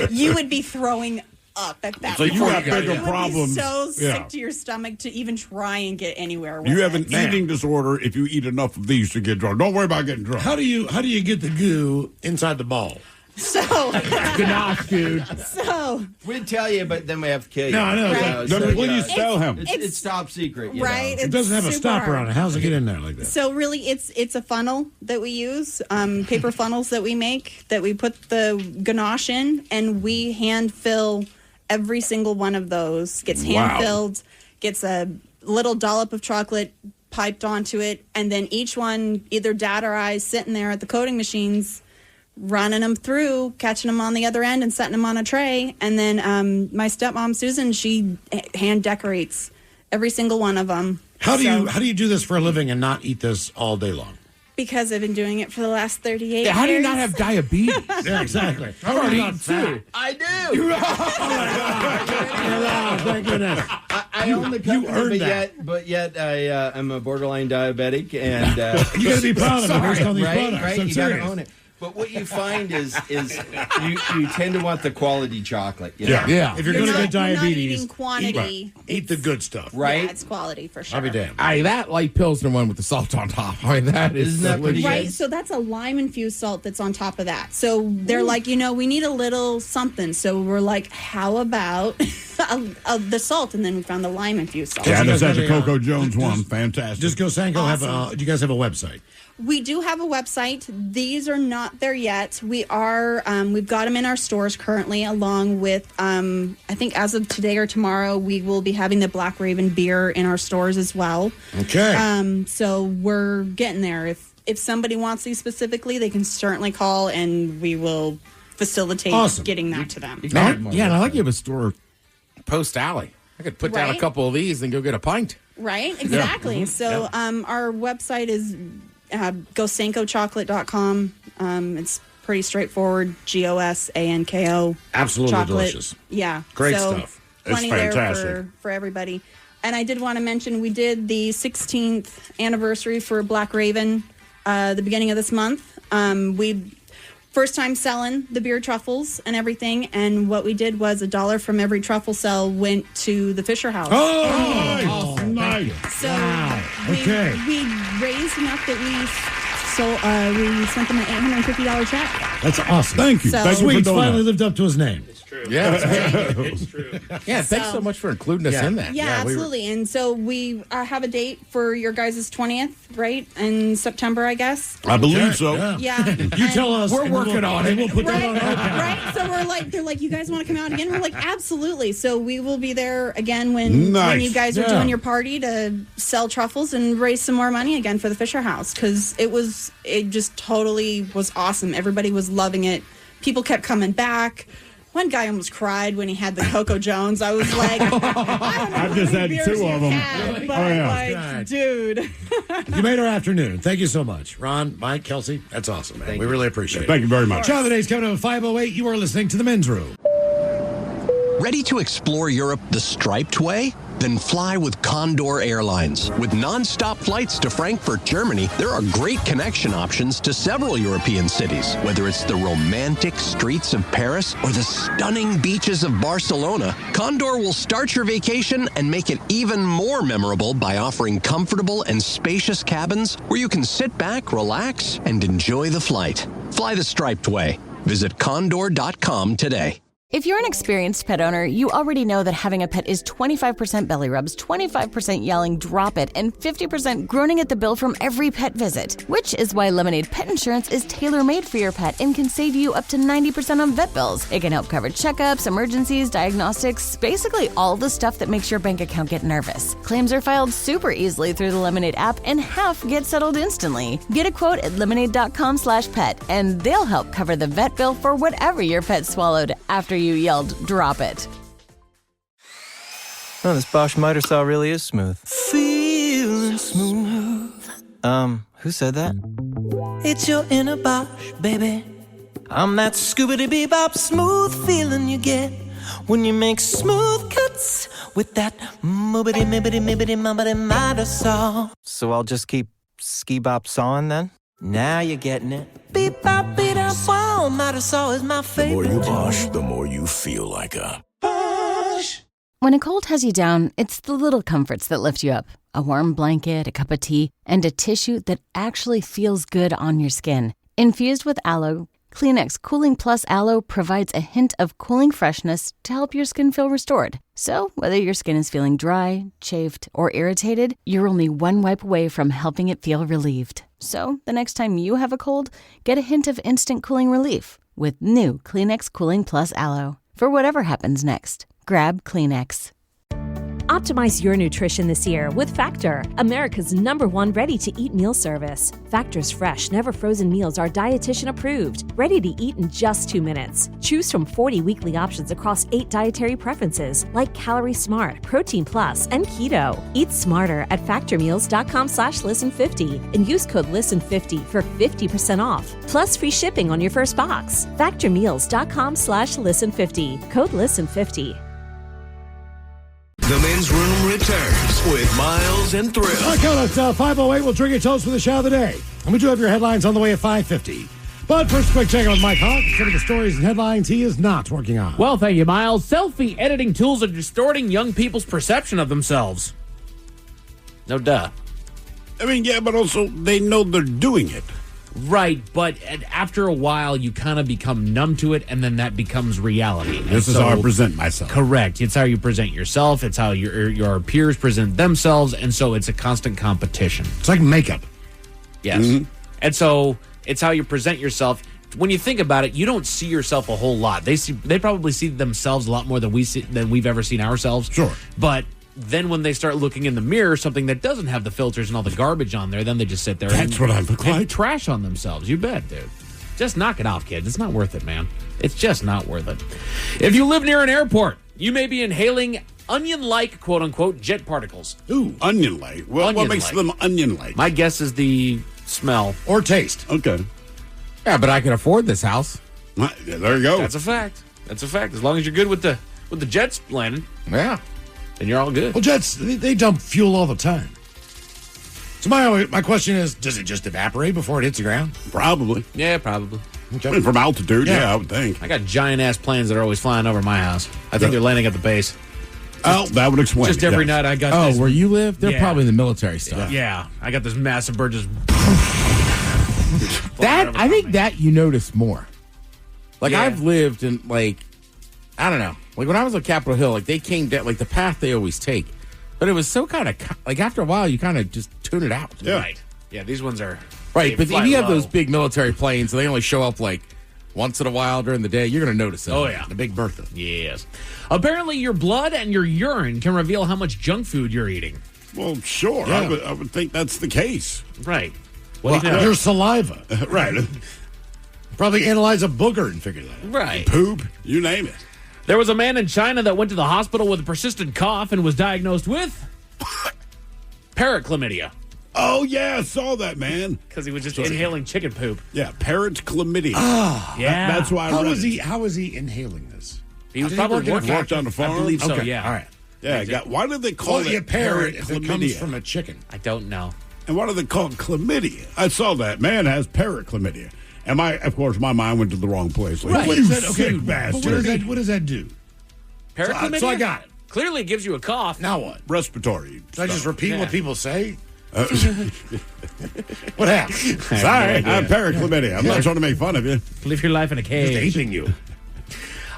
you would be throwing up at that so point. you got bigger problems. You would be so sick to your stomach to even try and get anywhere with You have it. an eating disorder if you eat enough of these to get drunk. Don't worry about getting drunk. How do you get the goo inside the ball? So Ganache, dude. So we'd tell you, but then we have to kill you. No, I know. Right. Then please tell him. It's top secret, right? It doesn't have a stopper on it. How's it get in there like that? So really, it's a funnel that we use, paper funnels that we make, that we put the ganache in, and we hand fill every single one of those. Gets hand filled, gets a little dollop of chocolate piped onto it, and then each one, either Dad or I, sitting there at the coating machines, running them through, catching them on the other end and setting them on a tray. And then my stepmom, Susan, she hand decorates every single one of them. How do you do this for a living and not eat this all day long? Because I've been doing it for the last 38 years. How do you not have diabetes? Yeah, exactly. I've already eaten too. I do. Thank goodness. I own the company, but yet I am a borderline diabetic, and you got to be proud of it. Based on these right? products. I'm You got to serious. own it. But what you find is you tend to want the quality chocolate. You know? Yeah. If you're going to get you're not diabetes, eating quantity. eat the good stuff. Right? Yeah, it's quality for sure. I'll be damned. That light Pilsner one with the salt on top. That is Isn't that pretty delicious. Right, so that's a lime infused salt that's on top of that. So they're like, we need a little something. So we're like, how about the salt? And then we found the lime infused salt. Yeah, that's the Coco Jones one. Fantastic. Does Go Sanko Awesome. do you guys have a website? We do have a website. These are not there yet. We are. We've got them in our stores currently, along with I think as of today or tomorrow, we will be having the Black Raven beer in our stores as well. Okay. So we're getting there. If somebody wants these specifically, they can certainly call, and we will facilitate getting that to them. And I like you have a store post alley. I could put down a couple of these and go get a pint. Right, exactly. Yeah. So our website is gosankochocolate.com. It's pretty straightforward. GOSANKO. Absolutely chocolate. delicious. Yeah. Great so stuff. Plenty It's fantastic. there for everybody. And I did want to mention we did the 16th anniversary for Black Raven the beginning of this month. We first time selling the beer truffles and everything. And what we did was $1 from every truffle sell went to the Fisher House. Oh, nice. So we raised enough that we sent them an $850 check. That's awesome. Thank you. So- Thank you for Sweet doing finally that. lived up to his name. Yeah, It's true. yeah. Thanks so much for including us in that. Yeah, absolutely. And so we have a date for your guys' 20th, right? In September, I guess. I believe so. Yeah. You tell us. We're and working on it. We'll put that on our Right. So they're like, you guys want to come out again? We're like, absolutely. So we will be there again when you guys are doing your party to sell truffles and raise some more money again for the Fisher House, because it just totally was awesome. Everybody was loving it. People kept coming back. One guy almost cried when he had the Coco Jones. I was like, I don't know I've just had beers 2 you of them. had, but like, dude. You made our afternoon. Thank you so much. Ron, Mike, Kelsey, that's awesome, man. We really appreciate it. Thank you very much. Show of the day's coming up at 5:08. You are listening to The Men's Room. Ready to explore Europe the striped way? Then fly with Condor Airlines. With non-stop flights to Frankfurt, Germany, there are great connection options to several European cities. Whether it's the romantic streets of Paris or the stunning beaches of Barcelona, Condor will start your vacation and make it even more memorable by offering comfortable and spacious cabins where you can sit back, relax, and enjoy the flight. Fly the striped way. Visit condor.com today. If you're an experienced pet owner, you already know that having a pet is 25% belly rubs, 25% yelling, drop it, and 50% groaning at the bill from every pet visit. Which is why Lemonade Pet Insurance is tailor-made for your pet and can save you up to 90% on vet bills. It can help cover checkups, emergencies, diagnostics, basically all the stuff that makes your bank account get nervous. Claims are filed super easily through the Lemonade app, and half get settled instantly. Get a quote at lemonade.com/pet, and they'll help cover the vet bill for whatever your pet swallowed after you yelled, drop it. Oh, this Bosch miter saw really is smooth. Feeling smooth. Who said that? It's your inner Bosch, baby. I'm that scoobity-bebop smooth feeling you get when you make smooth cuts with that moobity-mibbity-mibbity-mubbity miter saw. So I'll just keep ski-bop sawing then? Now you're getting it. Beep-bop, beat-up, wow, miter saw is my The favorite. more you Bosch, the more you feel like a Bosch. When a cold has you down, it's the little comforts that lift you up. A warm blanket, a cup of tea, and a tissue that actually feels good on your skin. Infused with aloe, Kleenex Cooling Plus Aloe provides a hint of cooling freshness to help your skin feel restored. So, whether your skin is feeling dry, chafed, or irritated, you're only one wipe away from helping it feel relieved. So, the next time you have a cold, get a hint of instant cooling relief with new Kleenex Cooling Plus Aloe. For whatever happens next, grab Kleenex. Optimize your nutrition this year with Factor, America's #1 ready-to-eat meal service. Factor's fresh, never frozen meals are dietitian approved, ready to eat in just 2 minutes. Choose from 40 weekly options across 8 dietary preferences like Calorie Smart, Protein Plus, and Keto. Eat smarter at factormeals.com/listen50 and use code LISTEN50 for 50% off, plus free shipping on your first box. Factormeals.com/listen50, code LISTEN50. The Men's Room returns with Miles and Thrill. All right, coming up at 5:08, we'll drink your toast for the show of the day. And we do have your headlines on the way at 5:50. But first, a quick check on Mike Hawk. Some of the stories and headlines he is not working on. Well, thank you, Miles. Selfie editing tools are distorting young people's perception of themselves. No duh. I mean, yeah, but also they know they're doing it. Right, but after a while, you kind of become numb to it, and then that becomes reality. This is how I present myself. Correct. It's how you present yourself. It's how your peers present themselves, and so it's a constant competition. It's like makeup. Yes. Mm-hmm. And so it's how you present yourself. When you think about it, you don't see yourself a whole lot. They probably see themselves a lot more than we've ever seen ourselves. Sure. But then when they start looking in the mirror, something that doesn't have the filters and all the garbage on there, then they just sit there That's what I look like. and trash on themselves. You bet, dude. Just knock it off, kids. It's not worth it, man. It's just not worth it. If you live near an airport, you may be inhaling onion-like, quote-unquote, jet particles. Ooh, onion-like. Well, what makes them onion-like? My guess is the smell. Or taste. Okay. Yeah, but I can afford this house. There you go. That's a fact. That's a fact. As long as you're good with the jets landing. Yeah. and you're all good. Well, jets, they dump fuel all the time. So my question is, does it just evaporate before it hits the ground? Probably. Yeah, probably. I mean, from altitude, yeah, I would think. I got giant-ass planes that are always flying over my house. I think they're landing at the base. Oh, that would explain Just it, every yes. night I got Oh, this. where you live? They're Yeah. probably in the military stuff. Yeah, I got this massive bird just... That I think that you notice more. Like Yeah. I've lived in I don't know. Like when I was on Capitol Hill, like they came down like the path they always take, but it was so kind of like after a while you kind of just tune it out. Yeah. Right. Yeah, these ones are... Right, they but fly if you have low. those big military planes, and they only show up like once in a while during the day, you're going to notice them. Oh, yeah. The Big Bertha. Yes. Apparently, your blood and your urine can reveal how much junk food you're eating. Well, sure. Yeah. I would think that's the case. Right. What do you know? Your saliva. Right. Probably analyze a booger and figure that out. Right. Poop, you name it. There was a man in China that went to the hospital with a persistent cough and was diagnosed with parachlamydia. Oh, yeah, I saw that, man. Because he was just inhaling chicken poop. Yeah, parrot chlamydia. Yeah. That's why I How read is it. How is he inhaling this? He was Did probably work in a working. Worked on the farm? I believe so, Okay, yeah. all right. Yeah, why do they call Well, it you parrot if it comes chlamydia? from a chicken. I don't know. And why do they call it chlamydia? I saw that. Man has parrot chlamydia. And of course, my mind went to the wrong place. Like, Right. what Is is that- that? okay, Sick bastard. What does that do? Parachlamydia? So I got it. Clearly, it gives you a cough. Now what? Respiratory. Should I just repeat Yeah. what people say? What happened? Sorry, I'm parrot chlamydia. I'm not trying to make fun of you. Live your life in a Just cage. aping you.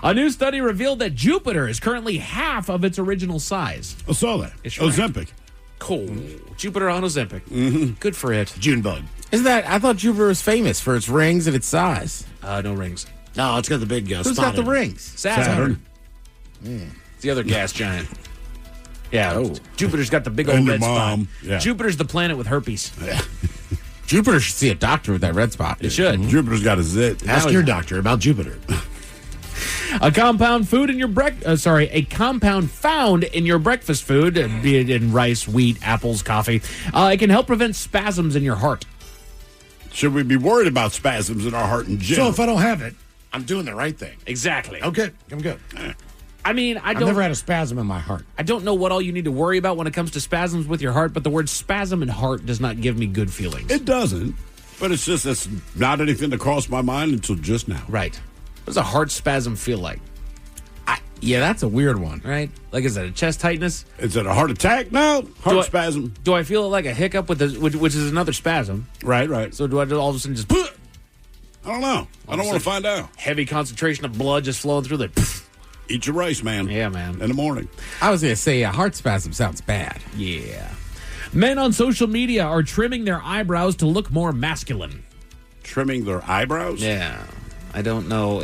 A new study revealed that Jupiter is currently half of its original size. I saw that. It's right. Ozempic. Cool. Jupiter on Ozempic. Good for it. Junebug. Isn't that? I thought Jupiter was famous for its rings and its size. No rings. No, it's got the big Who's spot got the in it. rings? Saturn. It's the other gas giant. Yeah. Oh. Jupiter's got the big And old your red spot. mom. Yeah. Jupiter's the planet with herpes. Jupiter should see a doctor with that red spot. It should. Jupiter's got a zit. Ask your doctor about Jupiter. A compound food in your a compound found in your breakfast food, be it in rice, wheat, apples, coffee. It can help prevent spasms in your heart. Should we be worried about spasms in our heart in So general? if I don't have it, I'm doing the right thing. Exactly. Okay, I'm good. I mean, I've never had a spasm in my heart. I don't know what all you need to worry about when it comes to spasms with your heart, but the word spasm and heart does not give me good feelings. It doesn't. But it's not anything that crossed my mind until just now. Right. What does a heart spasm feel like? Yeah, that's a weird one. Right? Like, is it a chest tightness? Is it a heart attack? No. Heart spasm. Do I feel it like a hiccup which is another spasm? Right. So do I all of a sudden just I don't know. I don't want to find out. heavy concentration of blood just flowing through the... Eat your rice, man. Yeah, man. In the morning. I was going to say a heart spasm sounds bad. Yeah. Men on social media are trimming their eyebrows to look more masculine. Trimming their eyebrows? Yeah. I don't know.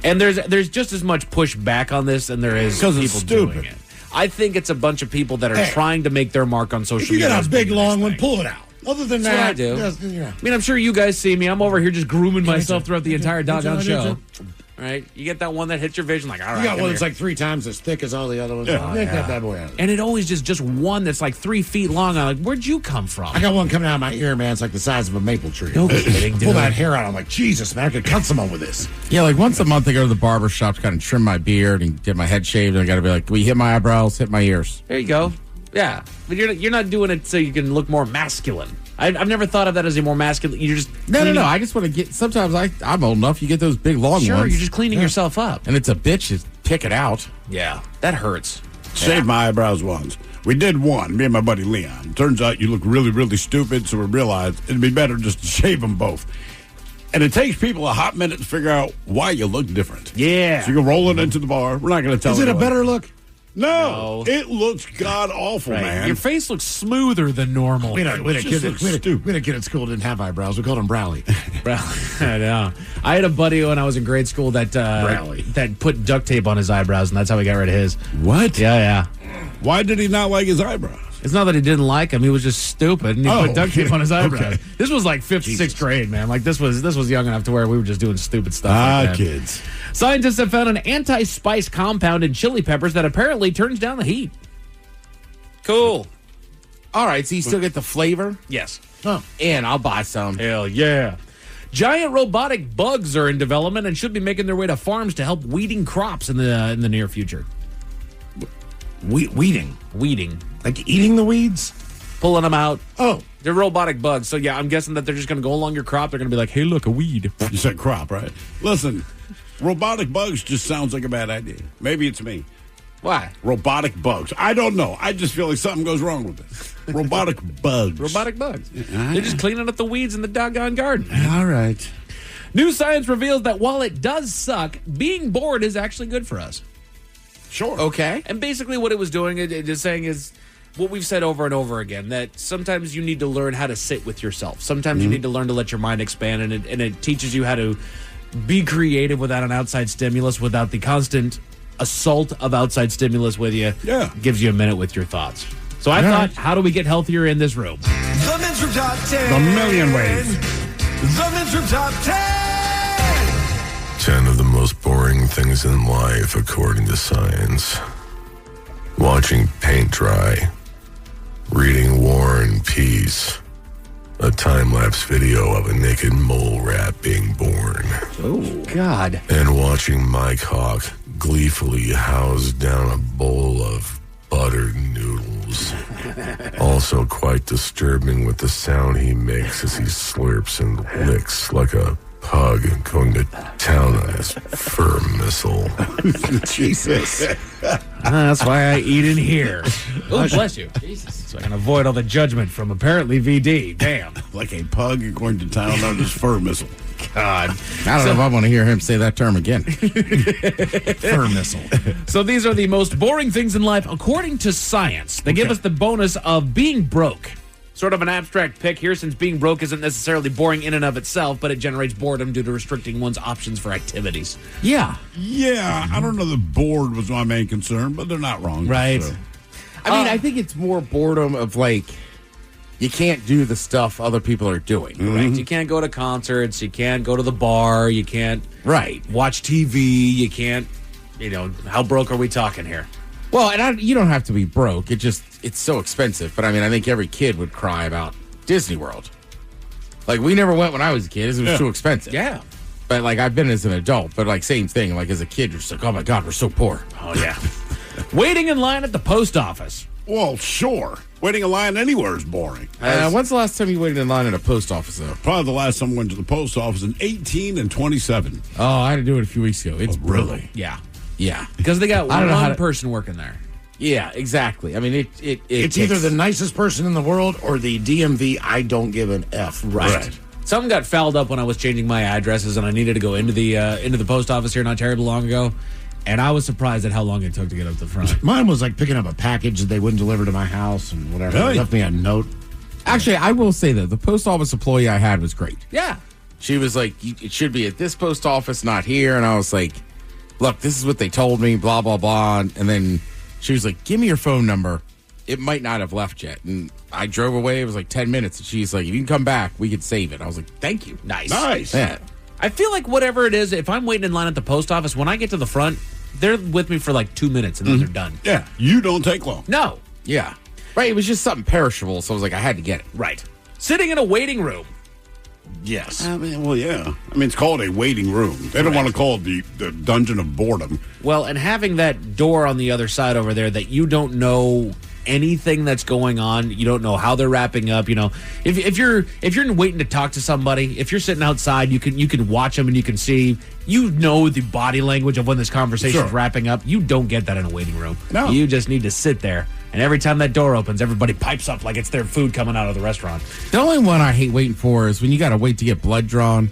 And there's just as much pushback on this than there is 'Cause people it's stupid. doing it. I think it's a bunch of people that are Hey. trying to make their mark on social If you media. get a as big being the long next one, thing. pull it out. Other than That's what that, I do. just, you know. I mean, I'm sure you guys see me. I'm over here just grooming myself throughout the entire Me too, doggone me show. too. Right? You get that one that hits your vision, like, all right. You got come one that's here. like 3 times as thick as all the other ones. Yeah. Make that bad boy out. And it always just one that's like 3 feet long. I'm like, where'd you come from? I got one coming out of my ear, man. It's like the size of a maple tree. No kidding, Pull dude. that hair out. I'm like, Jesus, man, I could cut someone with this. Yeah, like once a month I go to the barber shop to kind of trim my beard and get my head shaved. And I got to be like, will you hit my eyebrows, hit my ears? There you go. Yeah, but you're not doing it so you can look more masculine. I've never thought of that as a more masculine. You're just No. I just want to get. Sometimes I'm old enough. You get those big long Sure, ones. you're just cleaning yourself up. and it's a bitch to pick it out. Yeah, that hurts. Shaved my eyebrows once. We did one, me and my buddy Leon. Turns out you look really, really stupid, so we realized it'd be better just to shave them both. And it takes people a hot minute to figure out why you look different. Yeah. So you go rolling into the bar. We're not going to tell Is it a anyone. better look? No, it looks god awful, Right. man. Your face looks smoother than normal. We had a Just kid looks we had stupid. a kid at school who didn't have eyebrows. We called him Browley. I know. I had a buddy when I was in grade school that that put duct tape on his eyebrows, and that's how he got rid of his. What? Yeah. Why did he not like his eyebrows? It's not that he didn't like him; he was just stupid, and he put duct tape on his eyebrows. Okay. This was like 5th, 6th grade, man. Like this was young enough to where we were just doing stupid stuff. like that. Kids. Scientists have found an anti-spice compound in chili peppers that apparently turns down the heat. Cool. All right, so you still get the flavor? Yes. Oh. And I'll buy some. Hell yeah. Giant robotic bugs are in development and should be making their way to farms to help weeding crops in the near future. Weeding. Like eating the weeds? Pulling them out. Oh. They're robotic bugs. So, yeah, I'm guessing that they're just going to go along your crop. They're going to be like, hey, look, a weed. You said crop, right? Listen, robotic bugs just sounds like a bad idea. Maybe it's me. Why? Robotic bugs. I don't know. I just feel like something goes wrong with it. Robotic bugs. Robotic bugs. They're just cleaning up the weeds in the doggone garden. All right. New science reveals that while it does suck, being bored is actually good for us. Sure. Okay. And basically what it was doing, it is saying is what we've said over and over again, that sometimes you need to learn how to sit with yourself. Sometimes you need to learn to let your mind expand, and it teaches you how to be creative without an outside stimulus, without the constant assault of outside stimulus with you. Yeah. Gives you a minute with your thoughts. So I thought, how do we get healthier in this room? The Men's Room Top 10. The million ways. The Men's Room Top 10. 10 of the most boring things in life, according to science. Watching paint dry. Reading War and Peace. A time-lapse video of a naked mole rat being born. Oh, God. And watching Mike Hawk gleefully house down a bowl of buttered noodles. Also quite disturbing with the sound he makes as he slurps and licks like a pug going to town on his fur missile. Jesus. That's why I eat in here. Oh, bless you. Jesus. So I can avoid all the judgment from apparently VD. Damn. Like a pug going to town on his fur missile. God. I don't know if I want to hear him say that term again. Fur missile. So these are the most boring things in life according to science. They give us the bonus of being broke. Sort of an abstract pick here, since being broke isn't necessarily boring in and of itself, but it generates boredom due to restricting one's options for activities. Yeah. Yeah, I don't know that bored was my main concern, but they're not wrong. Right. So. I mean, I think it's more boredom of like, you can't do the stuff other people are doing. Right. You can't go to concerts. You can't go to the bar. You can't watch TV. You can't, how broke are we talking here? Well, and you don't have to be broke. It's so expensive. But I mean, I think every kid would cry about Disney World. Like, we never went when I was a kid. It was too expensive. Yeah. But like, I've been as an adult, but like, same thing. Like, as a kid, you're just like, oh my God, we're so poor. Oh, yeah. Waiting in line at the post office. Well, sure. Waiting in line anywhere is boring. When's the last time you waited in line at a post office, though? Probably the last time I went to the post office in 18 and 27. Oh, I had to do it a few weeks ago. It's brutal. Yeah. Yeah. Because they got I don't know one person working there. Yeah, exactly. I mean, it's either the nicest person in the world or the DMV I don't give an F. Right. Something got fouled up when I was changing my addresses, and I needed to go into the post office here not terribly long ago. And I was surprised at how long it took to get up the front. Mine was like picking up a package that they wouldn't deliver to my house and whatever. Really? They left me a note. Actually, I will say that the post office employee I had was great. Yeah. She was like, it should be at this post office, not here. And I was like, look, this is what they told me, blah, blah, blah. And then she was like, give me your phone number. It might not have left yet. And I drove away. It was like 10 minutes. And she's like, if you can come back, we could save it. I was like, thank you. Nice. Yeah. I feel like whatever it is, if I'm waiting in line at the post office, when I get to the front, they're with me for like 2 minutes and then they're done. Yeah, you don't take long. No. Yeah. Right. It was just something perishable. So I was like, I had to get it. Right. Sitting in a waiting room. Yes. I mean, well, yeah. I mean, it's called a waiting room. They don't want to call it the dungeon of boredom. Well, and having that door on the other side over there that you don't know anything that's going on, you don't know how they're wrapping up. If you're waiting to talk to somebody, if you're sitting outside, you can watch them and you can see, the body language of when this conversation is wrapping up. You don't get that in a waiting room. No. You just need to sit there, and every time that door opens, everybody pipes up like it's their food coming out of the restaurant. The only one I hate waiting for is when you got to wait to get blood drawn.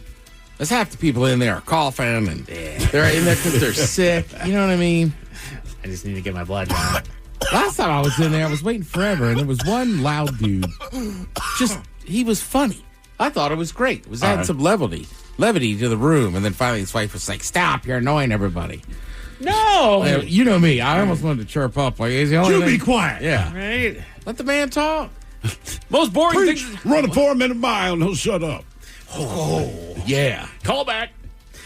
There's half the people in there are coughing and they're in there because they're sick. You know what I mean? I just need to get my blood drawn. Last time I was in there, I was waiting forever, and there was one loud dude. He was funny. I thought it was great. It was adding some levity to the room, and then finally his wife was like, "Stop! You're annoying everybody." No, you know me. I almost wanted to chirp up. Like, is the only You be quiet. Yeah, right. Let the man talk. Most boring Preach, things. run a 4-minute mile and he'll shut up. Oh, yeah. Call back.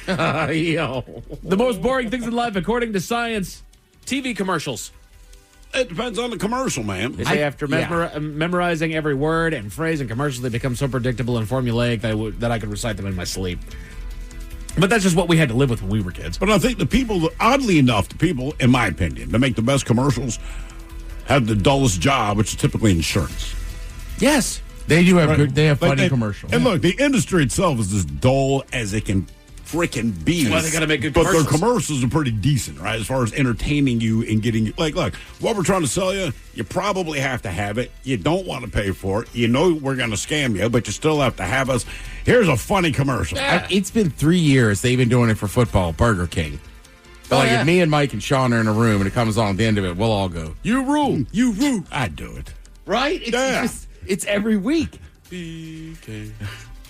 Yo. The most boring things in life, according to science: TV commercials. It depends on the commercial, man. They say after memorizing every word and phrase in commercials, they become so predictable and formulaic that I could recite them in my sleep. But that's just what we had to live with when we were kids. But I think oddly enough, the people, in my opinion, that make the best commercials have the dullest job, which is typically insurance. Yes. They do have good. They have Like funny commercials. And look, the industry itself is as dull as it can freaking be. That's why they gotta make good But commercials. their commercials are pretty decent, right? As far as entertaining you and getting you. Like, look, what we're trying to sell you, you probably have to have it. You don't want to pay for it. You know we're going to scam you, but you still have to have us. Here's a funny commercial. It's been 3 years they've been doing it for football, Burger King. But if me and Mike and Sean are in a room and it comes on at the end of it, we'll all go, you rule. You rule. I'd do it. Right? It's every week.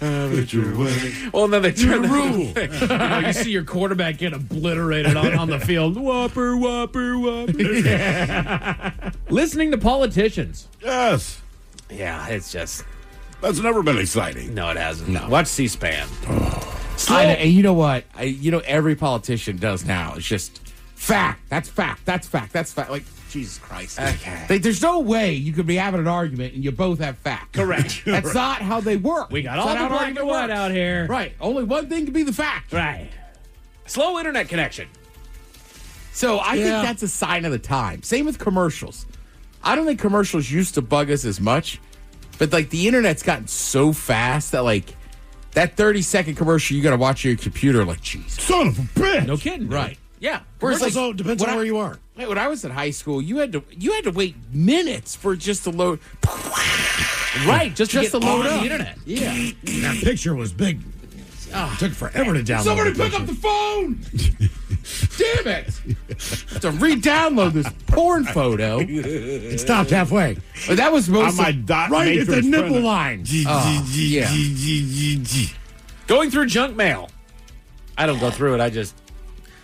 Have it your way. Well, and then they turn the rule. you see your quarterback get obliterated on the field. Whopper, whopper, whopper. Listening to politicians. Yes. Yeah, it's just... That's never been exciting. No, it hasn't. No. Watch C-SPAN. And you know what? Every politician does now. It's just fact. That's fact. That's fact. That's fact. Like, Jesus Christ. Okay. There's no way you could be having an argument and you both have fact. Correct. That's not how they work. We got That's all not the how black and white out here. Right. Only one thing can be the fact. Right. Slow internet connection. So I think that's a sign of the time. Same with commercials. I don't think commercials used to bug us as much, but like the internet's gotten so fast that like that 30-second commercial you got to watch on your computer like, Jesus. Son of a bitch. No kidding. Dude. Right. Yeah. Whereas also depends on where you are. When I was in high school, you had to wait minutes for just to load. Right, just to load on up the internet. Yeah. That picture was big. It took forever to download. Somebody the pick up picture. the phone! Damn it! To re-download this porn photo. It stopped halfway. But that was most On my dot Right at the matrix nipple printer. line. yeah. Going through junk mail. I don't go through it. I just...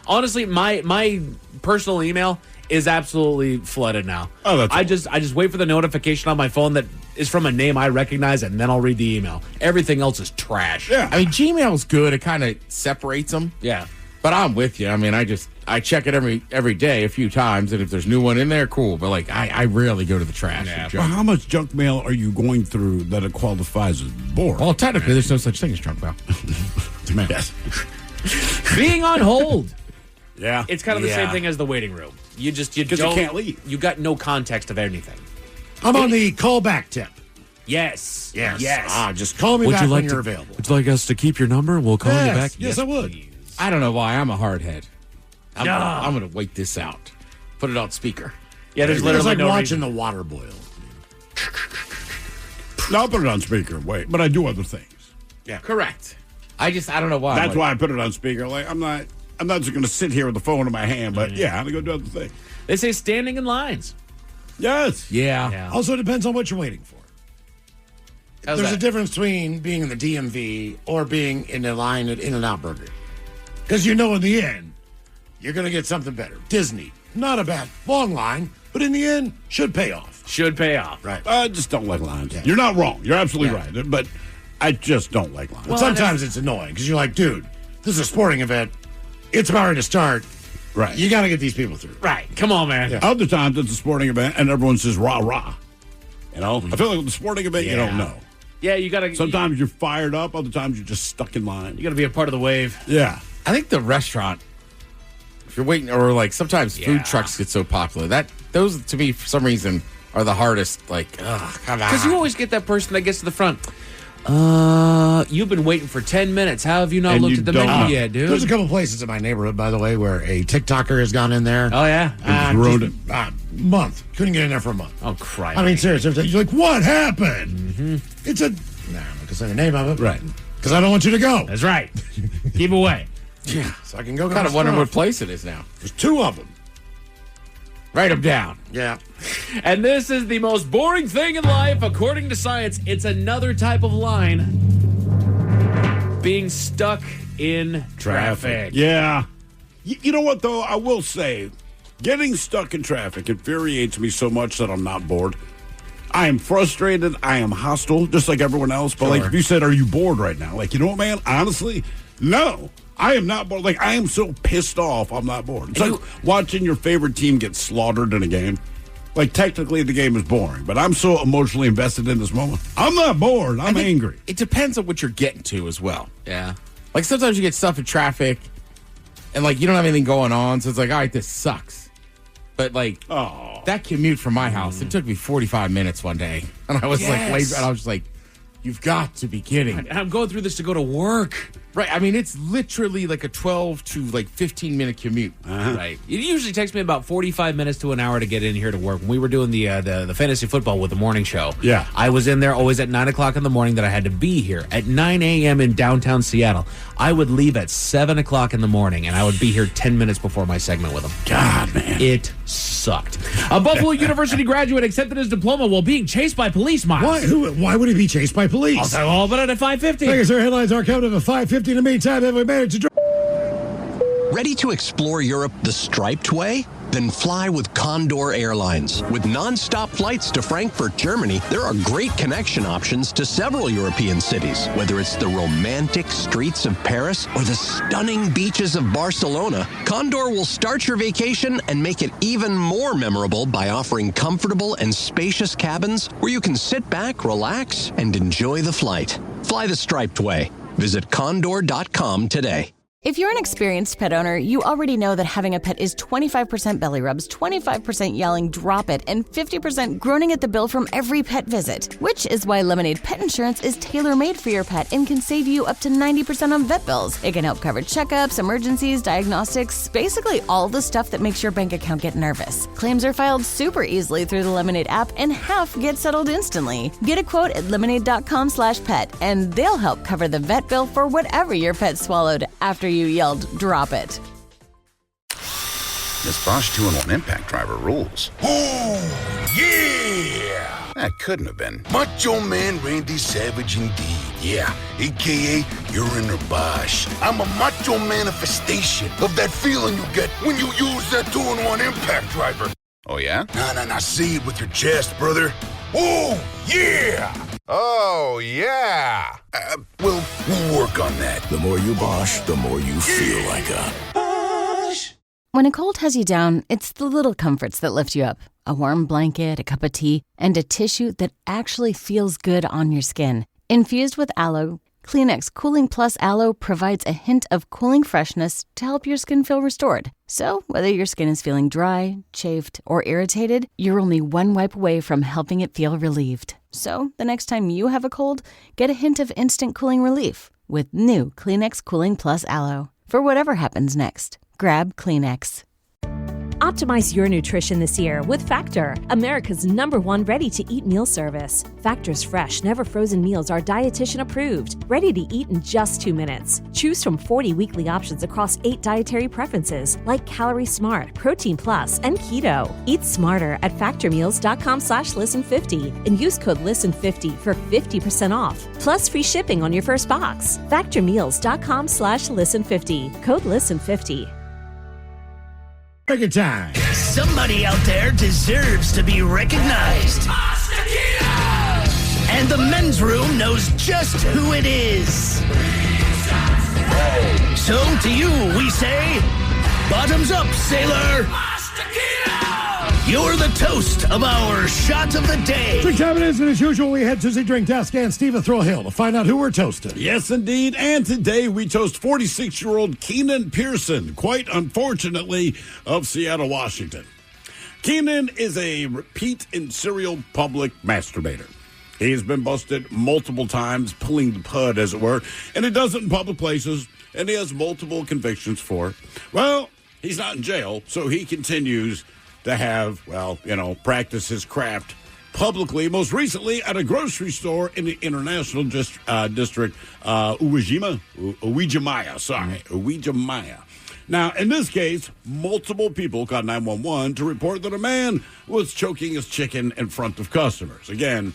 Honestly, my personal email is absolutely flooded now. Oh, that's I just wait for the notification on my phone that is from a name I recognize, and then I'll read the email. Everything else is trash. Yeah. I mean, Gmail's good. It kind of separates them. Yeah. But I'm with you. I mean, I check it every day a few times, and if there's new one in there, cool. But like, I rarely go to the trash. Yeah. Well, how much junk mail are you going through that it qualifies as bored? Well, technically, there's no such thing as junk mail. Yes. Being on hold. Yeah. It's kind of the same thing as the waiting room. You Because you don't can't leave. You got no context of anything. I'm on the callback tip. Yes. Yes. Yes. Just call me back when you're available. Would you like us to keep your number? We'll call you back. Yes, I would. I don't know why. I'm a hardhead. I'm going to wait this out. Put it on speaker. Yeah, there's It's literally like no watching reason. the water boil. No, I'll put it on speaker. Wait, but I do other things. Yeah. Correct. I don't know why. That's why I put it on speaker. Like I'm not just going to sit here with the phone in my hand, but yeah, I'm going to go do other things. They say standing in lines. Yes. Yeah. Also, it depends on what you're waiting for. How's There's that? a difference between being in the DMV or being in the line at In-N-Out Burger. Because you know in the end, you're going to get something better. Disney, not a bad long line, but in the end, should pay off. Should pay off. Right. I just don't like lines. Yeah. You're not wrong. You're absolutely Yeah. right. But I just don't like lines. But sometimes it's annoying because you're like, dude, this is a sporting event. It's about ready to start. Right. You got to get these people through. Right. Come on, man. Yeah. Other times it's a sporting event and everyone says rah rah. You know, I feel like with the sporting event, you don't know. Yeah, you gotta. Sometimes you're fired up. Other times you're just stuck in line. You gotta be a part of the wave. Yeah. I think the restaurant, if you're waiting, or like sometimes food trucks get so popular, those to me, for some reason, are the hardest. Like, ugh, come on. Because you always get that person that gets to the front. You've been waiting for 10 minutes. How have you not And looked you at the don't menu know. yet, dude? There's a couple places in my neighborhood, by the way, where a TikToker has gone in there. Oh, yeah? It's ruined it. Month. Couldn't get in there for a month. Oh, Christ. I mean, seriously. You're like, what happened? It's a... Nah, I'm not going to say the name of it. Right. Because I don't want you to go. That's right. Keep away. Yeah. So I can go. kind of wondering what place it is now. There's two of them. Write them down. Yeah. And this is the most boring thing in life, according to science. It's another type of line. Being stuck in traffic. Yeah. You know what, though? I will say, getting stuck in traffic infuriates me so much that I'm not bored. I am frustrated. I am hostile, just like everyone else. But, like, if you said, are you bored right now? Like, you know what, man? Honestly, no. I am not bored. Like, I am so pissed off, I'm not bored. It's like watching your favorite team get slaughtered in a game. Like, technically, the game is boring, but I'm so emotionally invested in this moment. I'm not bored. I'm angry. It depends on what you're getting to as well. Yeah. Like, sometimes you get stuff in traffic, and, like, you don't have anything going on, so it's like, all right, this sucks. But, like, That commute from my house, it took me 45 minutes one day. And I was like, late, and I was like, you've got to be kidding. And I'm going through this to go to work. Right. I mean, it's literally like a 12 to 15-minute commute. Right. It usually takes me about 45 minutes to an hour to get in here to work. When we were doing the fantasy football with the morning show, Yeah. I was in there always at 9 o'clock in the morning that I had to be here. At 9 a.m. in downtown Seattle, I would leave at 7 o'clock in the morning, and I would be here 10 minutes before my segment with them. God, man. It sucked. A Buffalo University graduate accepted his diploma while being chased by police, Miles. Why would he be chased by police? I'll tell you all about it at 5:50. Thank you, sir. Headlines are coming up at 5:50. In the meantime, have we managed to... Ready to explore Europe the striped way? Then fly with Condor Airlines. With non-stop flights to Frankfurt, Germany, there are great connection options to several European cities. Whether it's the romantic streets of Paris or the stunning beaches of Barcelona, Condor will start your vacation and make it even more memorable by offering comfortable and spacious cabins where you can sit back, relax, and enjoy the flight. Fly the striped way. Visit condor.com today. If you're an experienced pet owner, you already know that having a pet is 25% belly rubs, 25% yelling, drop it, and 50% groaning at the bill from every pet visit. Which is why Lemonade Pet Insurance is tailor-made for your pet and can save you up to 90% on vet bills. It can help cover checkups, emergencies, diagnostics, basically all the stuff that makes your bank account get nervous. Claims are filed super easily through the Lemonade app, and half get settled instantly. Get a quote at lemonade.com/pet, and they'll help cover the vet bill for whatever your pet swallowed after you yelled, drop it. This Bosch 2-in-1 impact driver rules. Oh, yeah! That couldn't have been. Macho Man Randy Savage indeed, yeah. A.K.A. you're in a Bosch. I'm a macho manifestation of that feeling you get when you use that 2-in-1 impact driver. Oh, yeah? Nah, say it with your chest, brother. Oh, yeah! Oh, yeah! We'll work on that. The more you Bosch, the more you feel like a Bosch. When a cold has you down, it's the little comforts that lift you up. A warm blanket, a cup of tea, and a tissue that actually feels good on your skin. Infused with aloe, Kleenex Cooling Plus Aloe provides a hint of cooling freshness to help your skin feel restored. So, whether your skin is feeling dry, chafed, or irritated, you're only one wipe away from helping it feel relieved. So, the next time you have a cold, get a hint of instant cooling relief with new Kleenex Cooling Plus Aloe. For whatever happens next, grab Kleenex. Optimize your nutrition this year with Factor, America's #1 ready-to-eat meal service. Factor's fresh, never frozen meals are dietitian approved, ready to eat in just 2 minutes. Choose from 40 weekly options across 8 dietary preferences like Calorie Smart, Protein Plus, and Keto. Eat smarter at factormeals.com/listen50 and use code LISTEN50 for 50% off, plus free shipping on your first box. Factormeals.com/listen50, code LISTEN50. Take your time. Somebody out there deserves to be recognized. And the men's room knows just who it is. So to you, we say, bottoms up, sailor. You're the toast of our shot of the day. Drink time it is, and as usual, we head to the drink desk and Steve Thrill-Hill to find out who we're toasting. Yes, indeed. And today we toast 46-year-old Keenan Pearson, quite unfortunately, of Seattle, Washington. Keenan is a repeat and serial public masturbator. He has been busted multiple times, pulling the pud, as it were, and he does it in public places, and he has multiple convictions for it. Well, he's not in jail, so he continues to have, practice his craft publicly, most recently at a grocery store in the International District, Uwijimaya. Now, in this case, multiple people called 911 to report that a man was choking his chicken in front of customers. Again,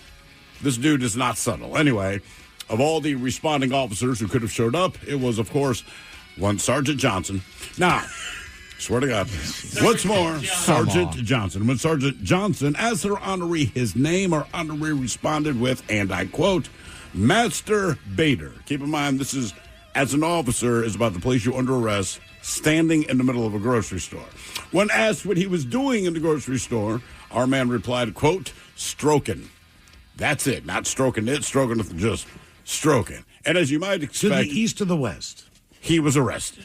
this dude is not subtle. Anyway, of all the responding officers who could have showed up, it was, of course, one Sergeant Johnson. Now, swear to God. What's more, Sergeant Johnson. When Sergeant Johnson asked her honoree his name, her honoree responded with, and I quote, Master Bader. Keep in mind, this is, as an officer, is about to place you under arrest, standing in the middle of a grocery store. When asked what he was doing in the grocery store, our man replied, quote, stroking. That's it. Not stroking it, stroking it, just stroking. And as you might expect, to the east or the west, he was arrested.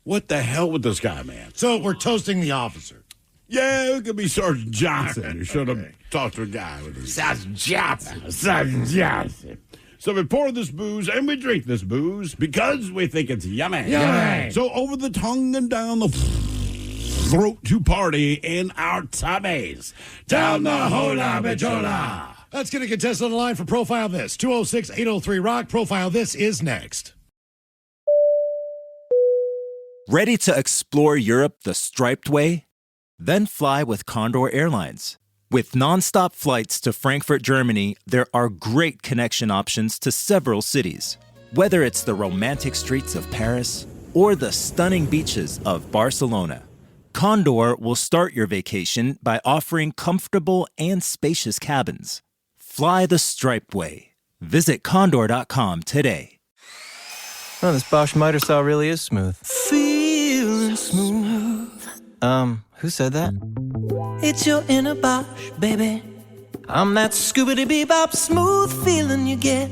What the hell with this guy, man? So we're toasting the officer. Yeah, it could be Sergeant Johnson. You should have talked to a guy with his Sergeant Johnson. Sergeant Johnson. So we pour this booze and we drink this booze because we think it's yummy. Yummy. So over the tongue and down the throat to party in our tummies. Down the hola bichola. Let's get a contestant on the line for Profile This. 206-803-ROCK. Profile This is next. Ready to explore Europe the striped way? Then fly with Condor Airlines. With nonstop flights to Frankfurt, Germany, there are great connection options to several cities. Whether it's the romantic streets of Paris or the stunning beaches of Barcelona, Condor will start your vacation by offering comfortable and spacious cabins. Fly the striped way. Visit condor.com today. Oh, this Bosch miter saw really is smooth. Feeling smooth. Who said that? It's your inner Bosch, baby. I'm that scoobity-bebop smooth feeling you get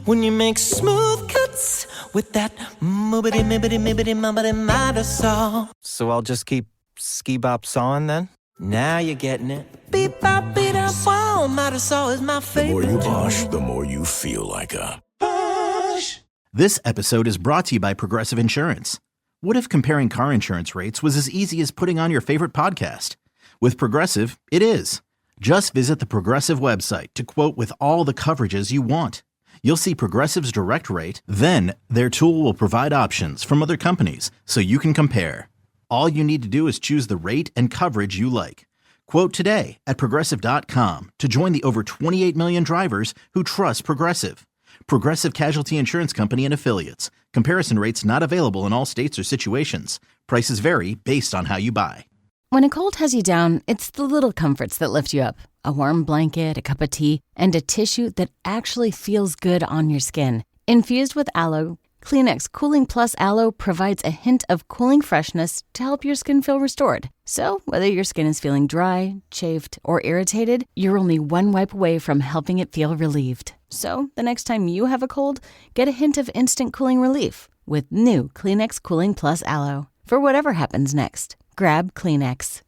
when you make smooth cuts with that moobity-mibbity-mibbity-mubbity miter saw. So I'll just keep ski-bop sawing then? Now you're getting it. Beep-bop, beat-up, wow, miter saw is my The favorite. more you Bosch, the more you feel like a Bosch. This episode is brought to you by Progressive Insurance. What if comparing car insurance rates was as easy as putting on your favorite podcast? With Progressive, it is. Just visit the Progressive website to quote with all the coverages you want. You'll see Progressive's direct rate, then their tool will provide options from other companies so you can compare. All you need to do is choose the rate and coverage you like. Quote today at Progressive.com to join the over 28 million drivers who trust Progressive. Progressive Casualty Insurance Company and Affiliates. Comparison rates not available in all states or situations. Prices vary based on how you buy. When a cold has you down, it's the little comforts that lift you up. A warm blanket, a cup of tea, and a tissue that actually feels good on your skin. Infused with aloe, Kleenex Cooling Plus Aloe provides a hint of cooling freshness to help your skin feel restored. So, whether your skin is feeling dry, chafed, or irritated, you're only one wipe away from helping it feel relieved. So, the next time you have a cold, get a hint of instant cooling relief with new Kleenex Cooling Plus Aloe. For whatever happens next, grab Kleenex.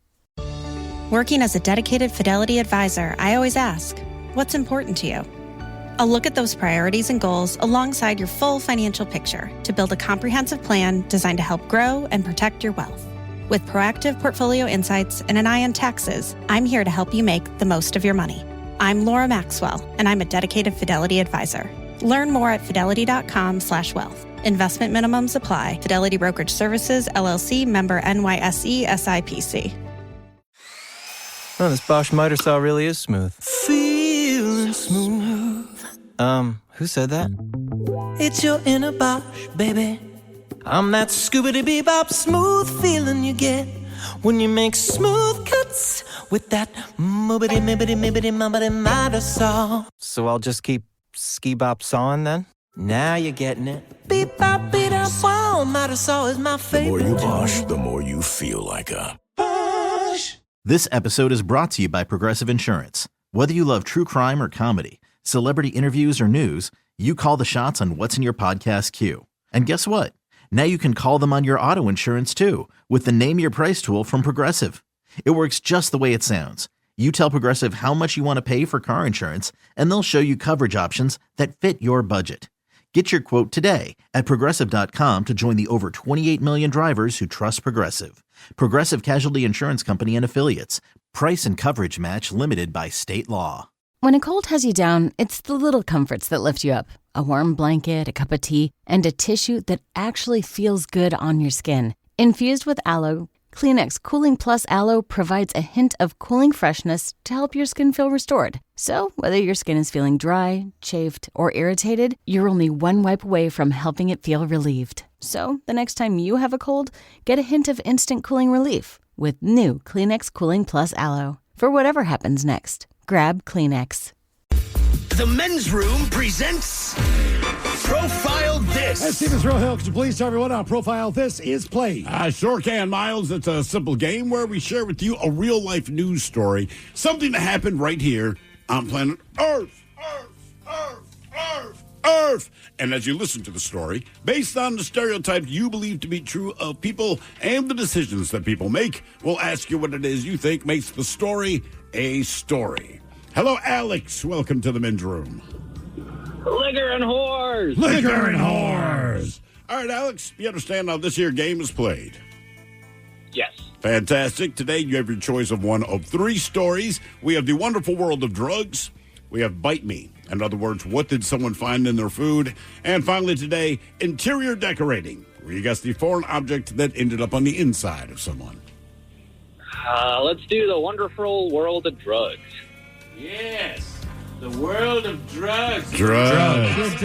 Working as a dedicated Fidelity advisor, I always ask, what's important to you? I'll look at those priorities and goals alongside your full financial picture to build a comprehensive plan designed to help grow and protect your wealth. With proactive portfolio insights and an eye on taxes, I'm here to help you make the most of your money. I'm Laura Maxwell, and I'm a dedicated Fidelity advisor. Learn more at fidelity.com/wealth. Investment minimums apply. Fidelity Brokerage Services, LLC, member NYSE, SIPC. Oh, this Bosch miter saw really is smooth. Feeling smooth. Who said that? It's your inner Bosch, baby. I'm that scoobity-bebop smooth feeling you get when you make smooth cuts with that moobity-mibbity-mibbity-mubbity miter saw. So I'll just keep ski-bop sawing then? Now you're getting it. Beep-bop, beat-up, wow, miter saw is my The favorite. more you Bosch, the more you feel like a Bosch. This episode is brought to you by Progressive Insurance. Whether you love true crime or comedy, celebrity interviews or news, you call the shots on what's in your podcast queue. And guess what? Now you can call them on your auto insurance too with the Name Your Price tool from Progressive. It works just the way it sounds. You tell Progressive how much you want to pay for car insurance, and they'll show you coverage options that fit your budget. Get your quote today at Progressive.com to join the over 28 million drivers who trust Progressive. Progressive Casualty Insurance Company and Affiliates. Price and coverage match limited by state law. When a cold has you down, it's the little comforts that lift you up. A warm blanket, a cup of tea, and a tissue that actually feels good on your skin. Infused with aloe, Kleenex Cooling Plus Aloe provides a hint of cooling freshness to help your skin feel restored. So, whether your skin is feeling dry, chafed, or irritated, you're only one wipe away from helping it feel relieved. So, the next time you have a cold, get a hint of instant cooling relief with new Kleenex Cooling Plus Aloe. For whatever happens next, grab Kleenex. The Men's Room presents Profile This. Hey, Stevens Real Hill, could you please tell everyone how Profile This is played? I sure can, Miles. It's a simple game where we share with you a real-life news story, something that happened right here on planet Earth. earth. And as you listen to the story, based on the stereotypes you believe to be true of people and the decisions that people make, we'll ask you what it is you think makes the story a story. Hello, Alex. Welcome to the men's room. Liquor and whores. Liquor and whores. All right, Alex, you understand how this here game is played? Yes. Fantastic. Today you have your choice of one of three stories. We have The Wonderful World of Drugs. We have Bite Me. In other words, what did someone find in their food? And finally today, Interior Decorating, where you guess the foreign object that ended up on the inside of someone. Let's do The Wonderful World of Drugs. Yes. The world of drugs. Drugs.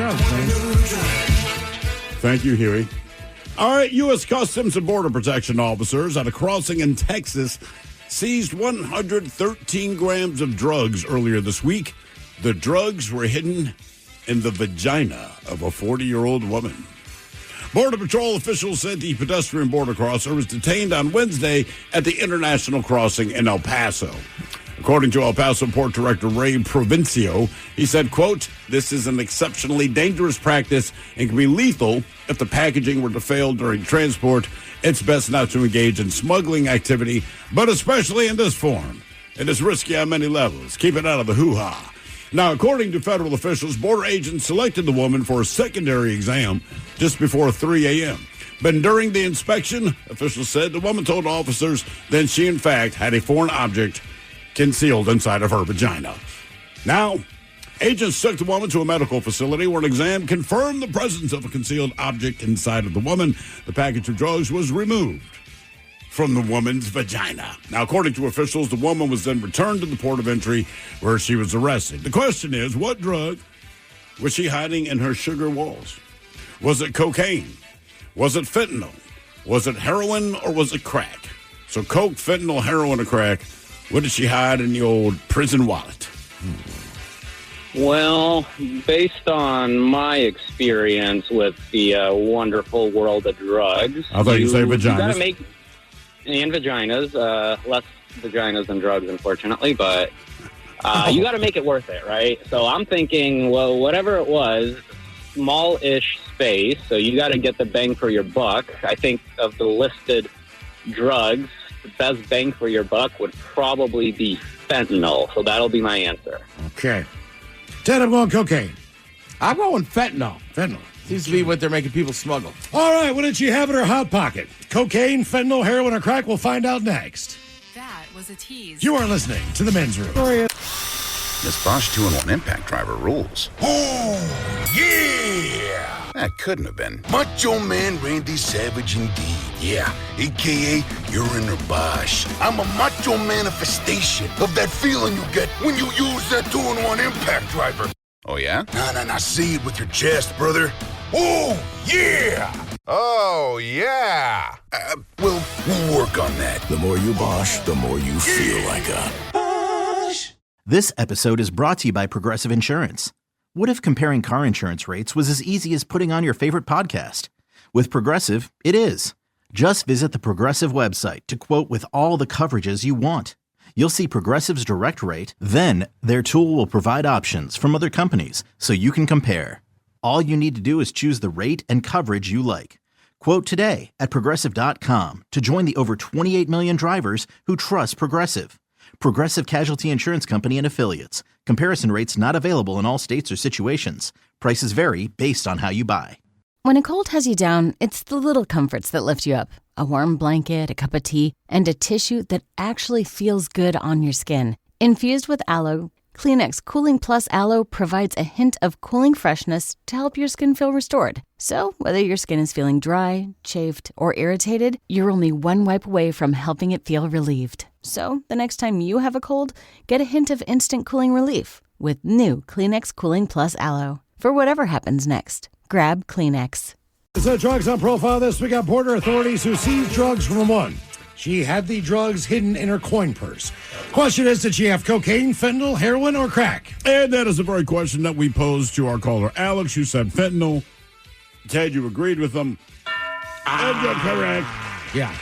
Thank you, Huey. All right, U.S. Customs and Border Protection officers at a crossing in Texas seized 113 grams of drugs earlier this week. The drugs were hidden in the vagina of a 40-year-old woman. Border Patrol officials said the pedestrian border crosser was detained on Wednesday at the international crossing in El Paso. According to El Paso Port Director Ray Provencio, he said, quote, "This is an exceptionally dangerous practice and can be lethal if the packaging were to fail during transport. It's best not to engage in smuggling activity, but especially in this form. It is risky on many levels. Keep it out of the hoo-ha." Now, according to federal officials, border agents selected the woman for a secondary exam just before 3 a.m. But during the inspection, officials said the woman told officers that she, in fact, had a foreign object concealed inside of her vagina. Now, agents took the woman to a medical facility where an exam confirmed the presence of a concealed object inside of the woman. The package of drugs was removed from the woman's vagina. Now, according to officials, the woman was then returned to the port of entry where she was arrested. The question is, what drug was she hiding in her sugar walls? Was it cocaine? Was it fentanyl? Was it heroin or was it crack? So coke, fentanyl, heroin, or crack. What did she hide in the old prison wallet? Well, based on my experience with the Wonderful World of Drugs, I thought you said vaginas. You gotta make and vaginas, less vaginas than drugs, unfortunately, but you got to make it worth it, right? So I'm thinking, well, whatever it was, small-ish space, so you got to get the bang for your buck. I think of the listed drugs, the best bang for your buck would probably be fentanyl, so that'll be my answer. Okay. Ted, I'm going cocaine. I'm going fentanyl. Fentanyl. Seems to be what they're making people smuggle. All right, what did she have in her hot pocket? Cocaine, fentanyl, heroin, or crack? We'll find out next. That was a tease. You are listening to The Men's Room. This Bosch 2-in-1 impact driver rules. Oh, yeah! That couldn't have been. Macho Man Randy Savage indeed. Yeah, a.k.a. you're in a Bosch. I'm a macho manifestation of that feeling you get when you use that 2-in-1 impact driver. Oh, yeah? Nah, say it with your chest, brother. Oh, yeah! Oh, yeah! We'll work on that. The more you Bosch, the more you feel like a Bosch. This episode is brought to you by Progressive Insurance. What if comparing car insurance rates was as easy as putting on your favorite podcast? With Progressive, it is. Just visit the Progressive website to quote with all the coverages you want. You'll see Progressive's direct rate, then their tool will provide options from other companies so you can compare. All you need to do is choose the rate and coverage you like. Quote today at Progressive.com to join the over 28 million drivers who trust Progressive. Progressive Casualty Insurance Company and Affiliates. Comparison rates not available in all states or situations. Prices vary based on how you buy. When a cold has you down, it's the little comforts that lift you up. A warm blanket, a cup of tea, and a tissue that actually feels good on your skin. Infused with aloe, Kleenex Cooling Plus Aloe provides a hint of cooling freshness to help your skin feel restored. So, whether your skin is feeling dry, chafed, or irritated, you're only one wipe away from helping it feel relieved. So, the next time you have a cold, get a hint of instant cooling relief with new Kleenex Cooling Plus Aloe. For whatever happens next, grab Kleenex. So, drugs on profile this week. Got border authorities who seized drugs from a woman. She had the drugs hidden in her coin purse. Question is, did she have cocaine, fentanyl, heroin, or crack? And that is the very question that we posed to our caller, Alex, who said fentanyl. Ted, you agreed with them. And you're correct. Yeah.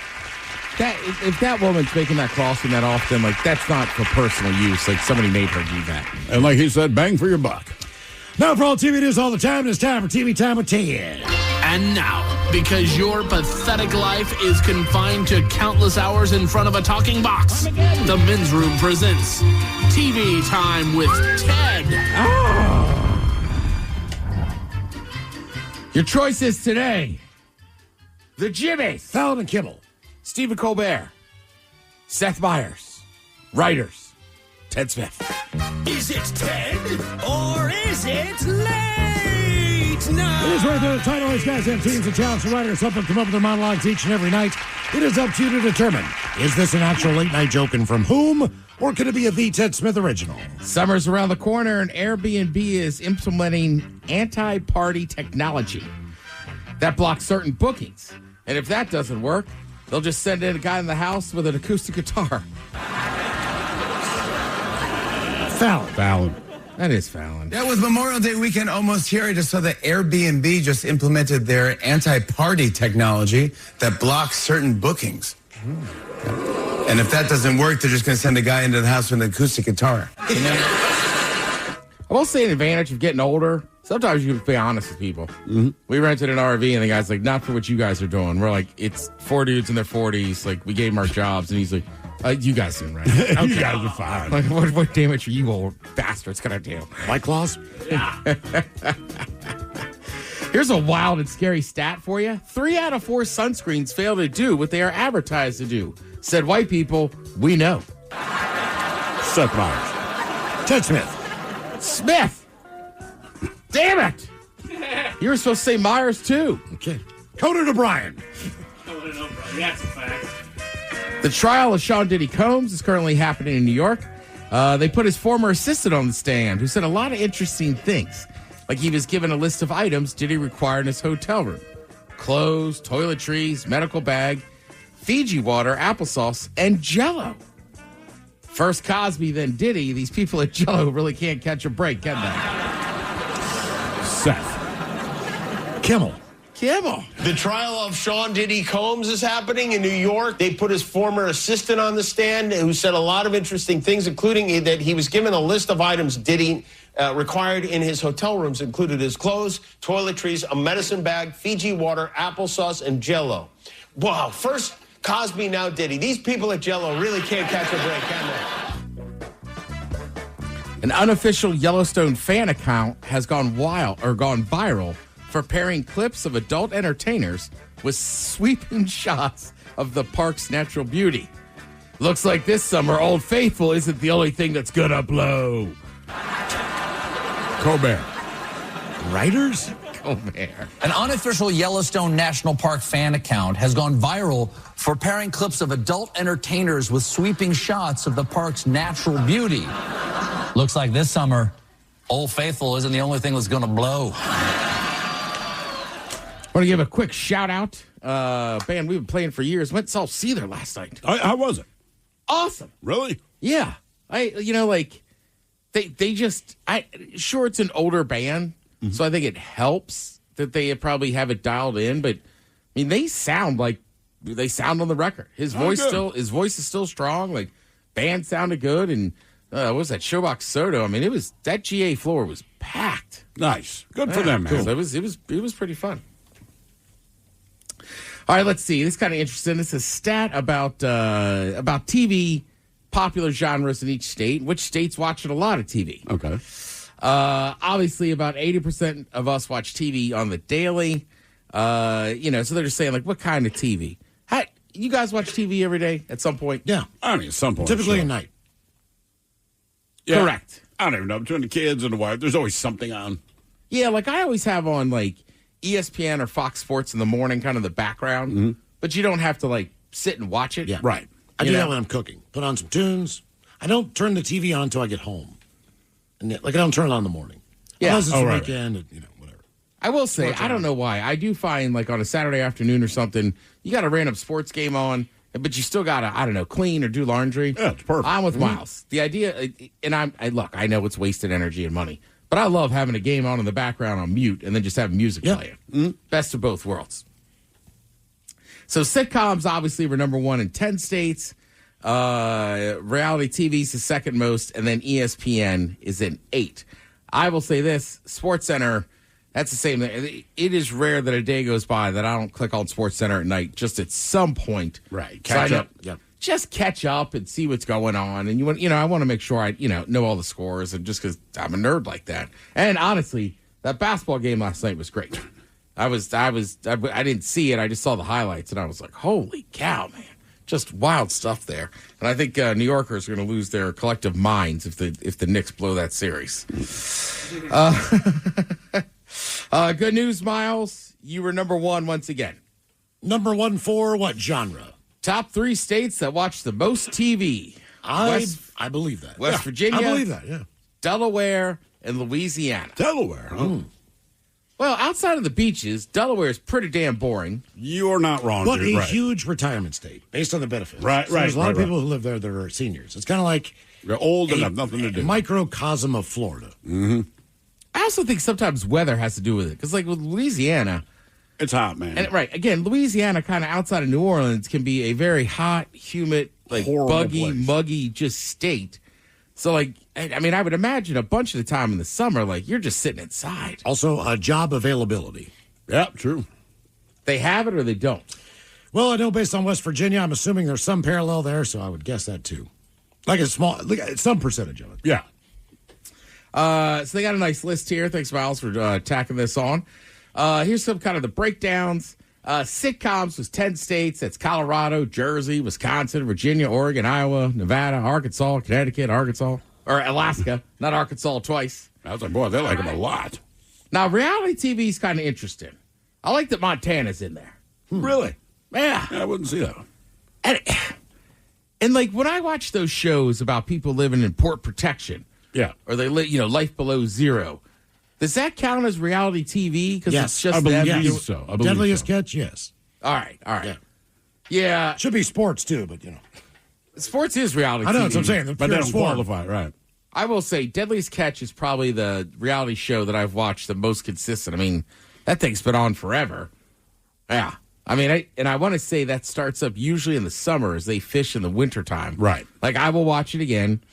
If that woman's making that crossing that often, like, that's not for personal use. Like, somebody made her do that. And like he said, bang for your buck. Now for all TV news all the time, it's time for TV Time with Ted. And now, because your pathetic life is confined to countless hours in front of a talking box, the Men's Room presents TV Time with Ted. Your choices today. The Jimmies. Fallon and Kimmel. Stephen Colbert. Seth Meyers. Writers. Ted Smith. Is it Ted or is it late night? It is right there. The title is guys have teams and challenge the writers help them come up with their monologues each and every night. It is up to you to determine, is this an actual late night joke and from whom, or could it be a The Ted Smith original? Summer's around the corner and Airbnb is implementing anti-party technology that blocks certain bookings. And if that doesn't work, they'll just send in a guy in the house with an acoustic guitar. Fallon. That is Fallon. Yeah, with Memorial Day weekend almost here, I just saw that Airbnb just implemented their anti-party technology that blocks certain bookings. And if that doesn't work, they're just going to send a guy into the house with an acoustic guitar. I will say an advantage of getting older, sometimes you can be honest with people. Mm-hmm. We rented an RV, and the guy's like, not for what you guys are doing. We're like, it's 4 dudes in their 40s. Like, we gave him our jobs, and he's like, you guys seem right. Okay. You guys are fine. Like, what damage are you old bastards going to do? White Claws? Here's a wild and scary stat for you. 3 out of 4 sunscreens fail to do what they are advertised to do. Said white people, we know. Seth Meyers. Ted Smith. Smith! Damn it! You were supposed to say Myers, too. Okay. Conan O'Brien. That's a fact. The trial of Sean Diddy Combs is currently happening in New York. They put his former assistant on the stand, who said a lot of interesting things. Like he was given a list of items Diddy required in his hotel room. Clothes, toiletries, medical bag, Fiji water, applesauce, and Jell-O. First Cosby, then Diddy. These people at Jell-O really can't catch a break, can they? Seth. Kimmel. The trial of Sean Diddy Combs is happening in New York. They put his former assistant on the stand who said a lot of interesting things, including that he was given a list of items Diddy required in his hotel rooms, included his clothes, toiletries, a medicine bag, Fiji water, applesauce, and Jell-O. Wow, first Cosby, now Diddy. These people at Jell-O really can't catch a break, can they? An unofficial Yellowstone fan account has gone viral for pairing clips of adult entertainers with sweeping shots of the park's natural beauty. Looks like this summer, Old Faithful isn't the only thing that's gonna blow. Colbert. Writers? Colbert. An unofficial Yellowstone National Park fan account has gone viral for pairing clips of adult entertainers with sweeping shots of the park's natural beauty. Looks like this summer, Old Faithful isn't the only thing that's gonna blow. I want to give a quick shout out. Band we've been playing for years. Went and saw Seether last night. How was it? Awesome. Really? Yeah. Sure, it's an older band, so I think it helps that they probably have it dialed in. But I mean, they sound on the record. His voice is still strong. Like, band sounded good, and what was that, Showbox Soto? I mean, that GA floor was packed. Nice. Good for them, man. Cool. It was pretty fun. All right, let's see. This is kind of interesting. This is a stat about TV popular genres in each state. Which states watching a lot of TV? Okay. Obviously, about 80% of us watch TV on the daily. So they're just saying, like, what kind of TV? You guys watch TV every day at some point? Yeah. I mean, at some point. Typically at night. Yeah. Correct. I don't even know. Between the kids and the wife, there's always something on. Yeah, like I always have on, like, ESPN or Fox Sports in the morning, kind of the background. But you don't have to, like, sit and watch it. Yeah. Right. I do that when I'm cooking. Put on some tunes. I don't turn the TV on until I get home. And I don't turn it on in the morning. Yeah. Unless it's the weekend, and, whatever. I will say, I don't know why. I do find, like, on a Saturday afternoon or something, you got a random sports game on, but you still got to, I don't know, clean or do laundry. Yeah, it's perfect. I'm with Miles. The idea, and I know it's wasted energy and money, but I love having a game on in the background on mute and then just having music playing. Best of both worlds. So sitcoms obviously were number 1 in 10 states. Reality TV is the second most, and then ESPN is in 8. I will say this, SportsCenter, that's the same thing. It is rare that a day goes by that I don't click on SportsCenter at night just at some point. Right. Catch up. Yep. Just catch up and see what's going on. And I want to make sure I, know all the scores, and just because I'm a nerd like that. And honestly, that basketball game last night was great. I didn't see it. I just saw the highlights, and I was like, holy cow, man. Just wild stuff there. And I think New Yorkers are going to lose their collective minds if the Knicks blow that series. Good news, Miles. You were number one once again. Number one for what genre? Top 3 states that watch the most TV. I believe that. West Virginia. I believe that, yeah. Delaware and Louisiana. Delaware, huh? Well, outside of the beaches, Delaware is pretty damn boring. You're not wrong. But a huge retirement state based on the benefits. Right, so there's a lot of people who live there that are seniors. It's kind of like they're old and have nothing to do. Microcosm of Florida. Mm-hmm. I also think sometimes weather has to do with it. Because like with Louisiana, it's hot, man. And right, again, Louisiana kind of outside of New Orleans can be a very hot, humid, like horrible buggy, place. muggy just state. So like, I would imagine a bunch of the time in the summer, like you're just sitting inside. Also, job availability. Yeah, true. They have it or they don't. Well, I know based on West Virginia, I'm assuming there's some parallel there, so I would guess that too. Like some percentage of it. Yeah. So they got a nice list here. Thanks, Miles, for tacking this on. Here's some kind of the breakdowns. Sitcoms was 10 states. That's Colorado, Jersey, Wisconsin, Virginia, Oregon, Iowa, Nevada, Arkansas, Connecticut, Arkansas, or Alaska. Not Arkansas twice. I was like, boy, they like them a lot. Now, reality TV is kind of interesting. I like that Montana's in there. Really? Yeah. I wouldn't see that. And like when I watch those shows about people living in port protection, or they live, life below zero. Does that count as reality TV? Because yes, it's just I believe so. Deadliest Catch, yes. All right. Yeah. Should be sports too, but sports is reality. I know TV. that's what I'm saying. But they don't qualify, right? I will say, Deadliest Catch is probably the reality show that I've watched the most consistent. I mean, that thing's been on forever. Yeah. I mean, I want to say that starts up usually in the summer as they fish in the wintertime. Right. Like, I will watch it again.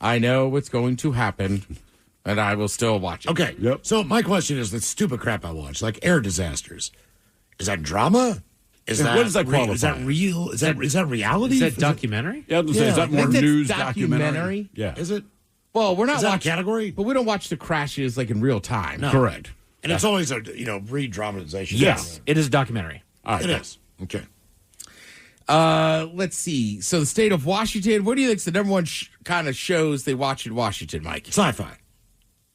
I know what's going to happen, and I will still watch it. Okay. Yep. So my question is the stupid crap I watch, like air disasters. Is that drama? What does that qualify? Is that real? Is that reality? Is that documentary? Yeah, I was gonna say, is that more news documentary? Yeah. Is it? Well, we're not Is that a watching category? but we don't watch the crashes like in real time. No. Correct. And it's always a re-dramatization. Yes, it is a documentary. All right. It is. Okay. Let's see. So the state of Washington, what do you think's the number one kind of shows they watch in Washington, Mike? Sci-fi.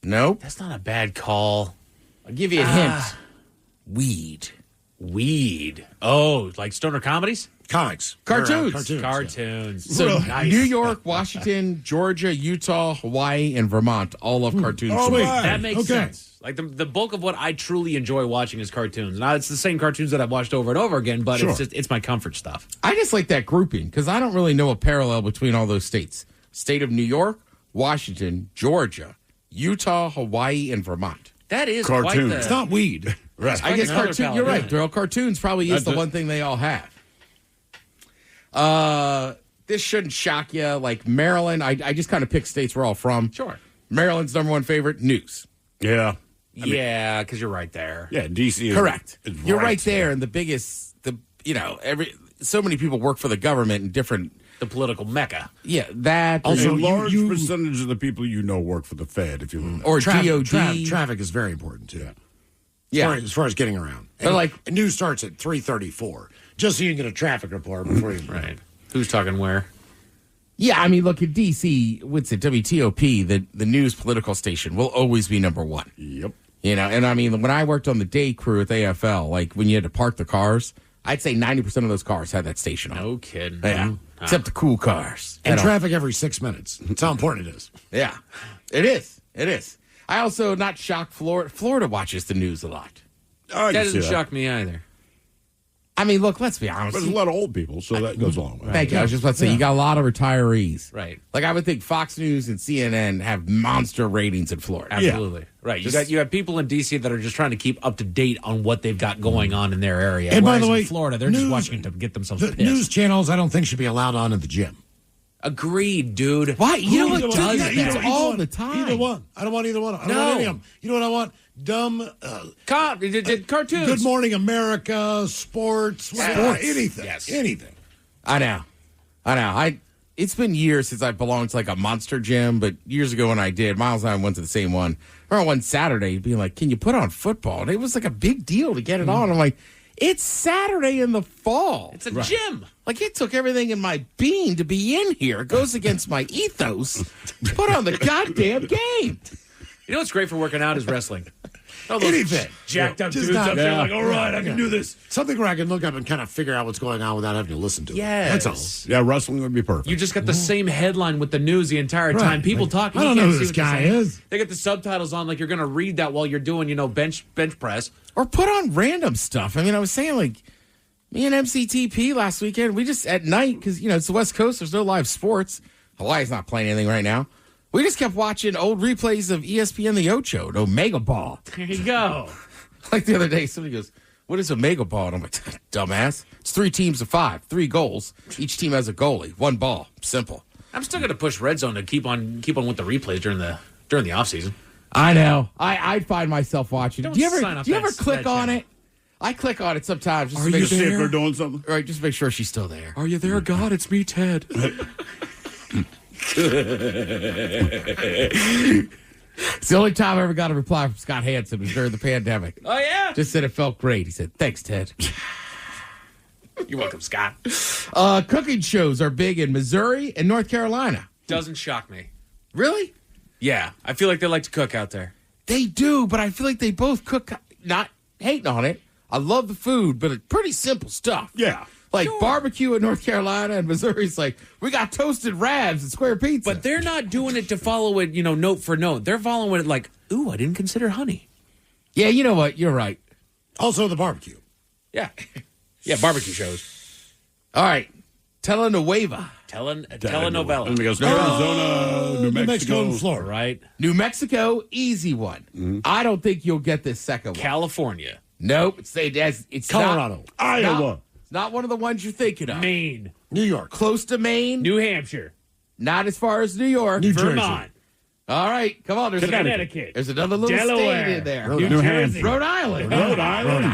Nope. That's not a bad call. I'll give you a hint. Weed. Oh, like stoner comedies? Comics. Cartoons. Cartoons. So Nice. New York, Washington, Georgia, Utah, Hawaii, and Vermont all love cartoons. Oh, wait. That makes Okay. sense. Like the bulk of what I truly enjoy watching is cartoons. Now it's the same cartoons that I've watched over and over again, but it's my comfort stuff. I just like that grouping because I don't really know a parallel between all those states. State of New York, Washington, Georgia, Utah, Hawaii, and Vermont. That is Cartoons. quite the... It's not weed. Right. I guess another cartoon. You're right, Daryl. Cartoons probably is the one thing they all have. This shouldn't shock you. Like Maryland, I just kind of pick states we're all from. Sure. Maryland's number one favorite, news. Yeah. Yeah, because you're right there. Yeah, DC is Correct. is You're right there, and the biggest, so many people work for the government in different. The political mecca. Yeah, that. Also, a large percentage of the people work for the Fed, if you live there. Or DOD. Traffic is very important, too. Yeah. As far as getting around. But and news starts at 3:34, just so you can get a traffic report before you... Right. Who's talking where? Yeah, I mean, look, at DC, what's it, WTOP, the news political station, will always be number one. Yep. And I mean, when I worked on the day crew at the AFL, like when you had to park the cars, I'd say 90% of those cars had that station on. No kidding. Yeah. Except the cool cars. And traffic every 6 minutes. That's how important it is. Yeah. It is. It is. I also not shocked Florida. Florida watches the news a lot. That doesn't shock me either. I mean, look, let's be honest. But there's a lot of old people, so that goes a long way. Thank you. I was just about to say, you got a lot of retirees. Right. Like, I would think Fox News and CNN have monster ratings in Florida. Absolutely. Right. You got people in D.C. that are just trying to keep up to date on what they've got going on in their area. And by Whereas the way, in Florida, they're just watching it to get themselves pissed. News channels I don't think should be allowed on at the gym. Agreed, dude. Why? You know what does that? that? It's all the time. Either one. I don't want either one. I don't want any of them. You know what I want? Dumb cartoons. Good Morning America, sports, anything. Yes. Anything. I know. It's been years since I belonged to like a monster gym, but years ago when I did, Miles and I went to the same one. I remember one Saturday being like, "Can you put on football?" And it was like a big deal to get it on. I'm like, it's Saturday in the fall. It's a gym. Like, it took everything in my being to be in here. It goes against my ethos. Put on the goddamn game. You know what's great for working out is wrestling. Anything. Jacked up Just dudes not- up there like, all right, I can do this. Something where I can look up and kind of figure out what's going on without having to listen to it. Yes. That's all. Yeah, wrestling would be perfect. You just got the same headline with the news the entire time. Right. People talking. I don't you know can't who see this what they're guy saying. is. They got the subtitles on like you're going to read that while you're doing, bench press. Or put on random stuff. I mean, I was saying, like, me and MCTP last weekend, we just, at night, because, it's the West Coast, there's no live sports. Hawaii's not playing anything right now. We just kept watching old replays of ESPN The Ocho, and Omega Ball. There you go. Like the other day, somebody goes, "What is Omega Ball?" And I'm like, dumbass. It's 3 teams of 5, 3 goals. Each team has a goalie, 1 ball. Simple. I'm still going to push Red Zone to keep on with the replays during the off season. I know. I'd find myself watching. Don't Do you sign up ever that click on channel. it? I click on it sometimes. Just Are to make you sure sick or doing something? Right, just make sure she's still there. Are you there, God? It's me, Ted. It's the only time I ever got a reply from Scott Hansen was during the pandemic. Oh, yeah? Just said it felt great. He said, "Thanks, Ted." You're welcome, Scott. Cooking shows are big in Missouri and North Carolina. Doesn't shock me. Really? Yeah, I feel like they like to cook out there. They do, but I feel like they both cook, not hating on it. I love the food, but it's pretty simple stuff. Yeah. Like barbecue in North Carolina and Missouri's like, we got toasted rabs and square pizza. But they're not doing it to follow it, note for note. They're following it like, ooh, I didn't consider honey. Yeah, you know what? You're right. Also the barbecue. Yeah. Yeah, barbecue shows. All right. Telenovela. Telenovela. And we go Arizona, New Mexico, and Florida. Right. New Mexico, easy one. Mm-hmm. I don't think you'll get this second one. California. Nope. It's Colorado. Iowa. It's not one of the ones you're thinking of. Maine. New York. Close to Maine. New Hampshire. Not as far as New York. New Jersey. Vermont. All right. Come on. There's Connecticut. There's another little Delaware. state in there. New Jersey. Hampshire. Rhode Island. Rhode Island.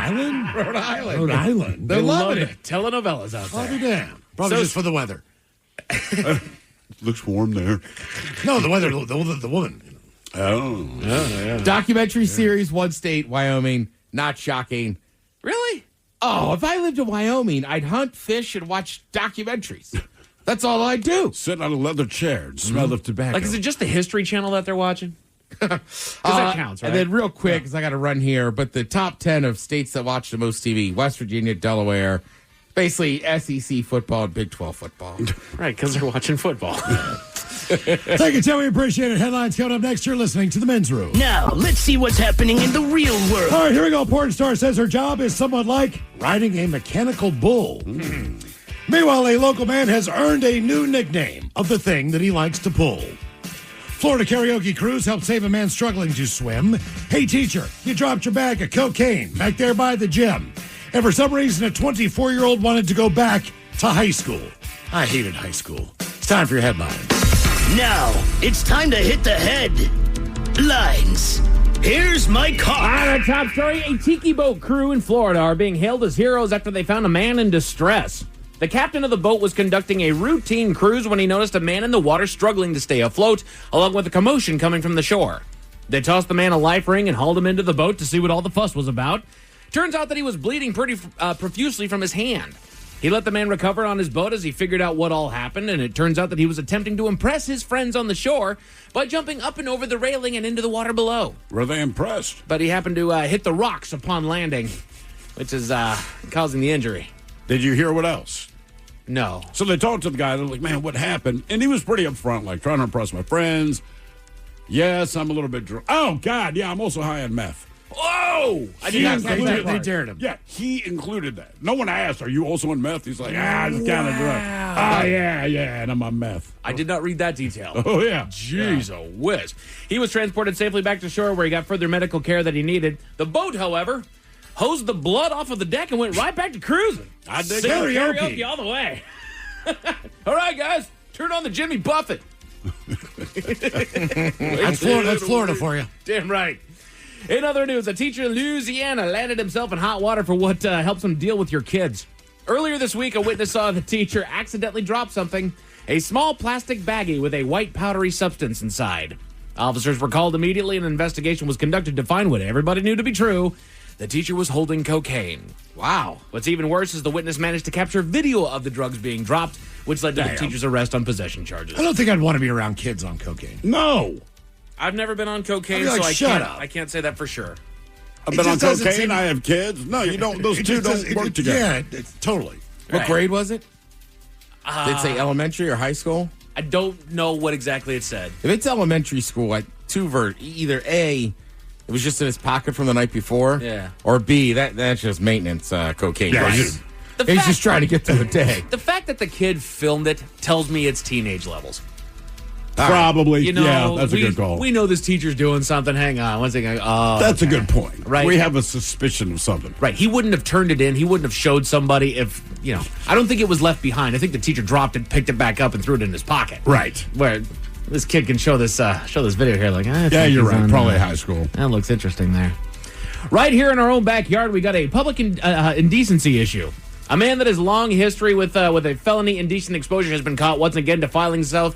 Rhode Island. Rhode Island. They're Love loving it. Telenovelas out I'll there. be damned. Probably just for the weather. Looks warm there. No, the weather, the woman. Oh. Documentary series, one state, Wyoming. Not shocking. Really? Oh, if I lived in Wyoming, I'd hunt, fish, and watch documentaries. That's all I'd do. Sit on a leather chair and smell of tobacco. Like, is it just the History Channel that they're watching? Because that counts, right? And then real quick, because I got to run here, but the top 10 of states that watch the most TV, West Virginia, Delaware, basically SEC football and Big 12 football. Right, because they're watching football. Thank you, Tim. We appreciate it. Headlines coming up next. You're listening to The Men's Room. Now, let's see what's happening in the real world. All right, here we go. Porn star says her job is somewhat like riding a mechanical bull. Meanwhile, a local man has earned a new nickname of the thing that he likes to pull. Florida karaoke crews helped save a man struggling to swim. Hey, teacher, you dropped your bag of cocaine back there by the gym. And for some reason, a 24-year-old wanted to go back to high school. I hated high school. It's time for your headlines. Now, it's time to hit the headlines. Here's my car. On our top story, a tiki boat crew in Florida are being hailed as heroes after they found a man in distress. The captain of the boat was conducting a routine cruise when he noticed a man in the water struggling to stay afloat, along with a commotion coming from the shore. They tossed the man a life ring and hauled him into the boat to see what all the fuss was about. Turns out that he was bleeding pretty profusely from his hand. He let the man recover on his boat as he figured out what all happened, and it turns out that he was attempting to impress his friends on the shore by jumping up and over the railing and into the water below. Were they impressed? But he happened to hit the rocks upon landing, which is causing the injury. Did you hear what else? No. So they talked to the guy. They're like, man, what happened? And he was pretty upfront, like trying to impress my friends. Yes, I'm a little bit drunk. Oh, God, yeah, I'm also high on meth. Whoa! I did not catch that. They dared him. Yeah, he included that. No one asked, are you also on meth? He's like, it's kind of drunk. Oh, yeah, and I'm on meth. I did not read that detail. Oh, yeah. Jeez, a whiz. He was transported safely back to shore where he got further medical care that he needed. The boat, however, hosed the blood off of the deck and went right back to cruising. I dig Singing karaoke. karaoke all the way. All right, guys. Turn on the Jimmy Buffett. That's Florida for you. Damn right. In other news, a teacher in Louisiana landed himself in hot water for what helps him deal with your kids. Earlier this week, a witness saw the teacher accidentally drop something, a small plastic baggie with a white powdery substance inside. Officers were called immediately and an investigation was conducted to find what everybody knew to be true. The teacher was holding cocaine. Wow. What's even worse is the witness managed to capture video of the drugs being dropped, which led to the teacher's arrest on possession charges. I don't think I'd want to be around kids on cocaine. No. I've never been on cocaine, I'd be like, so shut up. I can't say that for sure. I've been on cocaine. I have kids. No, you don't. Those two don't work together. Yeah, totally. What grade was it? Did it say elementary or high school? I don't know what exactly it said. If it's elementary school, either A, it was just in his pocket from the night before. Yeah. Or B, that's just maintenance cocaine. Yeah, He's just trying to get through the day. The fact that the kid filmed it tells me it's teenage levels. Probably. You know, yeah, that's a good call. We know this teacher's doing something. Hang on one second. Oh, That's a good point. Right. We have a suspicion of something. Right. He wouldn't have turned it in. He wouldn't have showed somebody if, I don't think it was left behind. I think the teacher dropped it, picked it back up, and threw it in his pocket. Right. Where this kid can show this video here. Like, yeah, you're right. Probably high school. That looks interesting there. Right here in our own backyard, we got a public indecency issue. A man that has long history with a felony indecent exposure has been caught once again defiling himself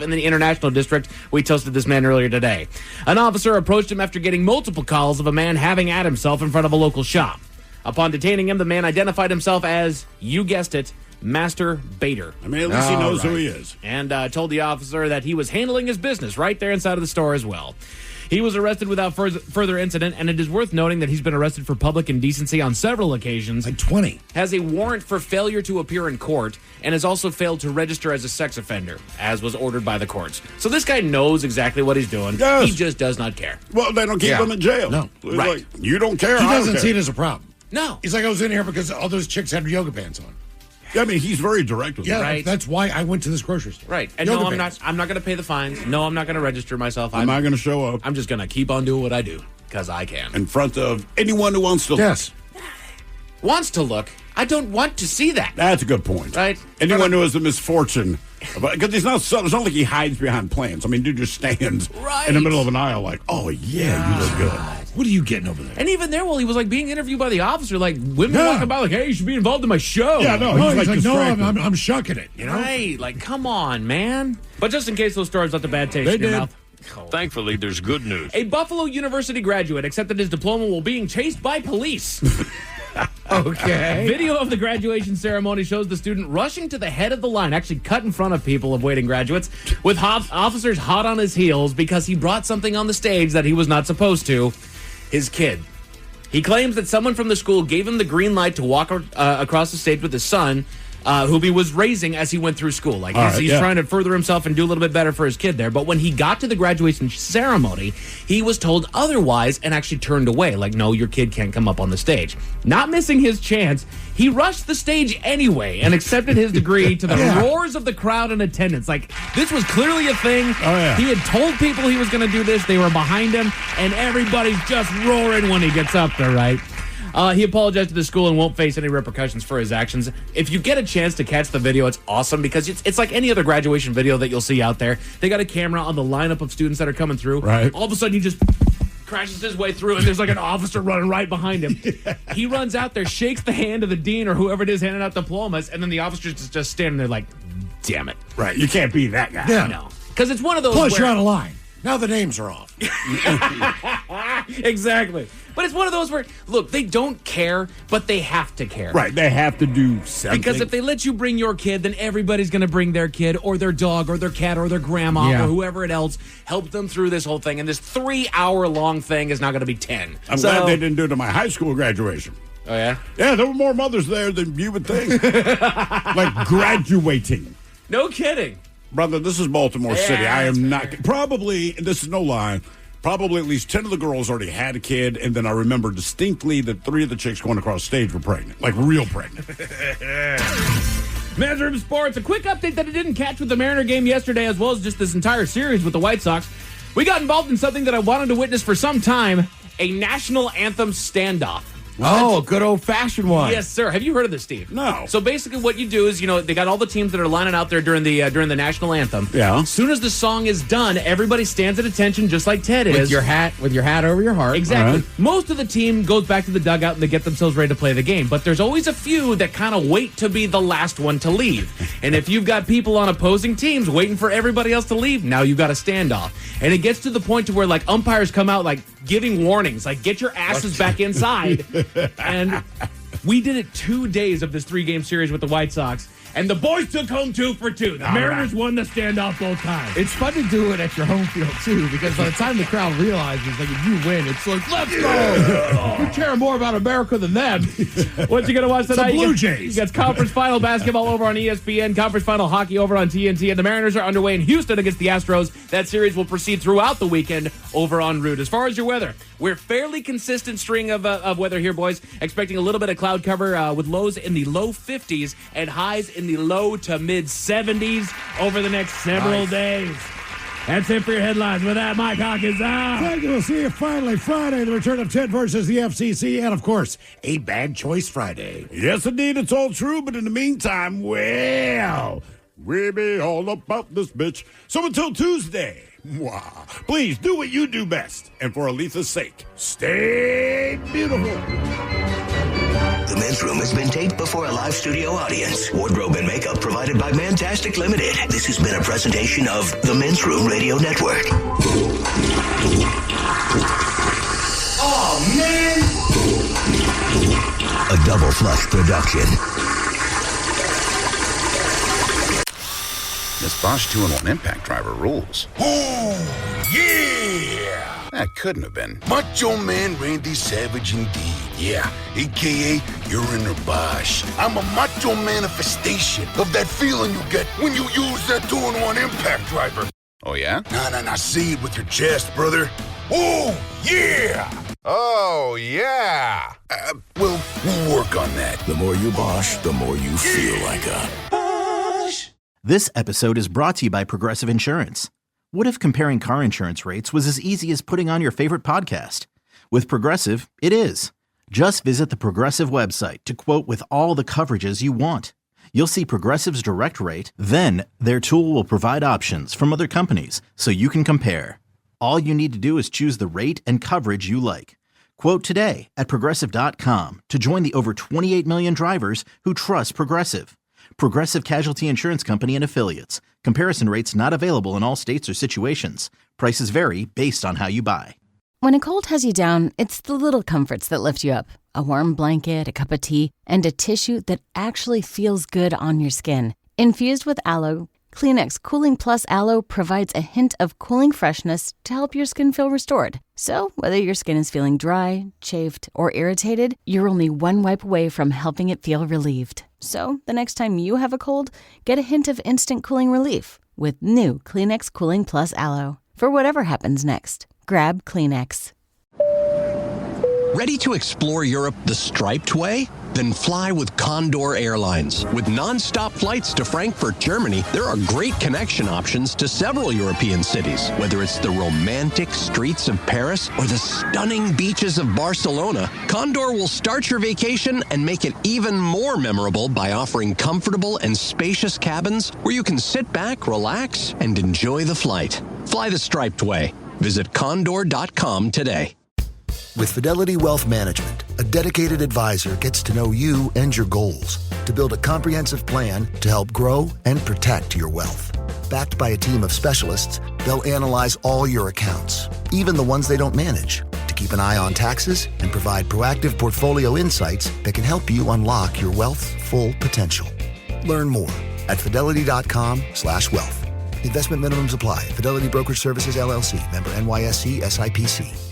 in the International District. We toasted this man earlier today. An officer approached him after getting multiple calls of a man having at himself in front of a local shop. Upon detaining him, the man identified himself as, you guessed it, Master Bader. I mean, at least he knows who he is. And told the officer that he was handling his business right there inside of the store as well. He was arrested without further incident, and it is worth noting that he's been arrested for public indecency on several occasions. Like 20. Has a warrant for failure to appear in court, and has also failed to register as a sex offender, as was ordered by the courts. So this guy knows exactly what he's doing. Yes. He just does not care. Well, they don't keep him in jail. No. It's Right. like, you don't care. He I don't doesn't care. see it as a problem. No. He's like, I was in here because all those chicks had yoga pants on. Yeah, I mean, he's very direct with Yeah, it. Right. that's why I went to this grocery store. Right. And Yoga no, pants. I'm not going to pay the fines. No, I'm not going to register myself. I'm not going to show up I'm just going to keep on doing what I do, because I can. in front of anyone who wants to. Yes. Wants to look. I don't want to see that. That's a good point. Right. Anyone who has the misfortune. Because it's not like he hides behind plants. I mean, dude just stands Right. in the middle of an aisle like, oh, yeah, you look good. What are you getting over there? And even there, while he was like being interviewed by the officer, like women walking by, like, "Hey, you should be involved in my show." Yeah, no, No, he's he's like, no, distracted. I'm shucking it. You know? Right? Like, come on, man. But just in case those stories left a bad taste They in your did. mouth. Thankfully, there's good news. A Buffalo University graduate accepted his diploma while being chased by police. Okay. Video of the graduation ceremony shows the student rushing to the head of the line, actually cut in front of people of waiting graduates, with officers hot on his heels because he brought something on the stage that he was not supposed to. His kid. He claims that someone from the school gave him the green light to walk across the stage with his son, who he was raising as he went through school. Like, he's trying to further himself and do a little bit better for his kid there. But when he got to the graduation ceremony, he was told otherwise and actually turned away. Like, no, your kid can't come up on the stage. Not missing his chance, he rushed the stage anyway and accepted his degree to the roars of the crowd in attendance. Like, this was clearly a thing. Oh, yeah. He had told people he was going to do this. They were behind him, and everybody's just roaring when he gets up there, right? He apologized to the school and won't face any repercussions for his actions. If you get a chance to catch the video, it's awesome because it's like any other graduation video that you'll see out there. They got a camera on the lineup of students that are coming through. Right. All of a sudden, he just crashes his way through, and there's like an officer running right behind him. He runs out there, shakes the hand of the dean or whoever it is handing out diplomas, and then the officer's just standing there like, damn it. Right. You can't be that guy. Yeah. No. Because it's one of those Plus, where- you're out of line. Now the names are off. Exactly. But it's one of those where, look, they don't care, but they have to care. Right. They have to do something. Because if they let you bring your kid, then everybody's going to bring their kid or their dog or their cat or their grandma or whoever else. Help them through this whole thing. And this 3-hour-long thing is not going to be 10. I'm glad they didn't do it at my high school graduation. Oh, yeah? Yeah, there were more mothers there than you would think. Like graduating. No kidding. Brother, this is Baltimore City. I am not. Probably, and this is no lie, probably at least 10 of the girls already had a kid, and then I remember distinctly that 3 of the chicks going across stage were pregnant. Like real pregnant. Men's Room Sports, a quick update that I didn't catch with the Mariner game yesterday, as well as just this entire series with the White Sox. We got involved in something that I wanted to witness for some time, a national anthem standoff. Oh, a good old-fashioned one. Yes, sir. Have you heard of this, Steve? No. So basically what you do is, they got all the teams that are lining out there during the national anthem. Yeah. As soon as the song is done, everybody stands at attention just like Ted is. With your hat over your heart. Exactly. Right. Most of the team goes back to the dugout and they get themselves ready to play the game. But there's always a few that kind of wait to be the last one to leave. And if you've got people on opposing teams waiting for everybody else to leave, now you've got a standoff. And it gets to the point to where like umpires come out like giving warnings, like get your asses back inside. And we did it 2 days of this 3-game series with the White Sox. And the boys took home 2 for 2. The Mariners won the standoff both times. It's fun to do it at your home field, too, because by the time the crowd realizes, like, if you win, it's like, let's go! We care more about America than them. What you going to watch tonight? The Blue Jays. You got conference final basketball over on ESPN, conference final hockey over on TNT, and the Mariners are underway in Houston against the Astros. That series will proceed throughout the weekend over on Root. As far as your weather, we're fairly consistent string of weather here, boys. Expecting a little bit of cloud cover with lows in the low 50s and highs in the low to mid 70s over the next several days. That's it for your headlines. With that, Mike Hawk is out. Thank you. We'll see you finally Friday, the return of Ted versus the FCC, and of course, a Bad Choice Friday. Yes, indeed, it's all true. But in the meantime, well, we be all about this bitch. So until Tuesday, please do what you do best. And for Aletha's sake, stay beautiful. The Men's Room has been taped before a live studio audience. Wardrobe and makeup provided by Mantastic Limited. This has been a presentation of the Men's Room Radio Network. Oh, man! A Double Flush production. This Bosch 2-in-1 impact driver rules. Oh, yeah! That couldn't have been. Macho Man Randy Savage indeed. Yeah, a.k.a. you're in a Bosch. I'm a macho manifestation of that feeling you get when you use that 2-in-1 impact driver. Oh, yeah? Nah, say it with your chest, brother. Oh, yeah! Oh, yeah! We'll work on that. The more you Bosch, the more you feel like a Bosch. This episode is brought to you by Progressive Insurance. What if comparing car insurance rates was as easy as putting on your favorite podcast? With Progressive, it is. Just visit the Progressive website to quote with all the coverages you want. You'll see Progressive's direct rate, then their tool will provide options from other companies so you can compare. All you need to do is choose the rate and coverage you like. Quote today at Progressive.com to join the over 28 million drivers who trust Progressive. Progressive Casualty Insurance Company and Affiliates. Comparison rates not available in all states or situations. Prices vary based on how you buy. When a cold has you down, it's the little comforts that lift you up. A warm blanket, a cup of tea, and a tissue that actually feels good on your skin. Infused with aloe, Kleenex Cooling Plus Aloe provides a hint of cooling freshness to help your skin feel restored. So, whether your skin is feeling dry, chafed, or irritated, you're only one wipe away from helping it feel relieved. So, the next time you have a cold, get a hint of instant cooling relief with new Kleenex Cooling Plus Aloe. For whatever happens next, grab Kleenex. Ready to explore Europe the striped way? Then fly with Condor Airlines. With non-stop flights to Frankfurt, Germany, there are great connection options to several European cities. Whether it's the romantic streets of Paris or the stunning beaches of Barcelona, Condor will start your vacation and make it even more memorable by offering comfortable and spacious cabins where you can sit back, relax, and enjoy the flight. Fly the striped way. Visit condor.com today. With Fidelity Wealth Management, a dedicated advisor gets to know you and your goals to build a comprehensive plan to help grow and protect your wealth. Backed by a team of specialists, they'll analyze all your accounts, even the ones they don't manage, to keep an eye on taxes and provide proactive portfolio insights that can help you unlock your wealth's full potential. Learn more at fidelity.com/wealth. Investment minimums apply. Fidelity Brokerage Services, LLC. Member NYSE SIPC.